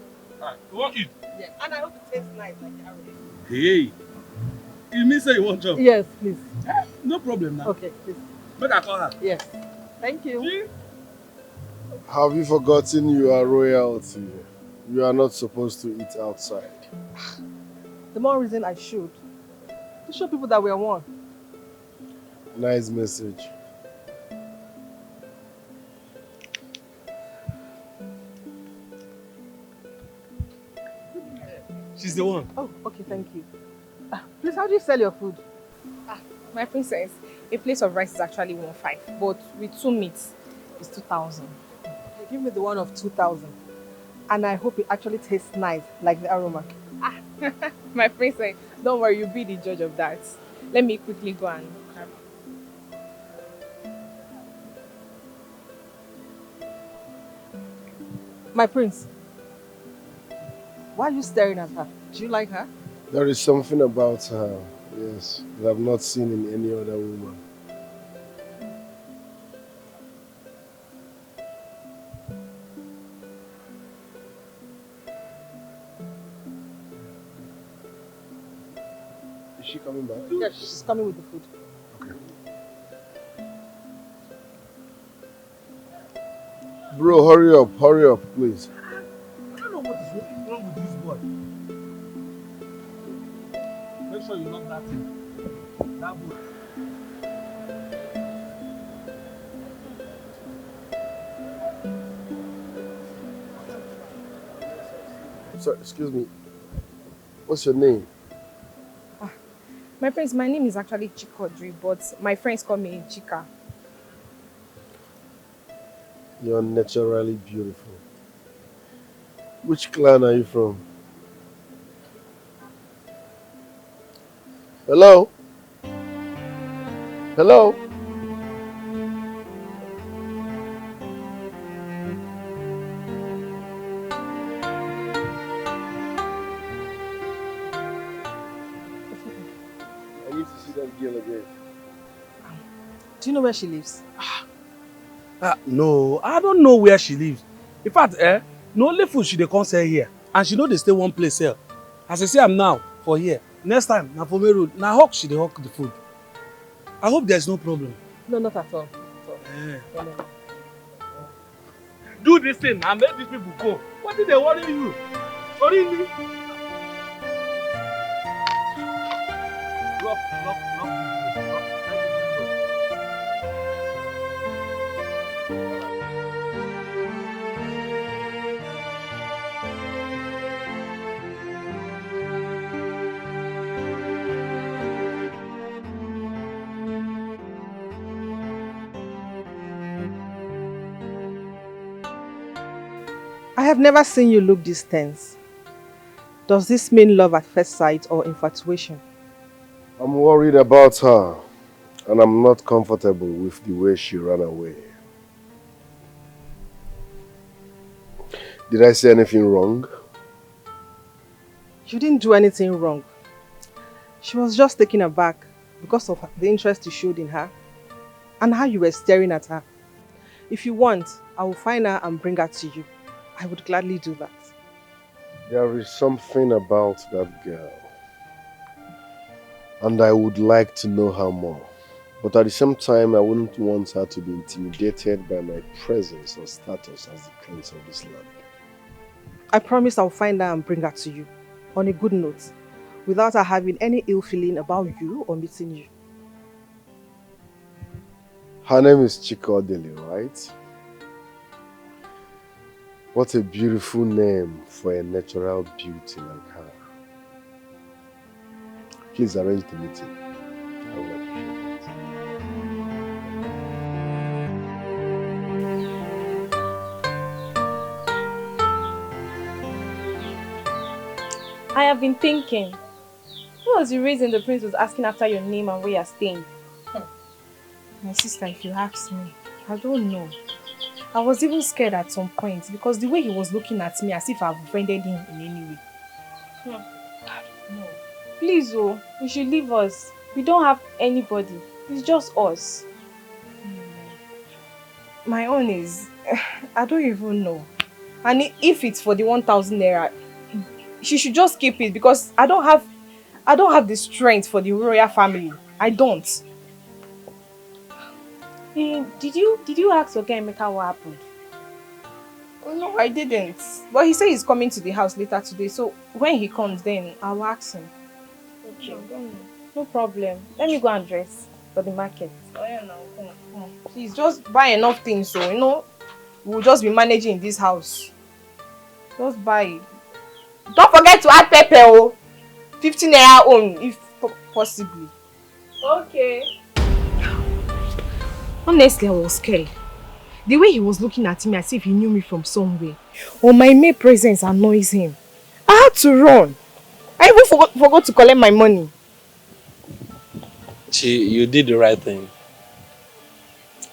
You want eat? Yeah, and I hope it tastes nice like the aroma. Hey. You mean say you want job? Yes, please. No problem now. Okay, please. Make I call her. Yes. Thank you. Have you forgotten you are royalty? You are not supposed to eat outside. The more reason I should. To show people that we are one. Nice message. She's the one. Oh, okay, thank you. Please, how do you sell your food? My princess, a plate of rice is actually 1.5, but with 2 meats, it's 2,000. Give me the one of 2,000. And I hope it actually tastes nice, like the aroma. My princess, don't worry, you'll be the judge of that. Let me quickly go and grab. My prince, why are you staring at her? Do you like her? There is something about her, yes, that I've not seen in any other woman. Is she coming back? Yes, she's coming with the food. Bro, hurry up, please. I don't know what is wrong with this boy. Make sure you lock that thing. That boy. Sorry, excuse me. What's your name? My prince, my name is actually Chikodri, but my friends call me Chika. You're naturally beautiful. Which clan are you from? Hello? Hello? I need to see that girl again. Do you know where she lives? No, I don't know where she lives. In fact, no only food she dey come sell here. And she know they stay one place here. As I say I'm now for here. Next time, na for main road. Na hawk she dey hawk the food. I hope there's no problem. No, not at all. No. Do this thing and let these people go. What did they worry you? Worry me? Lock. I have never seen you look this tense. Does this mean love at first sight or infatuation? I'm worried about her, and I'm not comfortable with the way she ran away. Did I say anything wrong? You didn't do anything wrong. She was just taken aback because of the interest you showed in her and how you were staring at her. If you want, I will find her and bring her to you. I would gladly do that. There is something about that girl, and I would like to know her more. But at the same time, I wouldn't want her to be intimidated by my presence or status as the prince of this land. I promise I'll find her and bring her to you on a good note, without her having any ill feeling about you or meeting you. Her name is Chikodili, right? What a beautiful name for a natural beauty like her. Please arrange the meeting. I will appreciate it. I have been thinking. What was the reason the prince was asking after your name and where you're staying? My sister, if you ask me, I don't know. I was even scared at some point because the way he was looking at me as if I've offended him in any way. No. Please, oh, you should leave us. We don't have anybody. It's just us. My own is, I don't even know. And if it's for the 1,000 naira, she should just keep it because I don't have the strength for the royal family. I don't. Did you ask your guy Emeka what happened? Oh, no, I didn't. But he said he's coming to the house later today. So when he comes, then I'll ask him. Okay. No problem. Let me go and dress for the market. Oh, yeah, no. Come on. Please just buy enough things so, we'll just be managing in this house. Just buy. Don't forget to add pepper, oh. 15 naira own, if possibly. Okay. Honestly, I was scared. The way he was looking at me as if he knew me from somewhere. Or my maid presence annoys him. I had to run. I even forgot to collect my money. You did the right thing.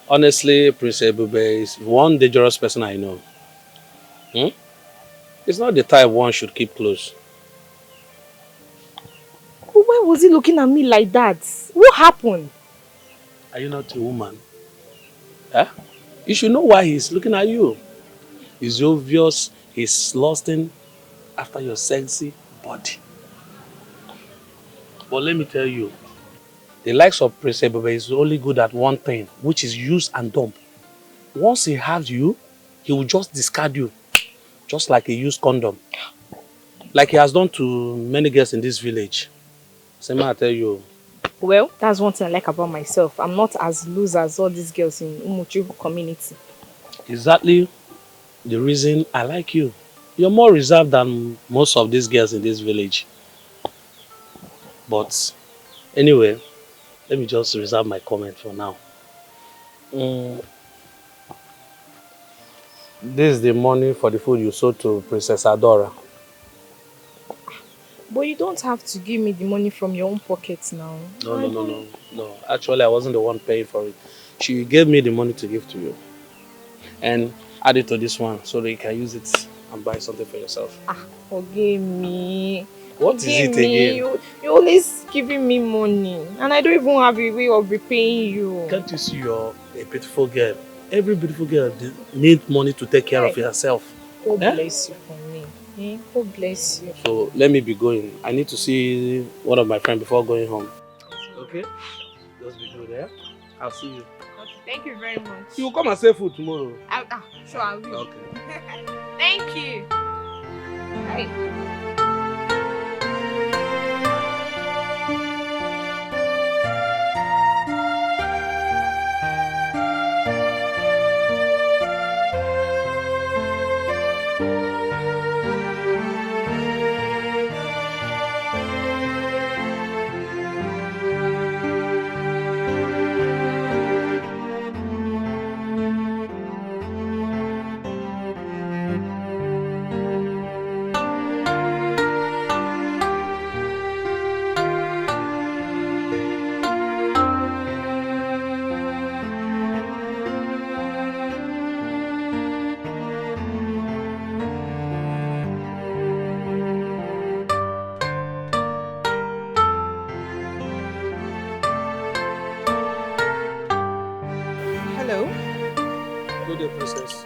Honestly, Prince Ebube is one dangerous person I know. It's not the type one should keep close. Why was he looking at me like that? What happened? Are you not a woman? Huh? You should know why he's looking at you. It's obvious he's lusting after your sexy body. But let me tell you, the likes of Prince Ebube is only good at one thing, which is use and dump. Once he has you, he will just discard you, just like a used condom. Like he has done to many girls in this village. Same I tell you. Well, that's one thing I like about myself. I'm not as loose as all these girls in Umuchu community. Exactly the reason I like you. You're more reserved than most of these girls in this village. But anyway, let me just reserve my comment for now. This is the money for the food you sold to Princess Adora. But you don't have to give me the money from your own pockets now. No. Actually, I wasn't the one paying for it. She gave me the money to give to you. And add it to this one so that you can use it and buy something for yourself. Forgive me. What is it again? You're always giving me money. And I don't even have a way of repaying you. Can't you see you're a beautiful girl? Every beautiful girl needs money to take care of herself. God bless you for me. God bless you. So let me be going. I need to see one of my friends before going home. Okay? Just be good, yeah? I'll see you. Okay, thank you very much. You will come and save food tomorrow. Sure, I will. Okay. Thank you. Bye. Good day, Princess.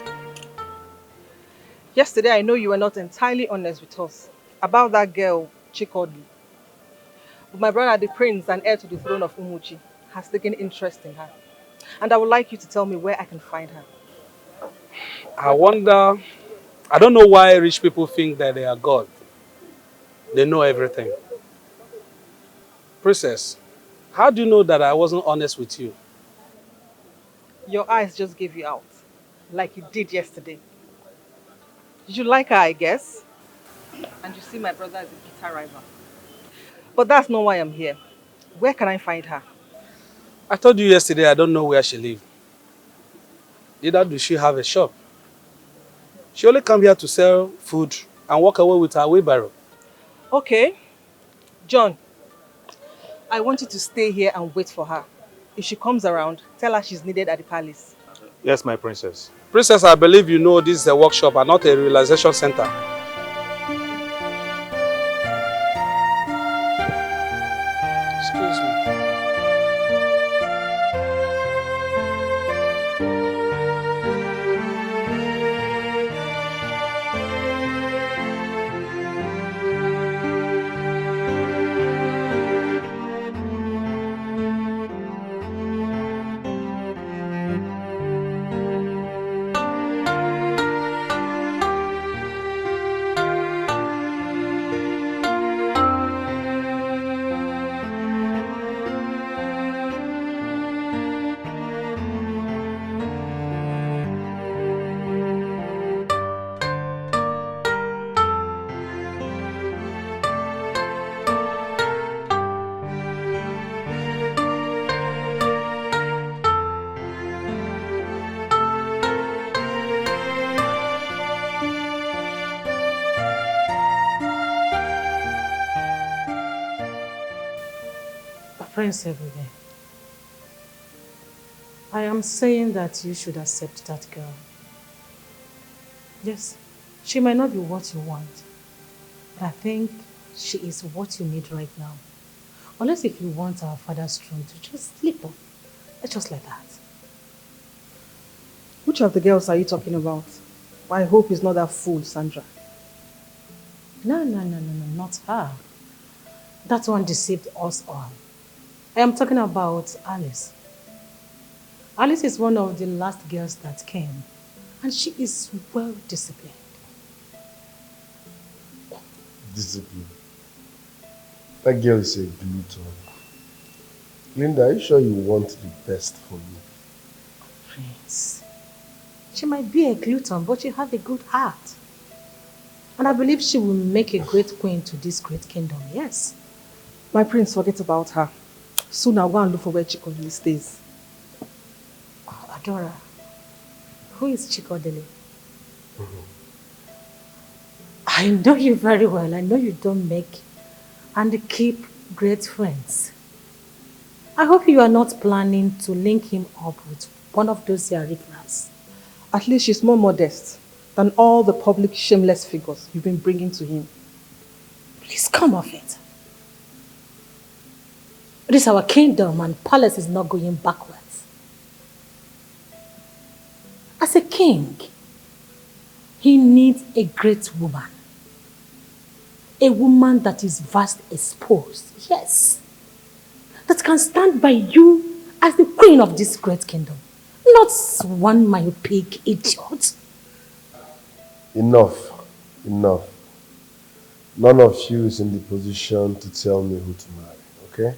Yesterday, I know you were not entirely honest with us about that girl, Chikodi. But my brother, the prince and heir to the throne of Umuchi, has taken interest in her. And I would like you to tell me where I can find her. I wonder, I don't know why rich people think that they are God. They know everything. Princess, how do you know that I wasn't honest with you? Your eyes just gave you out, like you did yesterday. Did you like her, I guess? And you see my brother as a bitter rival. But that's not why I'm here. Where can I find her? I told you yesterday I don't know where she lives. Neither does she have a shop. She only come here to sell food and walk away with her wheelbarrow. Okay. John, I want you to stay here and wait for her. If she comes around, tell her she's needed at the palace. Yes, my princess. Princess, I believe you know this is a workshop and not a realization center. Excuse me. Prince every day. I am saying that you should accept that girl. Yes, she might not be what you want, but I think she is what you need right now. Unless if you want our father's throne to just slip off, just like that. Which of the girls are you talking about? I hope it's not that fool, Sandra. No, not her. That one deceived us all. I am talking about Alice. Alice is one of the last girls that came, and she is well disciplined. Discipline. That girl is a glutton. Linda, are you sure you want the best for me? Prince, she might be a glutton, but she has a good heart. And I believe she will make a great queen to this great kingdom, yes. My prince, forget about her. Soon I'll go and look for where Chikodili stays. Oh, Adora, who is Chikodili? I know you very well. I know you don't make and keep great friends. I hope you are not planning to link him up with one of those Yarifras. At least she's more modest than all the public shameless figures you've been bringing to him. Please come off it. It is our kingdom and palace is not going backwards. As a king, he needs a great woman. A woman that is vast exposed, yes. That can stand by you as the queen of this great kingdom. Not one myopic idiot. Enough. None of you is in the position to tell me who to marry, okay?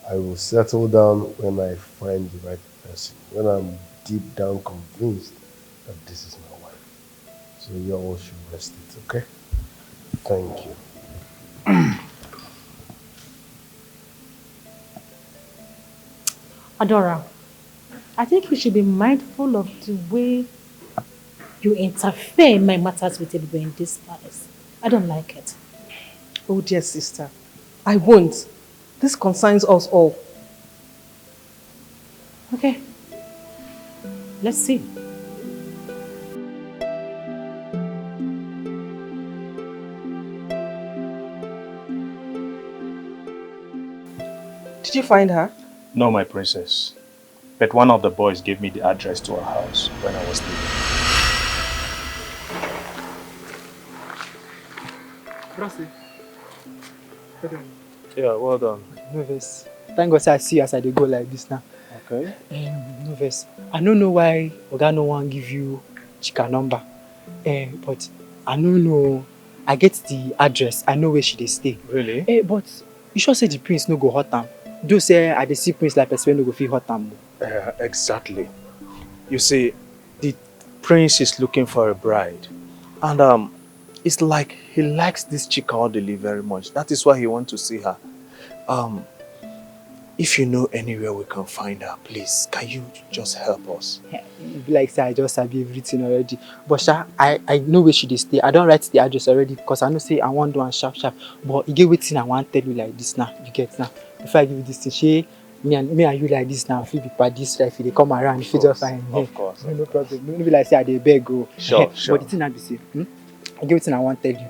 I will settle down when I find the right person, when I'm deep down convinced that this is my wife. So you all should rest it, okay? Thank you. Adora, I think you should be mindful of the way you interfere in my matters with everybody in this palace. I don't like it. Oh dear sister, I won't. This concerns us all. Okay, let's see. Did you find her? No, my princess. But one of the boys gave me the address to her house when I was leaving. Brassy. Yeah, well done. No vex. Thank God say I see you as I dey go like this now. Okay. No vex. I don't know why Oga no one give you Chika number. But I don't know. I get the address. I know where she dey stay. Really? But you sure say the prince no go hurt am? Do say I dey see prince like person no go fit hurt am. Exactly. You see, the prince is looking for a bride. And it's like he likes this Chikaodili very much. That is why he wants to see her. If you know anywhere we can find her, please, can you just help us? It be like say I just sabi everything already. But Sha, I know where she dey stay. I don't write the address already because I know say I want do one sharp. But you get wetin I want tell you like this now. You get now. Before I give you this thing, she, me and you like this now. If you be padis, if they come around, if you just find me. Of course. No problem. No be like say I dey beg go. Sure. But the thing I be say, I get wetin I want tell you.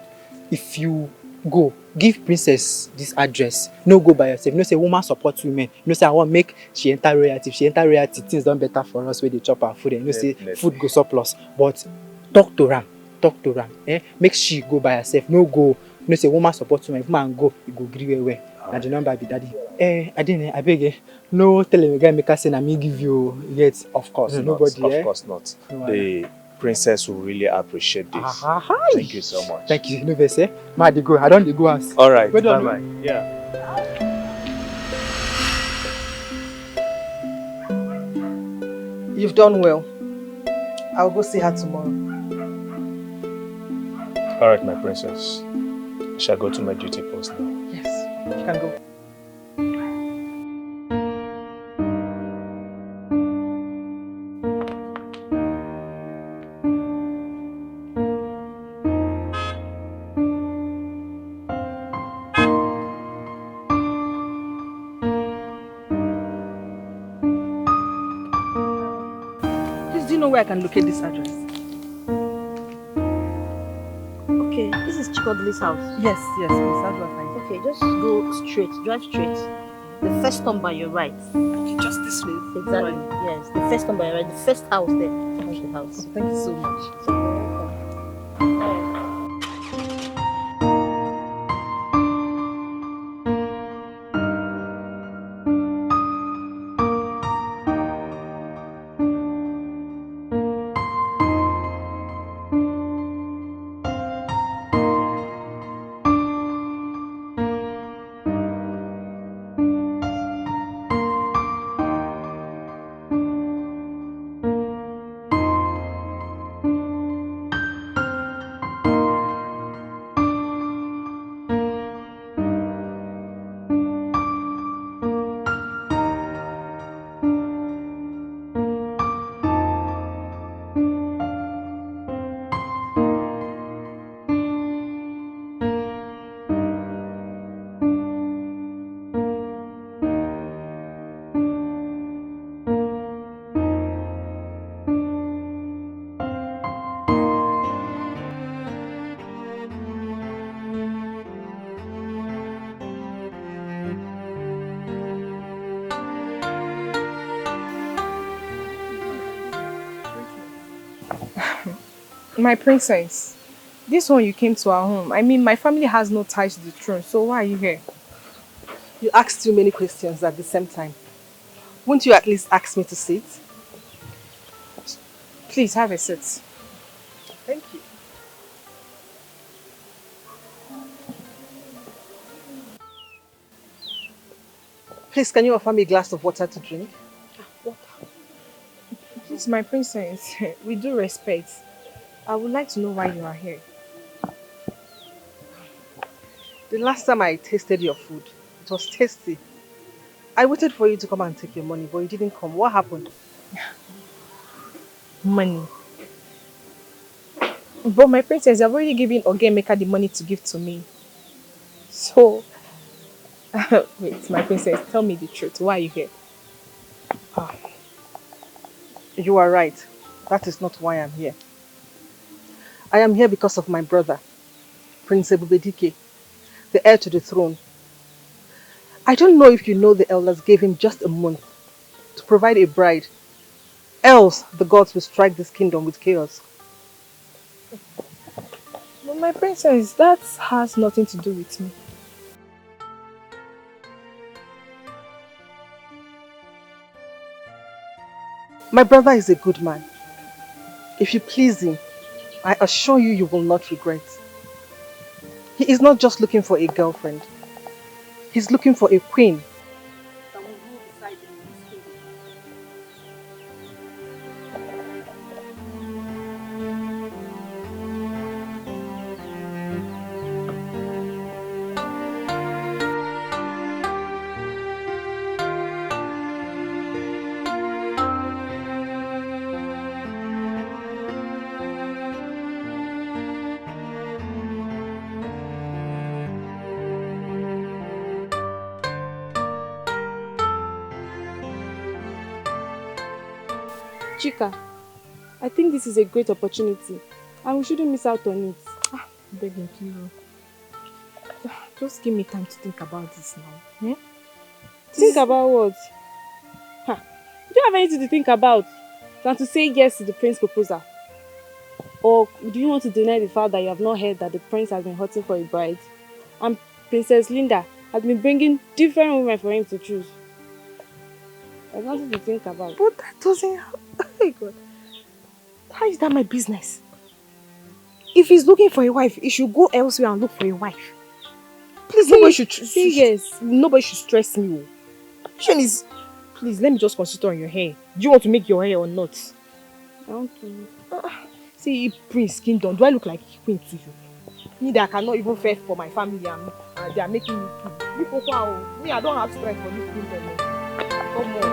If you go, give princess this address. No go by yourself. No say woman support women. No say I want make she enter royalty. If she enter royalty, things done better for us where they chop our food. And you know say food go surplus. But talk to her. Make she go by herself. No go. No say woman support women. If man go, you go agree where. And the number be daddy. I didn't. I beg. No tell him again. Make her say na me give you. Yet of course not. Nobody. Of course not. The princess will really appreciate this. Thank you so much. Thank you. No vex, Ma, dey go. I don't dey go house. All right. Well done. Bye. Yeah. You've done well. I'll go see her tomorrow. All right, my princess. I shall go to my duty post now. Yes, you can go. know where I can locate this address? Okay, this is Chikodili's house. Yes, please. How do I find it? Okay, just go straight, drive straight. The first turn by your right. Okay, just this way. Exactly. Right. Yes, the first turn by your right. The first house there. That's the house. Oh, thank you so much. My princess, this one you came to our home. I mean, my family has no ties to the throne, so why are you here? You asked too many questions at the same time. Won't you at least ask me to sit? Please, have a seat. Thank you. Please, can you offer me a glass of water to drink? Please, my princess, with due respect, I would like to know why you are here. The last time I tasted your food, it was tasty. I waited for you to come and take your money, but you didn't come. What happened? Money. But my princess, I've already given Ogemeka the money to give to me. So, wait, my princess, tell me the truth. Why are you here? You are right. That is not why I'm here. I am here because of my brother, Prince Ebubedike, the heir to the throne. I don't know if you know the elders gave him just a month to provide a bride. Else, the gods will strike this kingdom with chaos. But my princess, that has nothing to do with me. My brother is a good man. If you please him, I assure you, you will not regret. He is not just looking for a girlfriend. He's looking for a queen. Chika, I think this is a great opportunity and we shouldn't miss out on it. Begging you. Just give me time to think about this now. Think about what? You don't have anything to think about than to say yes to the prince's proposal. Or do you want to deny the fact that you have not heard that the prince has been hunting for a bride? And Princess Linda has been bringing different women for him to choose. There's nothing to think about. But that doesn't... Oh my God. How is that my business? If he's looking for a wife, he should go elsewhere and look for a wife. Please, nobody should... Say yes. Nobody should stress me. Is... Please, let me just consider on your hair. Do you want to make your hair or not? I want to. See, Prince Kingdom, do I look like a queen to you? Me that I cannot even fend for my family and they are making me king. Me, I don't have strength for this kingdom. Come on.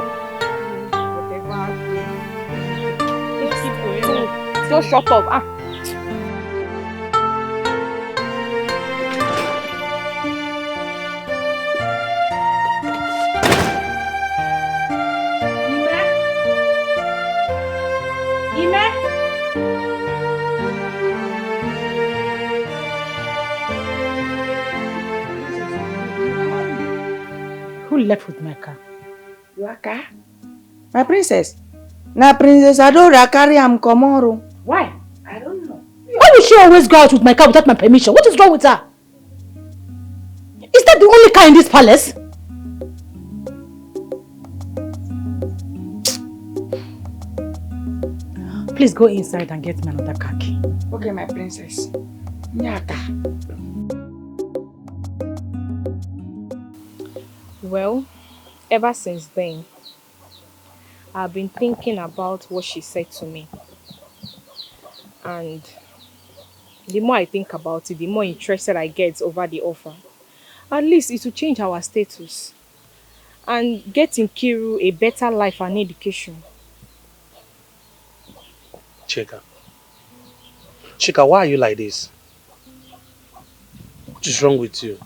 Whatever. Please keep going. Just shut up. Ime? Who left with my car? Your car? My princess. Na Princess Adora carry am komoro. Why? I don't know. Why will she always go out with my car without my permission? What is wrong with her? Is that the only car in this palace? Please go inside and get me another car key. Okay, my princess. Nyaka. Well, ever since then, I've been thinking about what she said to me. And the more I think about it, the more interested I get over the offer. At least it will change our status and get Nkiru a better life and education. Chika, why are you like this? What is wrong with you?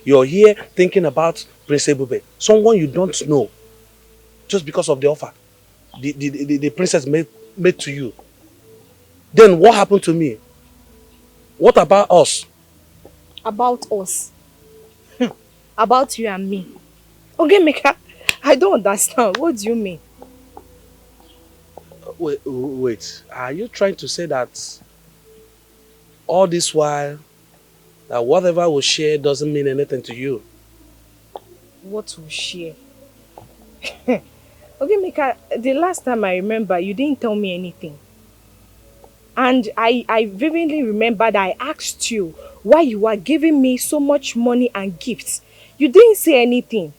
You're here thinking about Prince Ebube, someone you don't know, just because of the offer the princess made to you. Then what happened to me? What about us? About us? About you and me? Okay, Mika, I don't understand. What do you mean? Wait. Are you trying to say that all this while, that whatever we share doesn't mean anything to you? What we share? Okay, Mika, the last time I remember, you didn't tell me anything. And I vividly remember that I asked you why you were giving me so much money and gifts. You didn't say anything.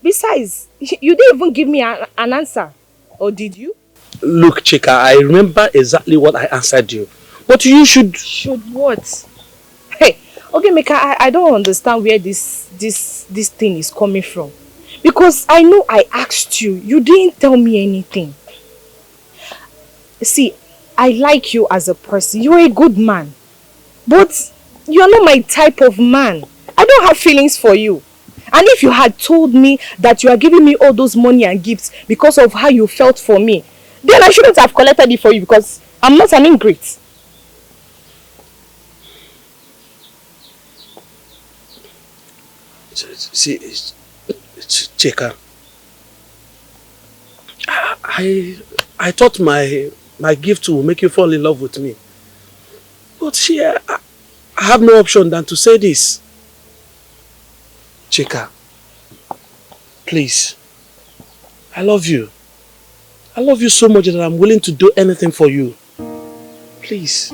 Besides, you didn't even give me an answer. Or did you? Look, Chika, I remember exactly what I answered you. But you should... Should what? Hey, okay, Mika, I don't understand where this thing is coming from. Because I know I asked you. You didn't tell me anything. See, I like you as a person. You're a good man. But you're not my type of man. I don't have feelings for you. And if you had told me that you are giving me all those money and gifts because of how you felt for me, then I shouldn't have collected it for you because I'm not an ingrate. See, Chika, I thought my gift will make you fall in love with me. But here, I have no option than to say this. Chika, please, I love you. I love you so much that I'm willing to do anything for you. Please.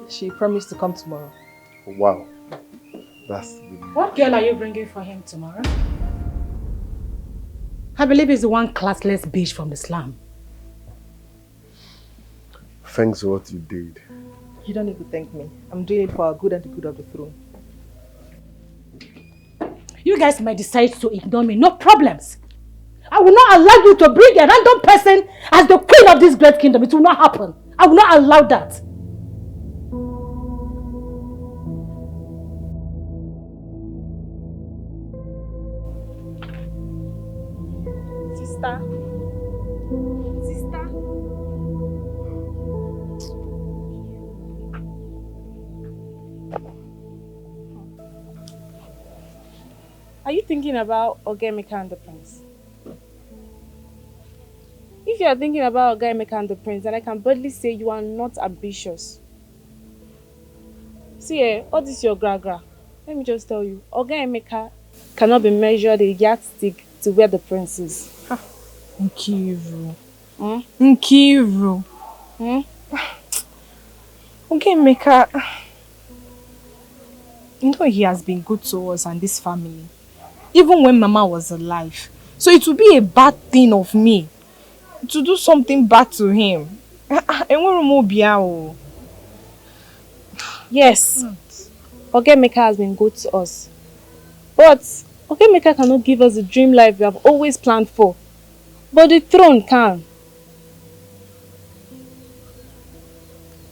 She promised to come tomorrow. Wow. That's good. What girl are you bringing for him tomorrow? I believe it's the one classless bitch from the slum. Thanks for what you did. You don't need to thank me. I'm doing it for our good and the good of the throne. You guys might decide to ignore me, no problems. I will not allow you to bring a random person as the queen of this great kingdom. It will not happen. I will not allow that. Sister. Are you thinking about Ogemeka and the prince? If you are thinking about Ogemeka and the prince, then I can boldly say you are not ambitious. See, all this your gra. Let me just tell you, Ogemeka cannot be measured a yardstick to where the prince is. Nkiru. Nkiru. Ogemeka, you know he has been good to us and this family, even when Mama was alive. So it would be a bad thing of me to do something bad to him. Yes, Ogemeka has been good to us. But Ogemeka cannot give us the dream life we have always planned for. But the throne can.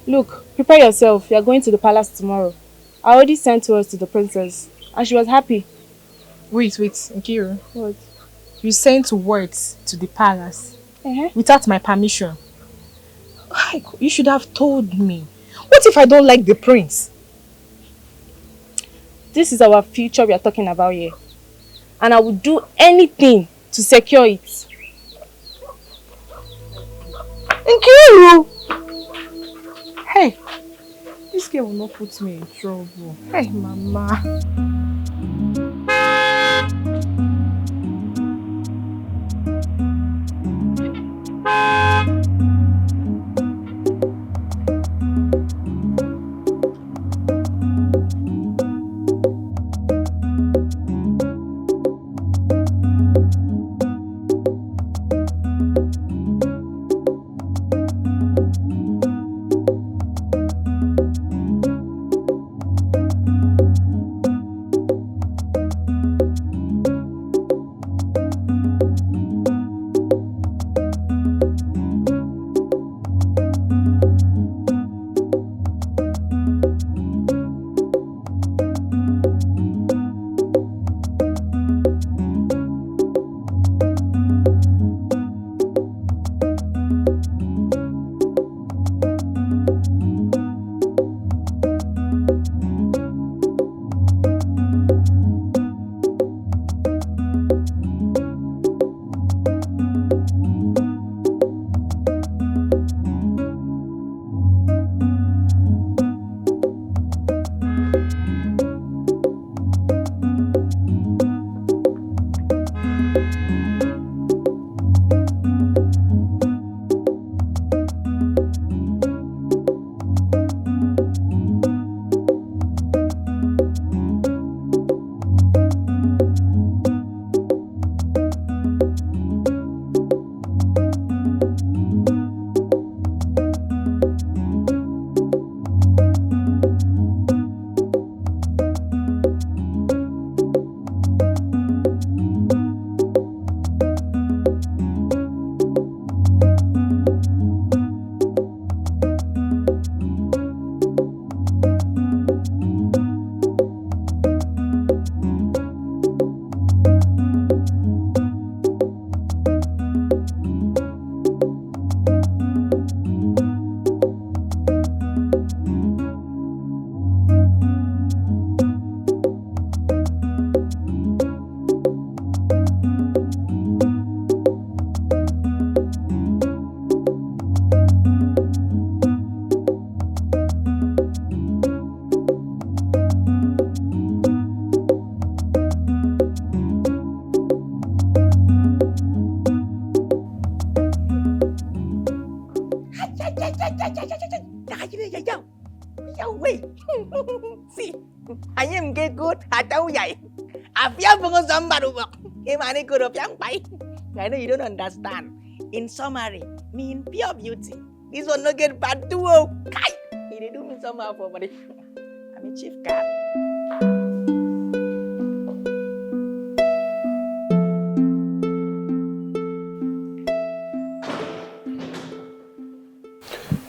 Look, prepare yourself. You are going to the palace tomorrow. I already sent words to the princess and she was happy. Wait, Nkiru. What? You sent words to the palace without my permission. You should have told me. What if I don't like the prince? This is our future we are talking about here. And I will do anything to secure it. Nkiru! Hey, this girl will not put me in trouble. Hey, Mama. See, I am get good. I tell you, I feel for somebody. I know you don't understand. In summary, me in pure beauty. This one no get bad too. He did do me somehow for money. I'm a chief cat.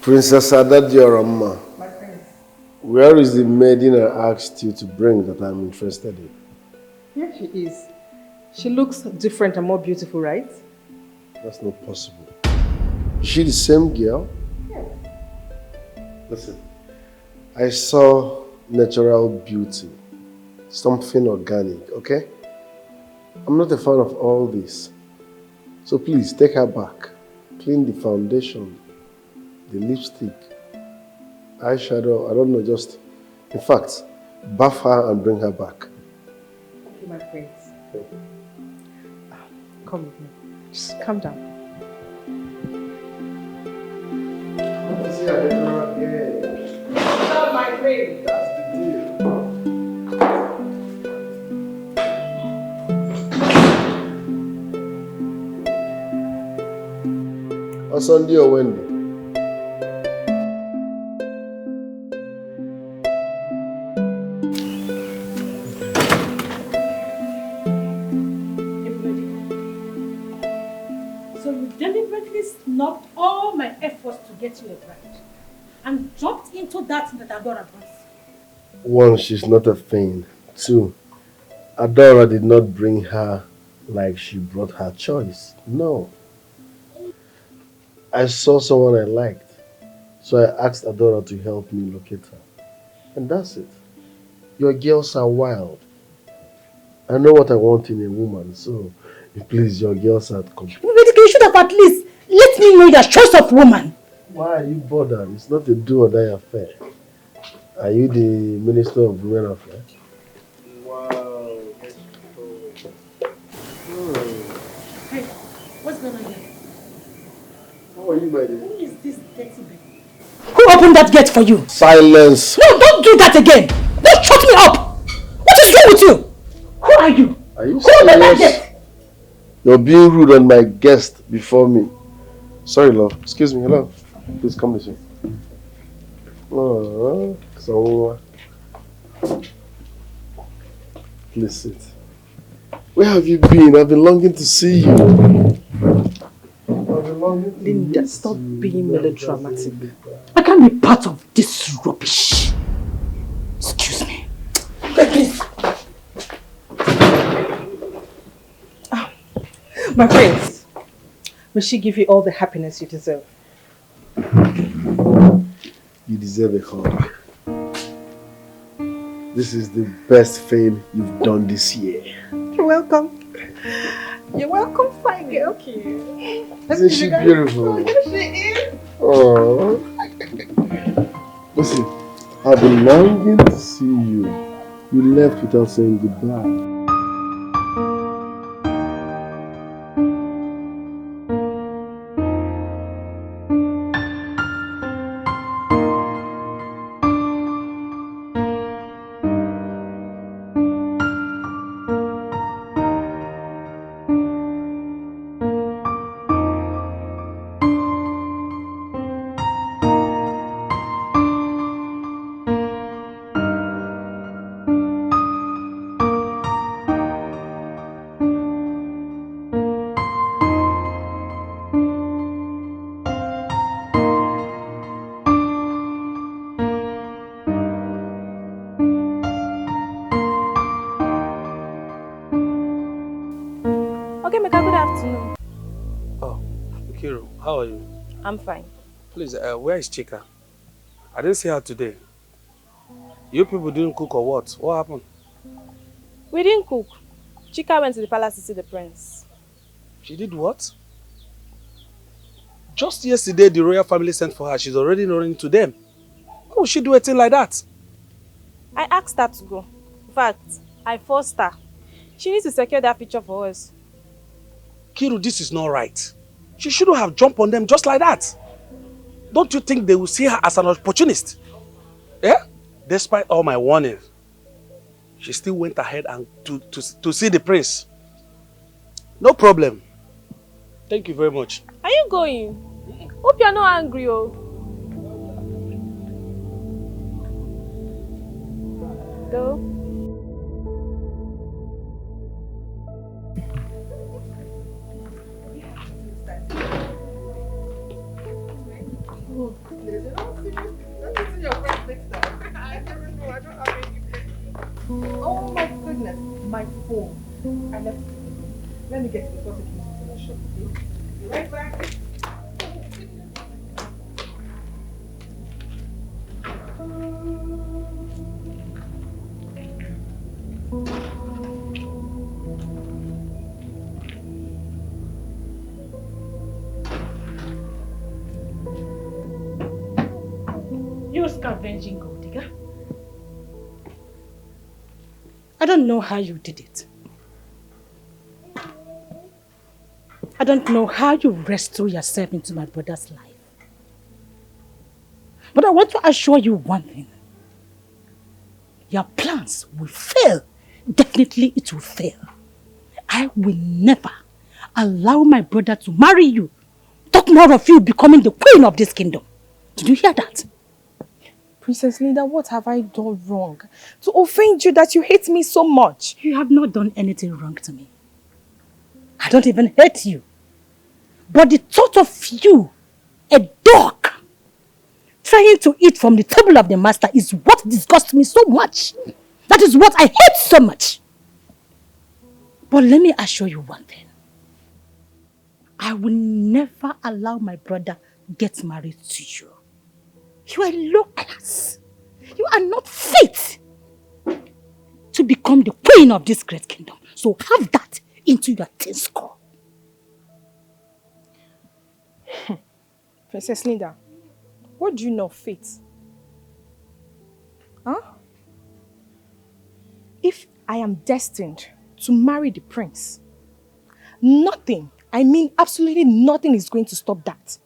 Princess Adadioramma, where is the maiden I asked you to bring that I'm interested in? Here she is. She looks different and more beautiful, right? That's not possible. Is she the same girl? Yeah. Listen, I saw natural beauty, something organic, okay? I'm not a fan of all this. So please, take her back. Clean the foundation, the lipstick, eyeshadow, I don't know, just... In fact, bath her and bring her back. Okay, my friends. Come with me. Just calm down. I want to see her later again. Not my friend. That's the deal. On Sunday or Wednesday? So you deliberately snubbed all my efforts to get you a bride and dropped into that Adora bus. One, she's not a thing. Two, Adora did not bring her like she brought her choice. No. I saw someone I liked, so I asked Adora to help me locate her. And that's it. Your girls are wild. I know what I want in a woman, so please, your girls are complete. You should have at least let me know your choice of woman. Why are you bothered? It's not a do or die affair. Are you the Minister of Women Affairs? Wow. Hey, what's going on here? How are you, my dear? Who is this dirty baby? Who opened that gate for you? Silence. No, don't do that again. Don't shut me up. What is wrong with you? Who are you? Are you Who opened that serious? gate? You're being rude on my guest before me. Sorry, love. Excuse me. Hello. Please come this way. Oh, so please sit. Where have you been? I've been longing to see you. Linda, stop being melodramatic. I can't be part of this rubbish. Excuse me. Please. My friends, may she give you all the happiness you deserve. You deserve a hug. This is the best thing you've done this year. You're welcome. You're welcome, fine girl. Okay. Isn't she beautiful? Yes, she is. Oh. Listen, I've been longing to see you. You left without saying goodbye. Okay, Meka, good afternoon. Oh, Nkiru, how are you? I'm fine. Please, where is Chika? I didn't see her today. You people didn't cook or what? What happened? We didn't cook. Chika went to the palace to see the prince. She did what? Just yesterday, the royal family sent for her. She's already running to them. Why would she do a thing like that? I asked her to go. In fact, I forced her. She needs to secure that picture for us. Kiru, this is not right. She shouldn't have jumped on them just like that. Don't you think they will see her as an opportunist? Yeah? Despite all my warnings, she still went ahead and to see the prince. No problem. Thank you very much. Are you going? Hope you're not angry, oh. Go. Oh my goodness, my phone. I left it in the room. Let me get it before taking it to the shop. Okay? Be right back. scavenging gold digger. I don't know how you did it. I don't know how you wrestled yourself into my brother's life. But I want to assure you one thing. Your plans will fail. Definitely it will fail. I will never allow my brother to marry you. Talk more of you becoming the queen of this kingdom. Did you hear that? Princess Linda, what have I done wrong to offend you that you hate me so much? You have not done anything wrong to me. I don't even hate you. But the thought of you, a dog, trying to eat from the table of the master is what disgusts me so much. That is what I hate so much. But let me assure you one thing. I will never allow my brother get married to you. You are low class. You are not fit to become the queen of this great kingdom. So have that into your tin score. Princess Linda, what do you know of fate? Huh? If I am destined to marry the prince, nothing, I mean absolutely nothing is going to stop that.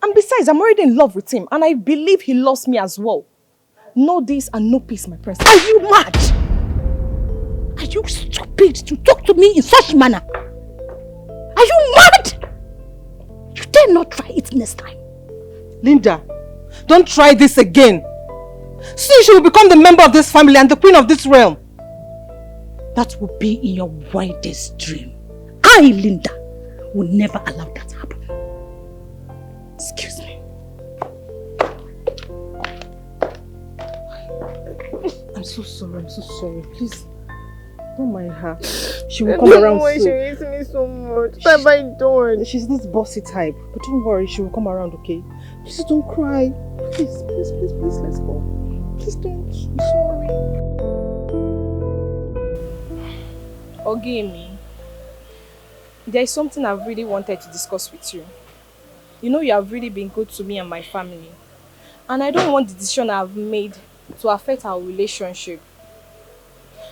And besides, I'm already in love with him and I believe he loves me as well. No this and no peace, my princess. Are you mad? Are you stupid to talk to me in such manner? Are you mad? You dare not try it next time. Linda, don't try this again. Soon she will become the member of this family and the queen of this realm. That will be in your wildest dream. I, Linda, will never allow that to happen. Excuse me. I'm so sorry. Please, don't mind her. She will come around soon. She hates me so much. What have I done? She's this bossy type. But don't worry, she will come around, okay? Please don't cry. Please, let's go. Please don't. I'm sorry. Ogimi, there is something I've really wanted to discuss with you. You know you have really been good to me and my family. And I don't want the decision I've made to affect our relationship.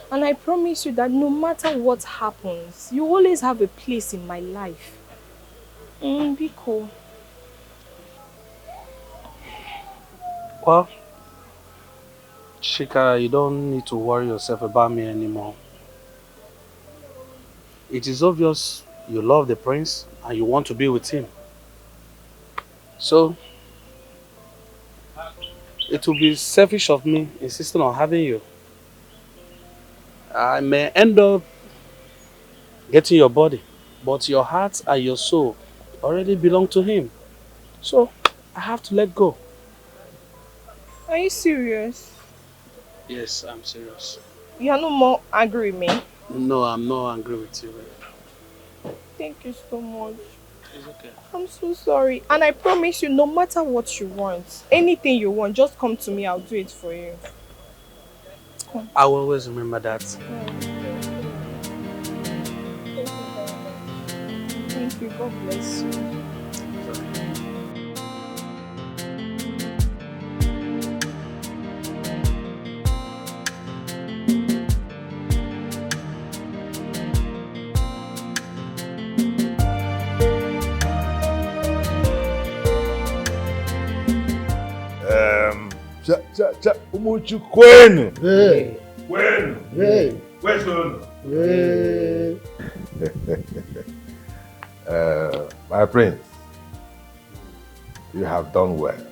And I promise you that no matter what happens, you always have a place in my life. Be cool. Well, Chika, you don't need to worry yourself about me anymore. It is obvious you love the prince and you want to be with him. So, it will be selfish of me insisting on having you. I may end up getting your body, but your heart and your soul already belong to him. So, I have to let go. Are you serious? Yes, I'm serious. You are no more angry with me? No, I'm not angry with you. Thank you so much. It's okay. I'm so sorry. And I promise you, no matter what you want, anything you want, just come to me, I'll do it for you. Come. I will always remember that. Thank you. God bless you. Umuchu kwenu. Kwenu. Kwenu. My prince, you have done well.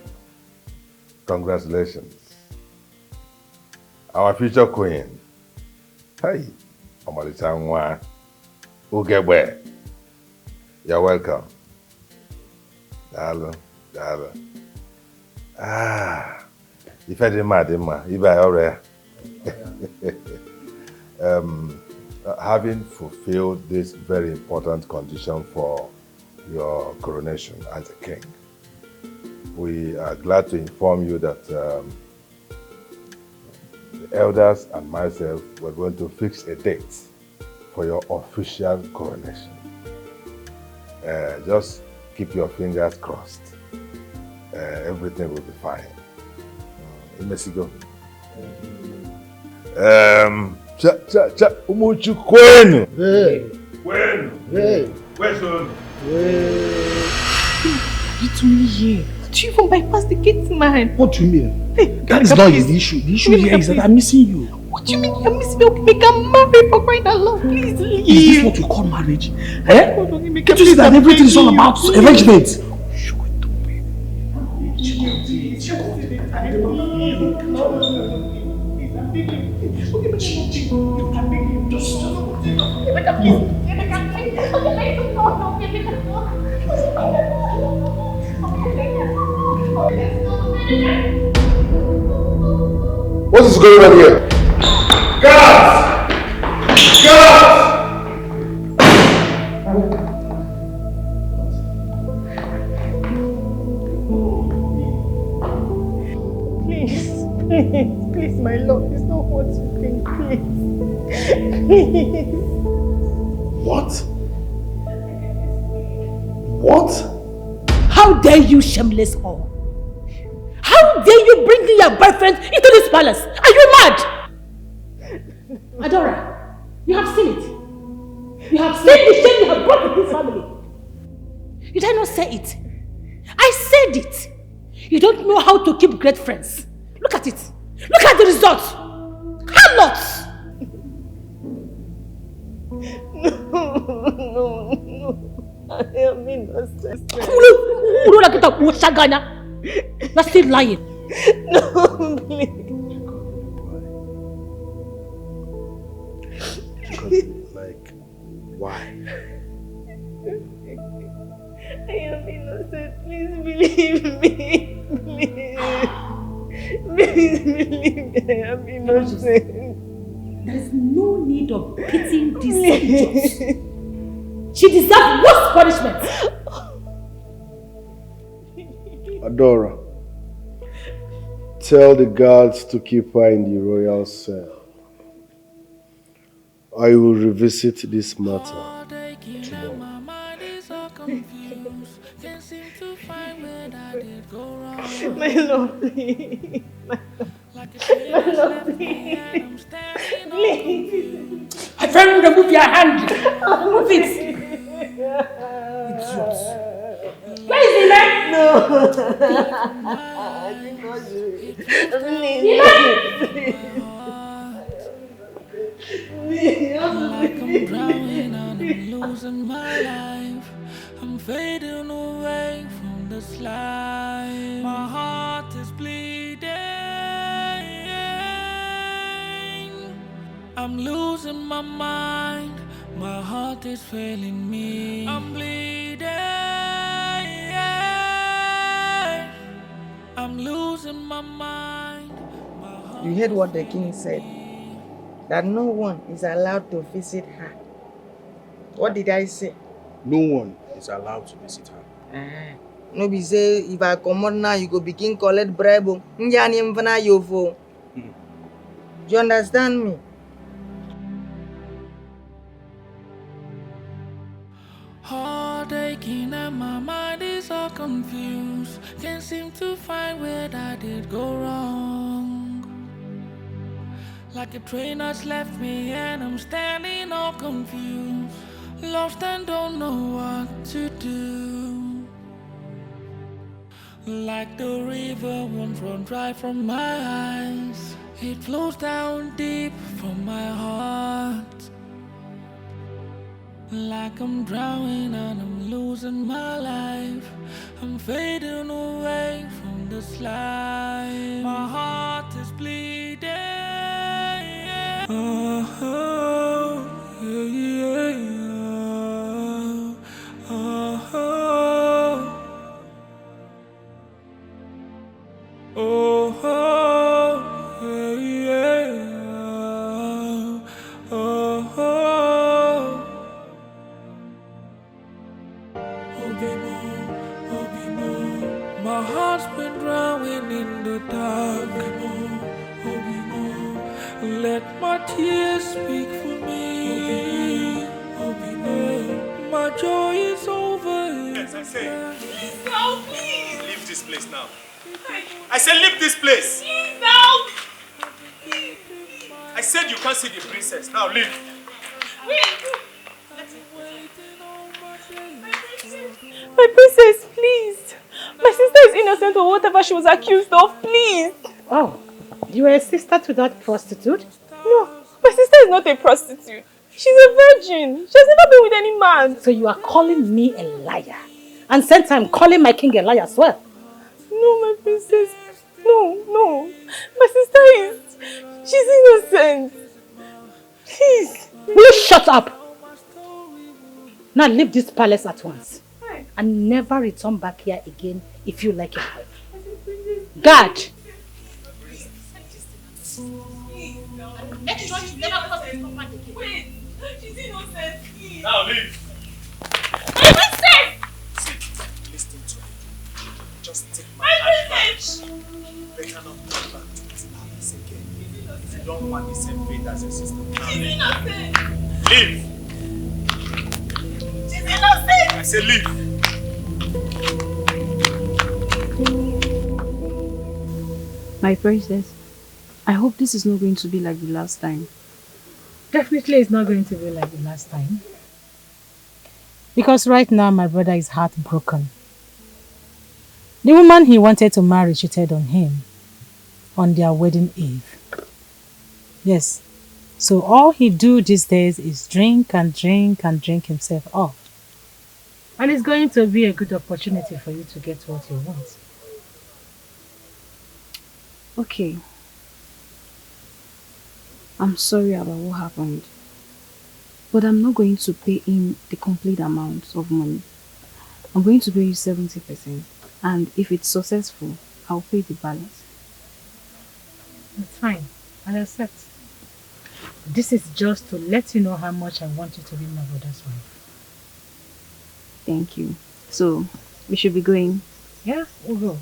Congratulations. Our future queen. Hey, Omalichangwa. Ugebe. You're welcome. Dalo. If I didn't if I already having fulfilled this very important condition for your coronation as a king, we are glad to inform you that the elders and myself were going to fix a date for your official coronation. Just keep your fingers crossed. Everything will be fine. Messigo. Umuchu kwenu. Kwenu. Where's Lolo? It's me here. Do you even bypass the gate, man? What do you mean? Hey, That is not the issue. The issue here is that I'm missing you. What do you mean you're missing me? We can marry for crying out loud. Please leave. Is this what you call marriage? Eh? Can't Can't you see that everything is all about arrangement? What is going on here? Guards! Guards! Please, my love, it's not what you think, please. What? What? How dare you, shameless whore? How dare you bring your boyfriend into this palace? Are you mad? Adora, you have seen it. You have seen the shame you have brought to this family. Did I not say it? I said it. You don't know how to keep great friends. Look at it. Look at the result. Harlots. No. I am innocent. You're still lying. No, please. Like, why? I am innocent. Please believe me. Please believe me. I am innocent. There is no need of pitying this injustice. She deserves worse punishment. Adora, tell the guards to keep her in the royal cell. I will revisit this matter tomorrow. My love, please. My love, please. Please. I tell you to move your hand. Move it. Idiot. Where is the man? No. I think not you. Like I'm drowning and I'm losing my life. I'm fading away from this life. My heart is bleeding. I'm losing my mind. My heart is failing me. I'm bleeding. I'm losing my mind. You heard what the king said? That no one is allowed to visit her. What did I say? No one is allowed to visit her. No be say if I come out now, you go begin collect bribe. Do you understand me? Heart aching and my mind is all confused. Can't seem to find where I did go wrong. Like a train that's left me and I'm standing all confused. Lost and don't know what to do. Like the river won't run dry from my eyes. It flows down deep from my heart. Like I'm drowning and I'm losing my life. I'm fading away from this life. My heart is bleeding. My heart's been drowning in the dark. Let my tears speak for me. My joy is over. Yes, I say. Please, no, please. Leave this place now. I said leave this place. Please, help! I said you can't see the princess. Now leave. My princess, please. My sister is innocent of whatever she was accused of, please. Oh, you are a sister to that prostitute? No, my sister is not a prostitute. She's a virgin. She has never been with any man. So you are calling me a liar? And same time calling my king a liar as well? No, my princess. No. My sister she's innocent. Please. Will you shut up? Now leave this palace at once. And never return back here again if you like your life. Guard! Make sure you never cross the property again. Wait, she's innocent, please. Now leave. My princess! Listen to me. Just take my My advice. Better not come back to this palace again. If you don't want the same fate as your sister. Now She's leave. innocent. Leave. She's innocent. I say leave. My princess, I hope this is not going to be like the last time. Definitely it's not going to be like the last time. Because right now my brother is heartbroken. The woman he wanted to marry cheated on him on their wedding eve. Yes, so all he do these days is drink and drink and drink himself off. And it's going to be a good opportunity for you to get what you want. Okay. I'm sorry about what happened. But I'm not going to pay him the complete amount of money. I'm going to pay you 70%. And if it's successful, I'll pay the balance. It's fine. I'll accept. This is just to let you know how much I want you to be my brother's wife. Thank you. So, we should be going. Yeah, we'll go.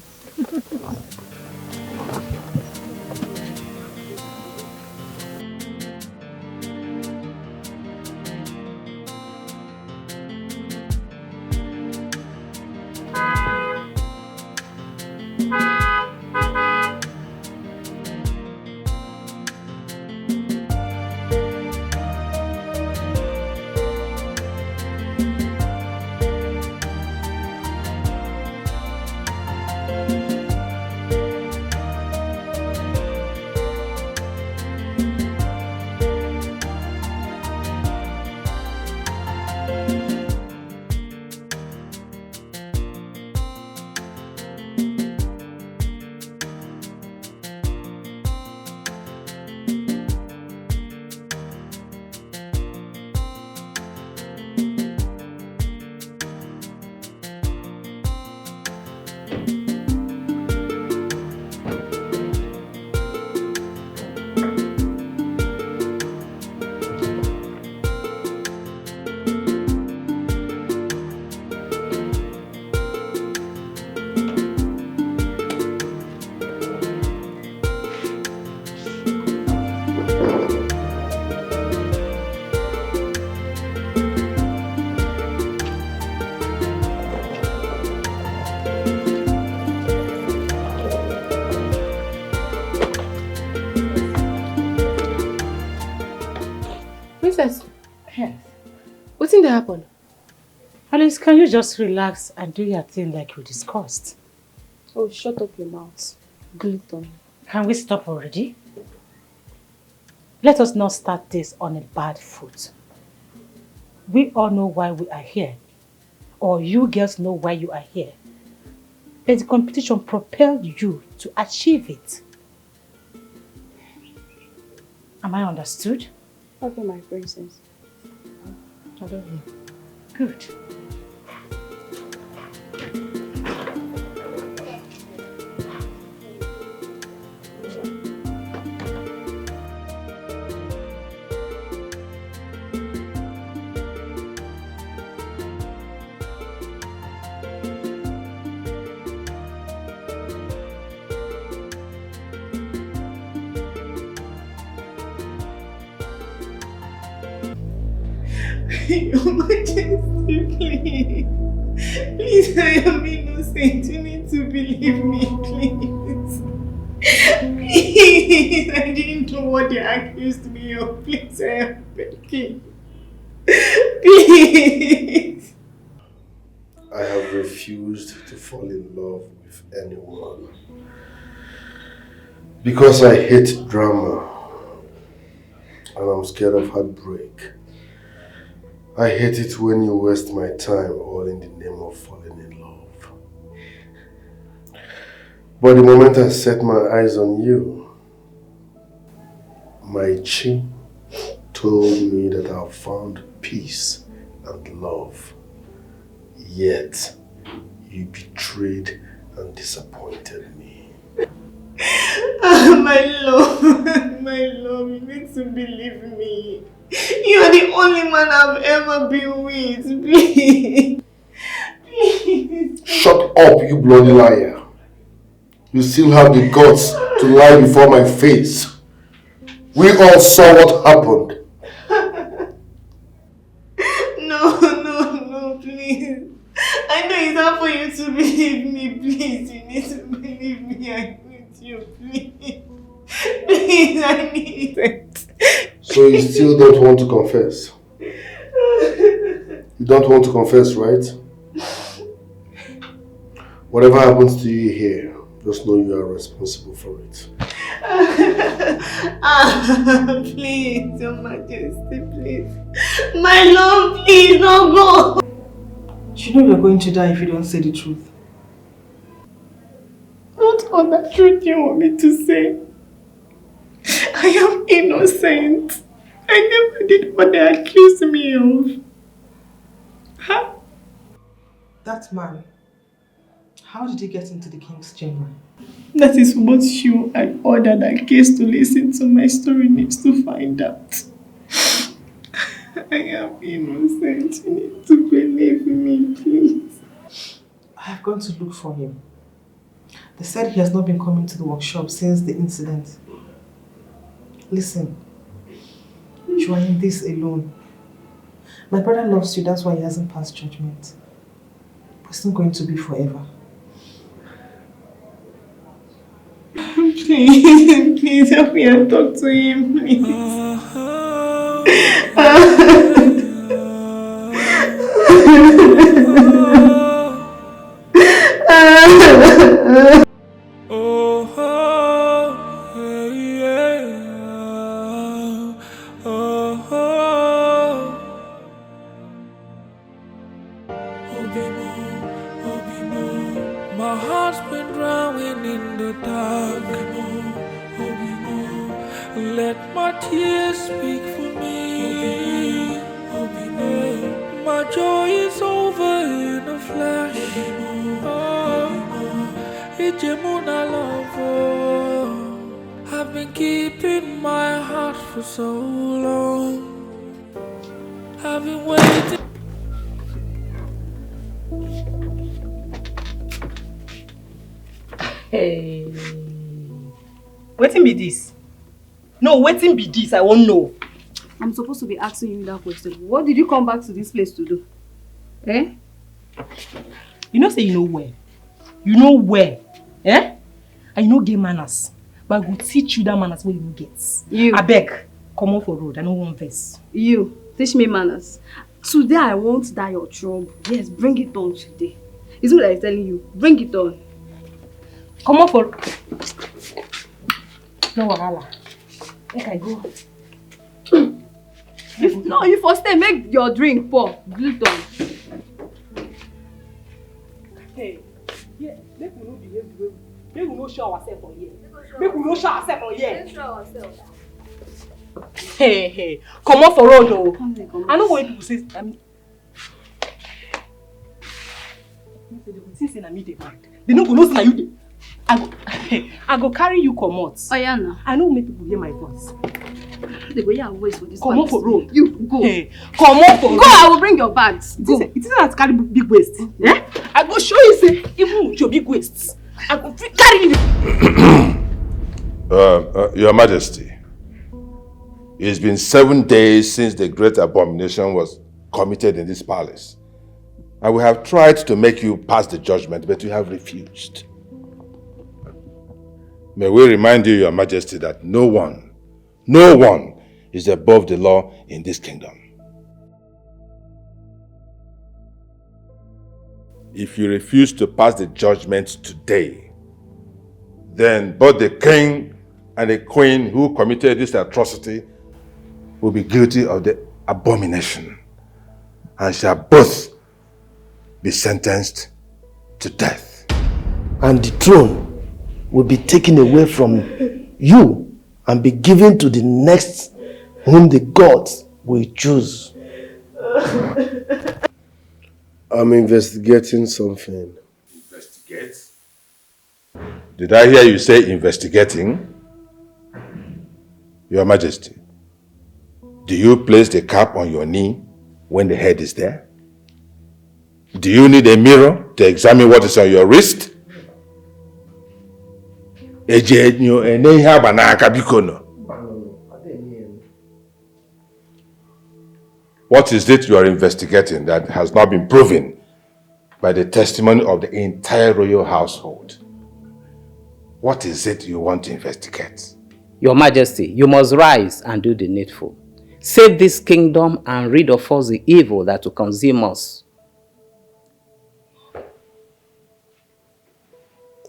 Princess, what's in the happen? Alice, can you just relax and do your thing like we discussed? Oh, shut up your mouth. Glutton. Can we stop already? Let us not start this on a bad foot. We all know why we are here. Or you girls know why you are here. Let the competition propel you to achieve it. Am I understood? Okay, my princess. I love you. Good. Your Majesty, please. Please, I am innocent. You need to believe me, please. Please, I didn't know what they accused me of. Please, I am begging. Please. I have refused to fall in love with anyone because I hate drama and I'm scared of heartbreak. I hate it when you waste my time all in the name of falling in love. But the moment I set my eyes on you, my chin told me that I've found peace and love. Yet, you betrayed and disappointed me. My love, you need to believe me. You are the only man I've ever been with. Please. Please. Shut up, you bloody liar. You still have the guts to lie before my face. We all saw what happened. No, please. I know it's hard for you to believe me. Please, you need to believe me. I need you, please. Please, I need it. So you still don't want to confess? You don't want to confess, right? Whatever happens to you here, just know you are responsible for it. Please, Your Majesty, please. My love, please, don't go. You know you're going to die if you don't say the truth. What other truth you want me to say? I am innocent. I never did what they accused me of. Huh? That man, how did he get into the king's chamber? That is what you and order that case to listen to my story needs to find out. I am innocent. You need to believe me, please. I have gone to look for him. They said he has not been coming to the workshop since the incident. Listen, you are in this alone. My brother loves you, that's why he hasn't passed judgment. But it's not going to be forever. Please help me and talk to him, please. My heart's been drowning in the dark. Let my tears speak for me. My joy is over in a flash. Ijemuna love. I've been keeping my heart for so long. I've been waiting. Hey. Wetin be this? No, wetin be this? I won't know. I'm supposed to be asking you that question. What did you come back to this place to do? Eh? You know say you know where. You know where. Eh? And you know get manners. But I will teach you that manners where you get. You. I beg. Come on for road. I don't want verse. You. Teach me manners. Today I won't die your trouble. Yes, bring it on today. It's what I'm telling you. Bring it on. Come on for... No wahala. Make I go. No, you first stay. Make your drink pour. Glue on. Hey, yeah, make we no behave the way we... Make we no show ourselves for here. Make we no show ourselves for here. Let's show ourselves. Hey, come on for road though. I know when people say... They no go know say you dey. I go carry you come out. Oh yeah, no. I know make people hear my voice. They go hear voice for this. Come on for road. You go. Hey, come on for road. Go. I will bring your bags. Go. It isn't that carry big waist. Eh? I go show you say even with your big waists, I go carry you. Your Majesty, it's been 7 days since the great abomination was committed in this palace. I will have tried to make you pass the judgment, but you have refused. May we remind you, Your Majesty, that no one is above the law in this kingdom. If you refuse to pass the judgment today, then both the king and the queen who committed this atrocity will be guilty of the abomination and shall both be sentenced to death. And the throne will be taken away from you and be given to the next whom the gods will choose. I'm investigating something. Investigate? Did I hear you say investigating? Your Majesty, do you place the cap on your knee when the head is there? Do you need a mirror to examine what is on your wrist? What is it you are investigating that has not been proven by the testimony of the entire royal household? What is it you want to investigate? Your Majesty, you must rise and do the needful. Save this kingdom and rid of us the evil that will consume us.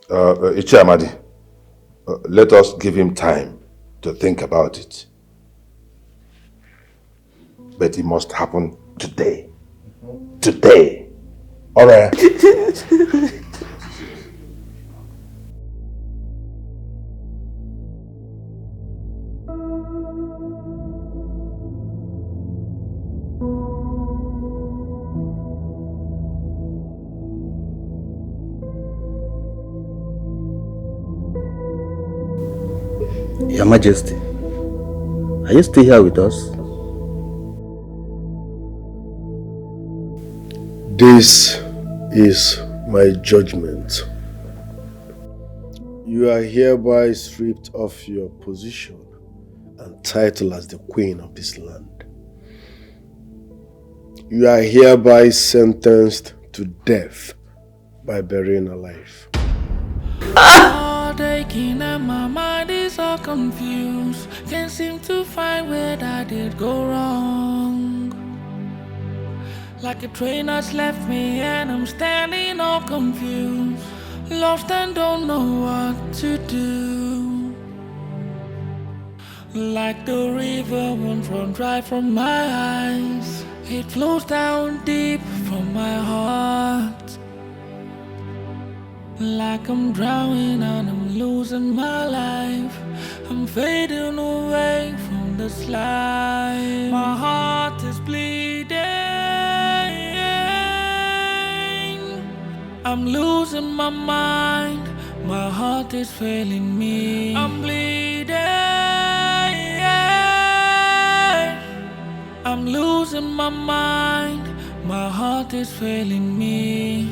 Ichiamadi, let us give him time to think about it. But it must happen today. Today. All right. Your Majesty, are you still here with us? This is my judgment. You are hereby stripped of your position and title as the queen of this land. You are hereby sentenced to death by burying alive. Taking and my mind is all confused. Can't seem to find where I did go wrong. Like a train that's left me and I'm standing all confused. Lost and don't know what to do. Like the river won't run dry from my eyes. It flows down deep from my heart. Like I'm drowning and I'm losing my life. I'm fading away from this life. My heart is bleeding. I'm losing my mind. My heart is failing me. I'm bleeding. I'm losing my mind. My heart is failing me.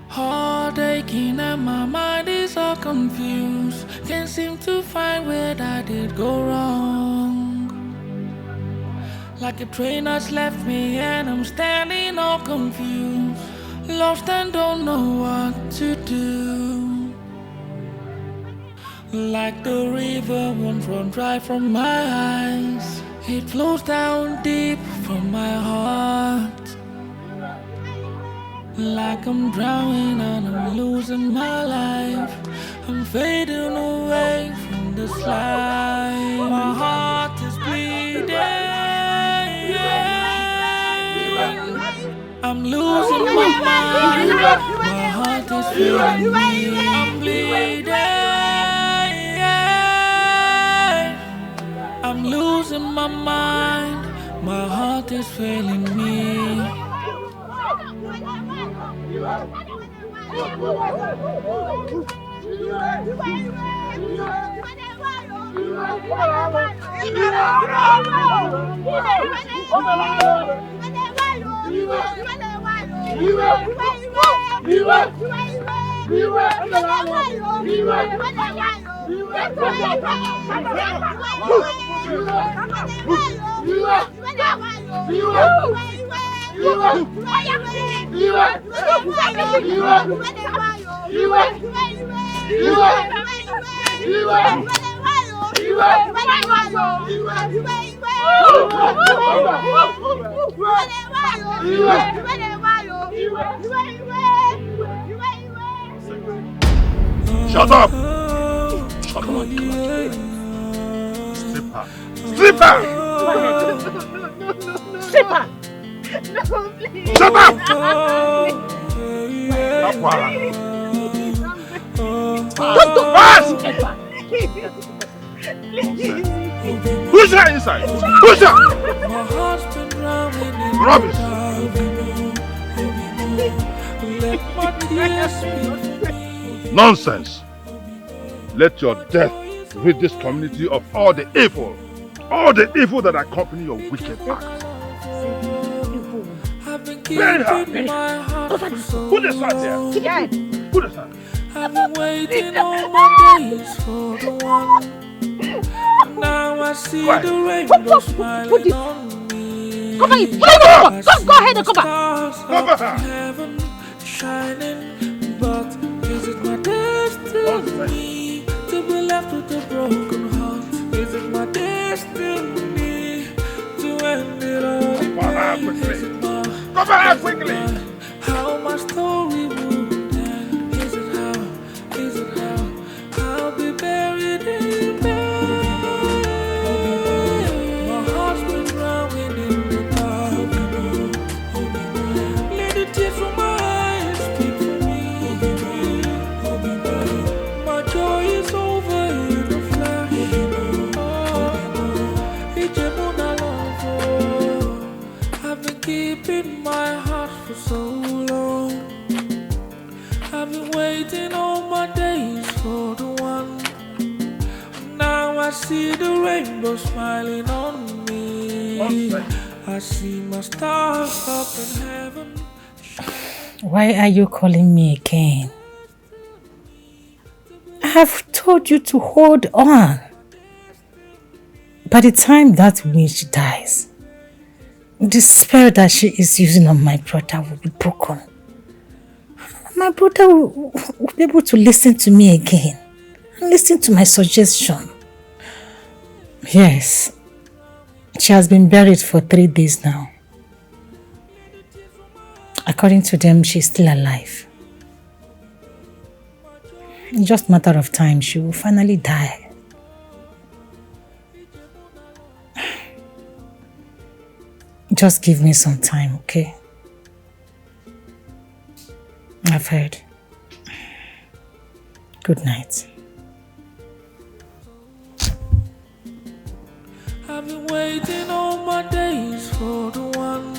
Heart aching and my mind is all confused. Can't seem to find where I did go wrong. Like a train that's left me and I'm standing all confused. Lost and don't know what to do. Like the river won't run dry from my eyes. It flows down deep from my heart. Like I'm drowning and I'm losing my life. I'm fading away from this life. My heart is bleeding. I'm losing my mind. My heart is failing me. I'm bleeding. I'm losing my mind. My heart is failing me. Shut up! Shut up! Stripper! Stripper! Stripper! No, please. Shut up! Push her inside! Push her! Rubbish! Nonsense! Let your death rid this community of all the evil that accompany your wicked acts. Bury her! Put the sword there! Put the sword! I've been waiting all my days for the one. Now I see the rainbow smiling on me. Cover it! Go ahead and cover! Cover her! Heaven shining, but is it my destiny to be left with a broken heart? Is it my destiny to end it all? Cover her quickly! How my story would end? Is it how I'll be buried in bed? My heart's been drowning in the dark. Let the tears from my eyes speak for me. My joy is over in a flash. It's a moon alone. I've been keeping my heart for so long. I've been waiting all my days for the one. Now I see the rainbow smiling on me. I see my stars up in heaven. Why are you calling me again? I have told you to hold on. By the time that witch dies, the spell that she is using on my brother will be broken. My brother will be able to listen to me again and listen to my suggestion. Yes, she has been buried for 3 days now. According to them, she's still alive. It's just a matter of time, she will finally die. Just give me some time, okay? I've heard. Good night. I've been waiting all my days for the one.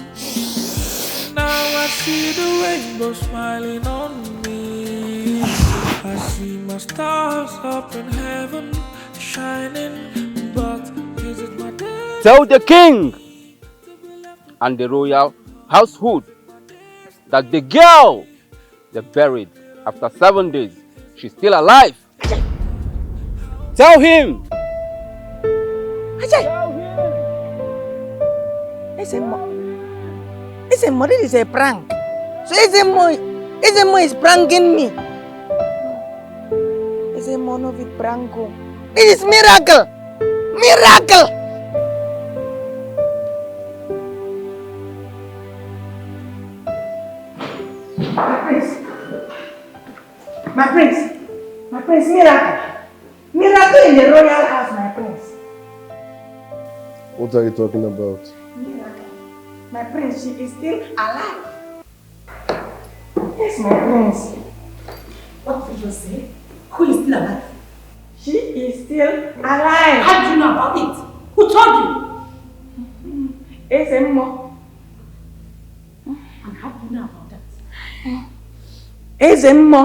Now I see the rainbow smiling on me. I see my stars up in heaven shining, but is it my day? Tell the king and the royal household that the girl they buried after 7 days, she's still alive. Tell him. Isemo, this is a prank. So Isemo is pranking me. Isemo no fit pranko. This is miracle. Miracle. My prince, miracle. Miracle in the royal house, my prince. What are you talking about? Miracle. My prince, she is still alive. Yes, my prince. What did you say? Who is still alive? She is still alive. How do you know about it? Who told you? Isemo. And how do you know about that? Isemo,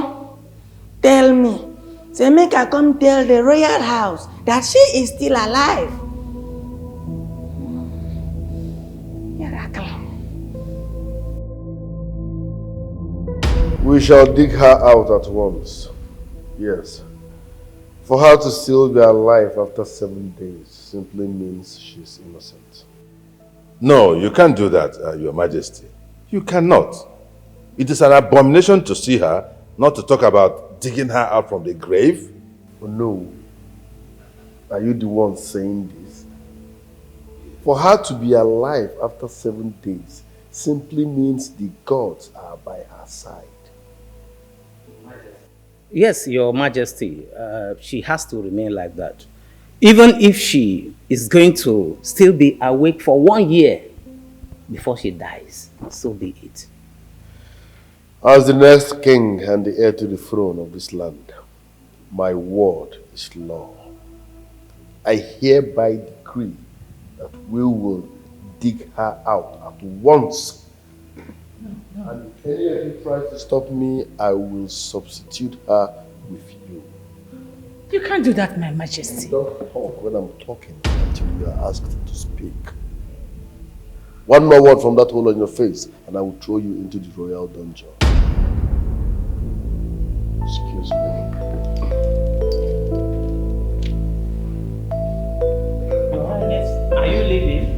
tell me. Say make her come tell the royal house that she is still alive. We shall dig her out at once. Yes. For her to still be alive after 7 days simply means she's innocent. No, you can't do that, Your Majesty. You cannot. It is an abomination to see her, not to talk about digging her out from the grave. Oh, no. Are you the one saying this? For her to be alive after 7 days simply means the gods are by her side. Yes, Your Majesty, she has to remain like that. Even if she is going to still be awake for 1 year before she dies, so be it. As the next king and the heir to the throne of this land, my word is law. I hereby decree that we will dig her out at once. And if any of you tries to stop me, I will substitute her with you. You can't do that, my majesty. Don't talk when I'm talking until you are asked to speak. One more word from that hole on your face, and I will throw you into the royal dungeon. Excuse me. Your Highness, are you leaving?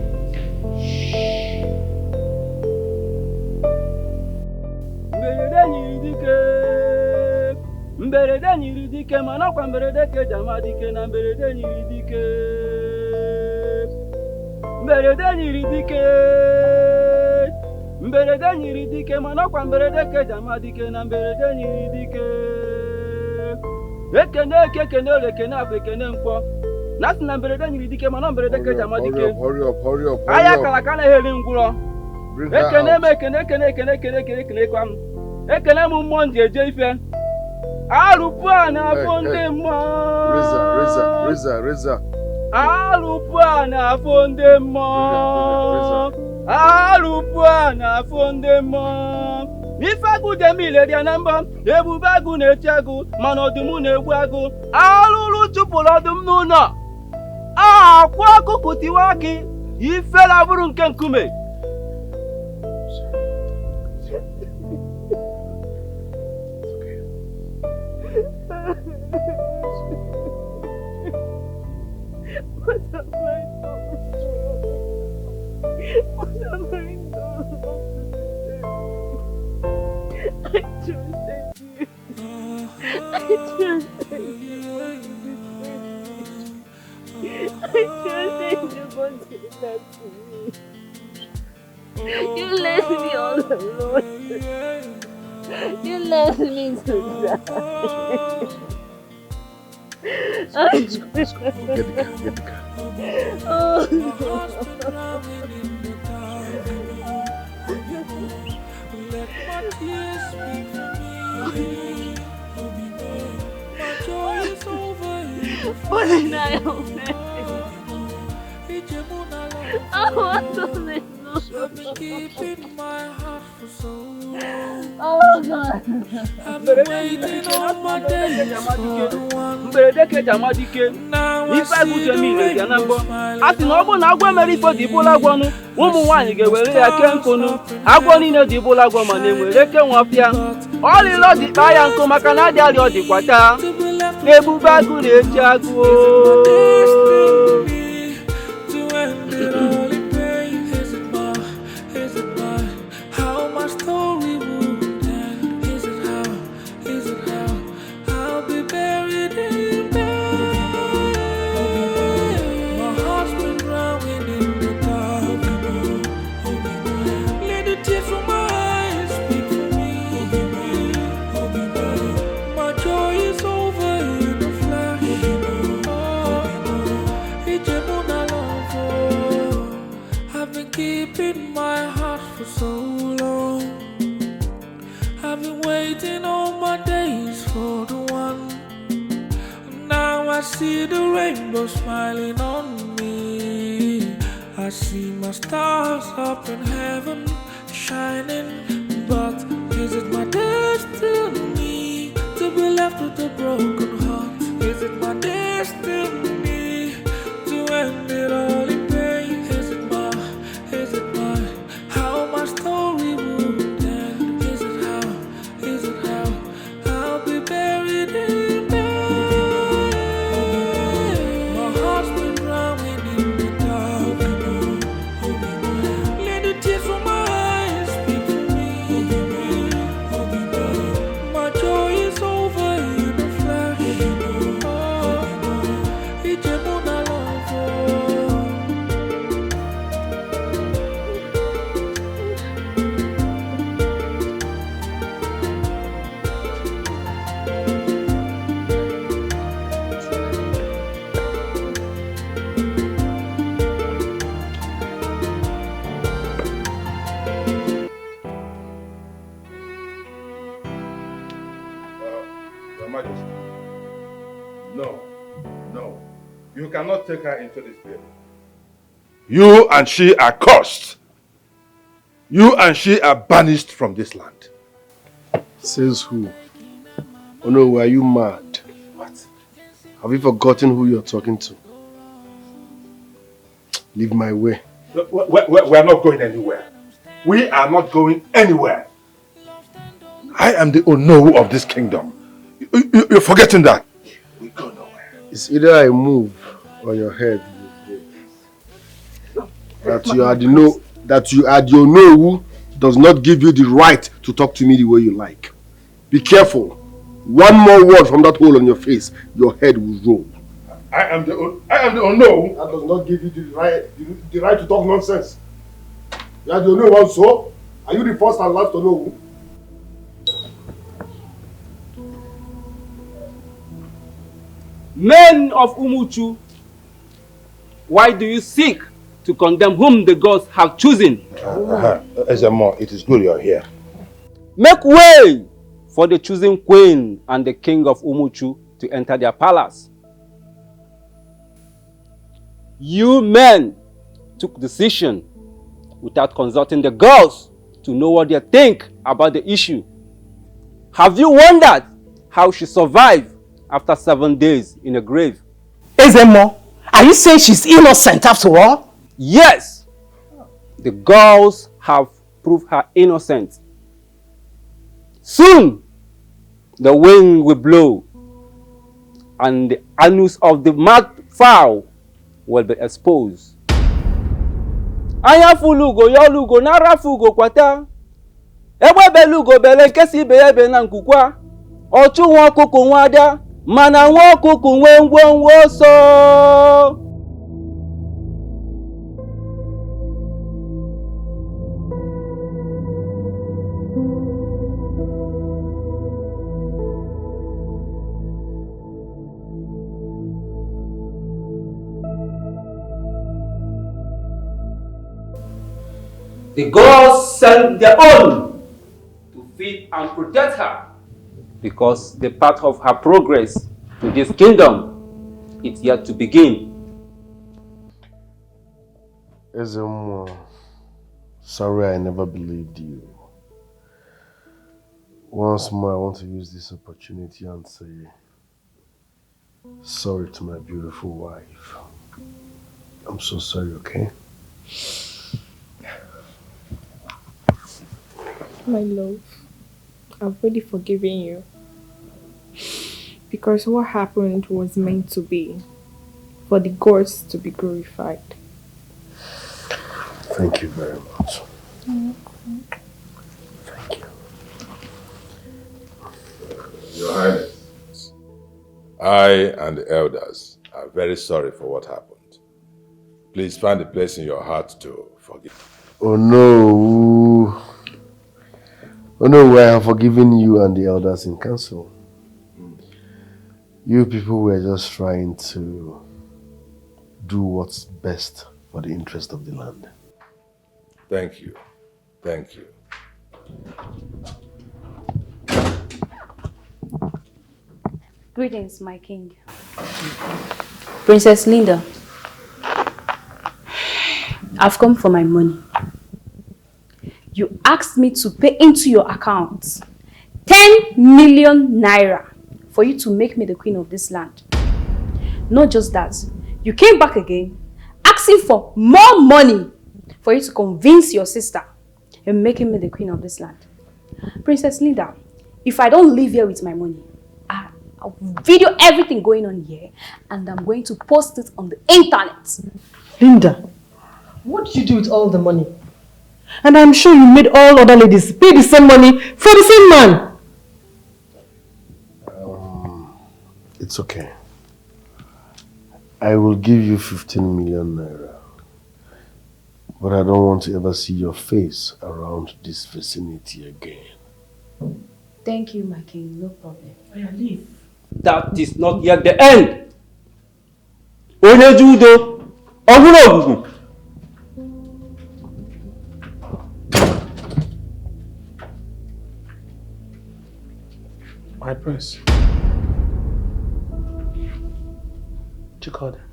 Mberede nyiri dike mana kwa mberede ke jama dike na mberede nyiri dike. Mberede nyiri dike. Mberede nyiri dike mana kwa mberede ke jama dike na mberede nyiri dike. Ekene ekene lekene afekene nkwo. Nasi na mberede nyiri dike mana mberede ke jama dike. Hurry up. Aya kala kana heli nguro. Ekene me ekene kwam. Ekene mu monde eje ife. Alupana fonde mo. Reza. Alupana fonde mo. Alupana fonde mo. Ifagu demile dia namba. Ebubagu nechagu. Manodumu negwagu. Alulu tupolodum nuna. Kwa kukutiwaki. Ifela buru nke nkume. What have I done? What have I done? I trusted you. I trusted you. I trusted you, but you left me. You left me all alone. You left me to die. Get the car. Oh, what did I offend? I want to live. Oh God. Mberede ke jama dike. Ifagu demile dia nambo. Ati na obo na agwa mere ifo di bola gwonu. Umu nwanyi ga-ewere ya ke nkunu. Agwo niile di bola gwo ma na-enwere ke nwafia. Olilo di kpa ya nko maka na adị ọ dịkwata. Ebube agụ na-eji agụ. Keeping my heart for so long. I've been waiting all my days for the one. Now I see the rainbow smiling on me. I see my stars up in heaven shining. But is it my destiny to be left with a broken heart? Is it my destiny to end it all in pain? Is it how my story would end? Is it how cannot take her into this building. You and she are cursed. You and she are banished from this land. Says who? Oh no, are you mad? What? Have you forgotten who you're talking to? Leave my way. We are not going anywhere. We are not going anywhere. I am the Ono of this kingdom. You're forgetting that. We go nowhere. It's either I move or your head will go. That you are the Ono who does not give you the right to talk to me the way you like. Be careful. One more word from that hole on your face, your head will roll. I am the Ono. That does not give you the right to talk nonsense. You are the Ono one, so are you the first and last Ono? Men of Umuchu, why do you seek to condemn whom the gods have chosen? Ezemo, it is good you are here. Make way for the chosen queen and the king of Umuchu to enter their palace. You men took decision without consulting the girls to know what they think about the issue. Have you wondered how she survived after 7 days in a grave? Ezemo, are you saying she's innocent after all? Yes! The girls have proved her innocent. Soon, the wind will blow and the anus of the mad fowl will be exposed. Anya fulugo yolugo nara fugo kwata. Ewe belugo bele kesi ibe ebe na nkukwa. Ochu nwa ọkụkụ nwa ada, mana nwa ọkụkụ nwe ngwongwo so. The gods sent their own to feed and protect her, because the path of her progress to this kingdom is yet to begin. Ezemo, sorry I never believed you. Once more, I want to use this opportunity and say sorry to my beautiful wife. I'm so sorry, okay? My love, I've already forgiven you. Because what happened was meant to be, for the gods to be glorified. Thank you very much. Thank you. Your Highness, I and the elders are very sorry for what happened. Please find a place in your heart to forgive. Oh no. Oh no, I have forgiven you and the elders in council. You people were just trying to do what's best for the interest of the land. Thank you. Thank you. Greetings, my king. Princess Linda, I've come for my money. You asked me to pay into your account 10 million naira for you to make me the queen of this land. Not just that, you came back again asking for more money for you to convince your sister in making me the queen of this land. Princess Linda, if I don't leave here with my money, I'll video everything going on here and I'm going to post it on the internet. Linda, what did you do with all the money? And I'm sure you made all other ladies pay the same money for the same man. It's okay. I will give you 15 million naira. But I don't want to ever see your face around this vicinity again. Thank you, my king. No problem. Leave. That is not yet the end. Onye judo, ọhụrụ ogugu. My prince. You called him?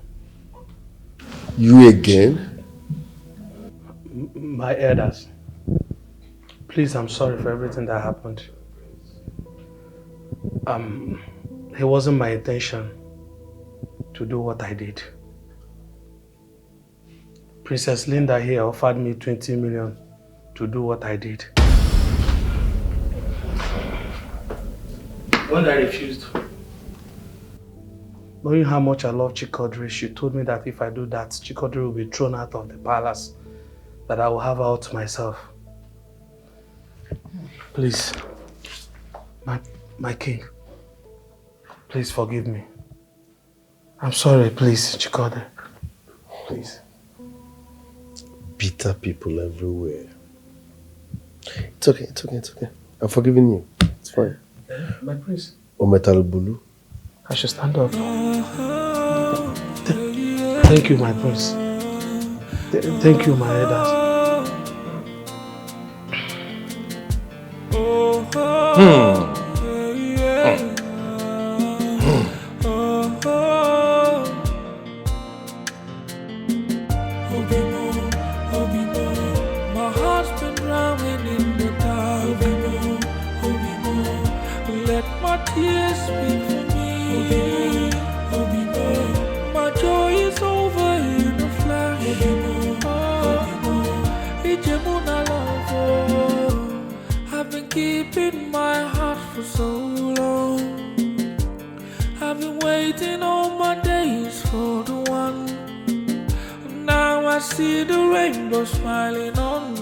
You again? My elders. Please, I'm sorry for everything that happened. It wasn't my intention to do what I did. Princess Linda here offered me 20 million to do what I did. When I refused, knowing how much I love Chikodri, she told me that if I do that, Chikodri will be thrown out of the palace, that I will have her all to myself. Please, my king, please forgive me. I'm sorry, please, Chikodri. Please. Bitter people everywhere. It's okay. I'm forgiving you. It's fine. My prince. Ometal Bulu. I should stand up. Thank you, my prince. Thank you, my elders. My heart's been drowning in the dark. Let my tears speak for me. My joy is over in a flash. I've been keeping my heart for so long. I've been waiting all my days for the one. Now I see the rainbow smiling on me.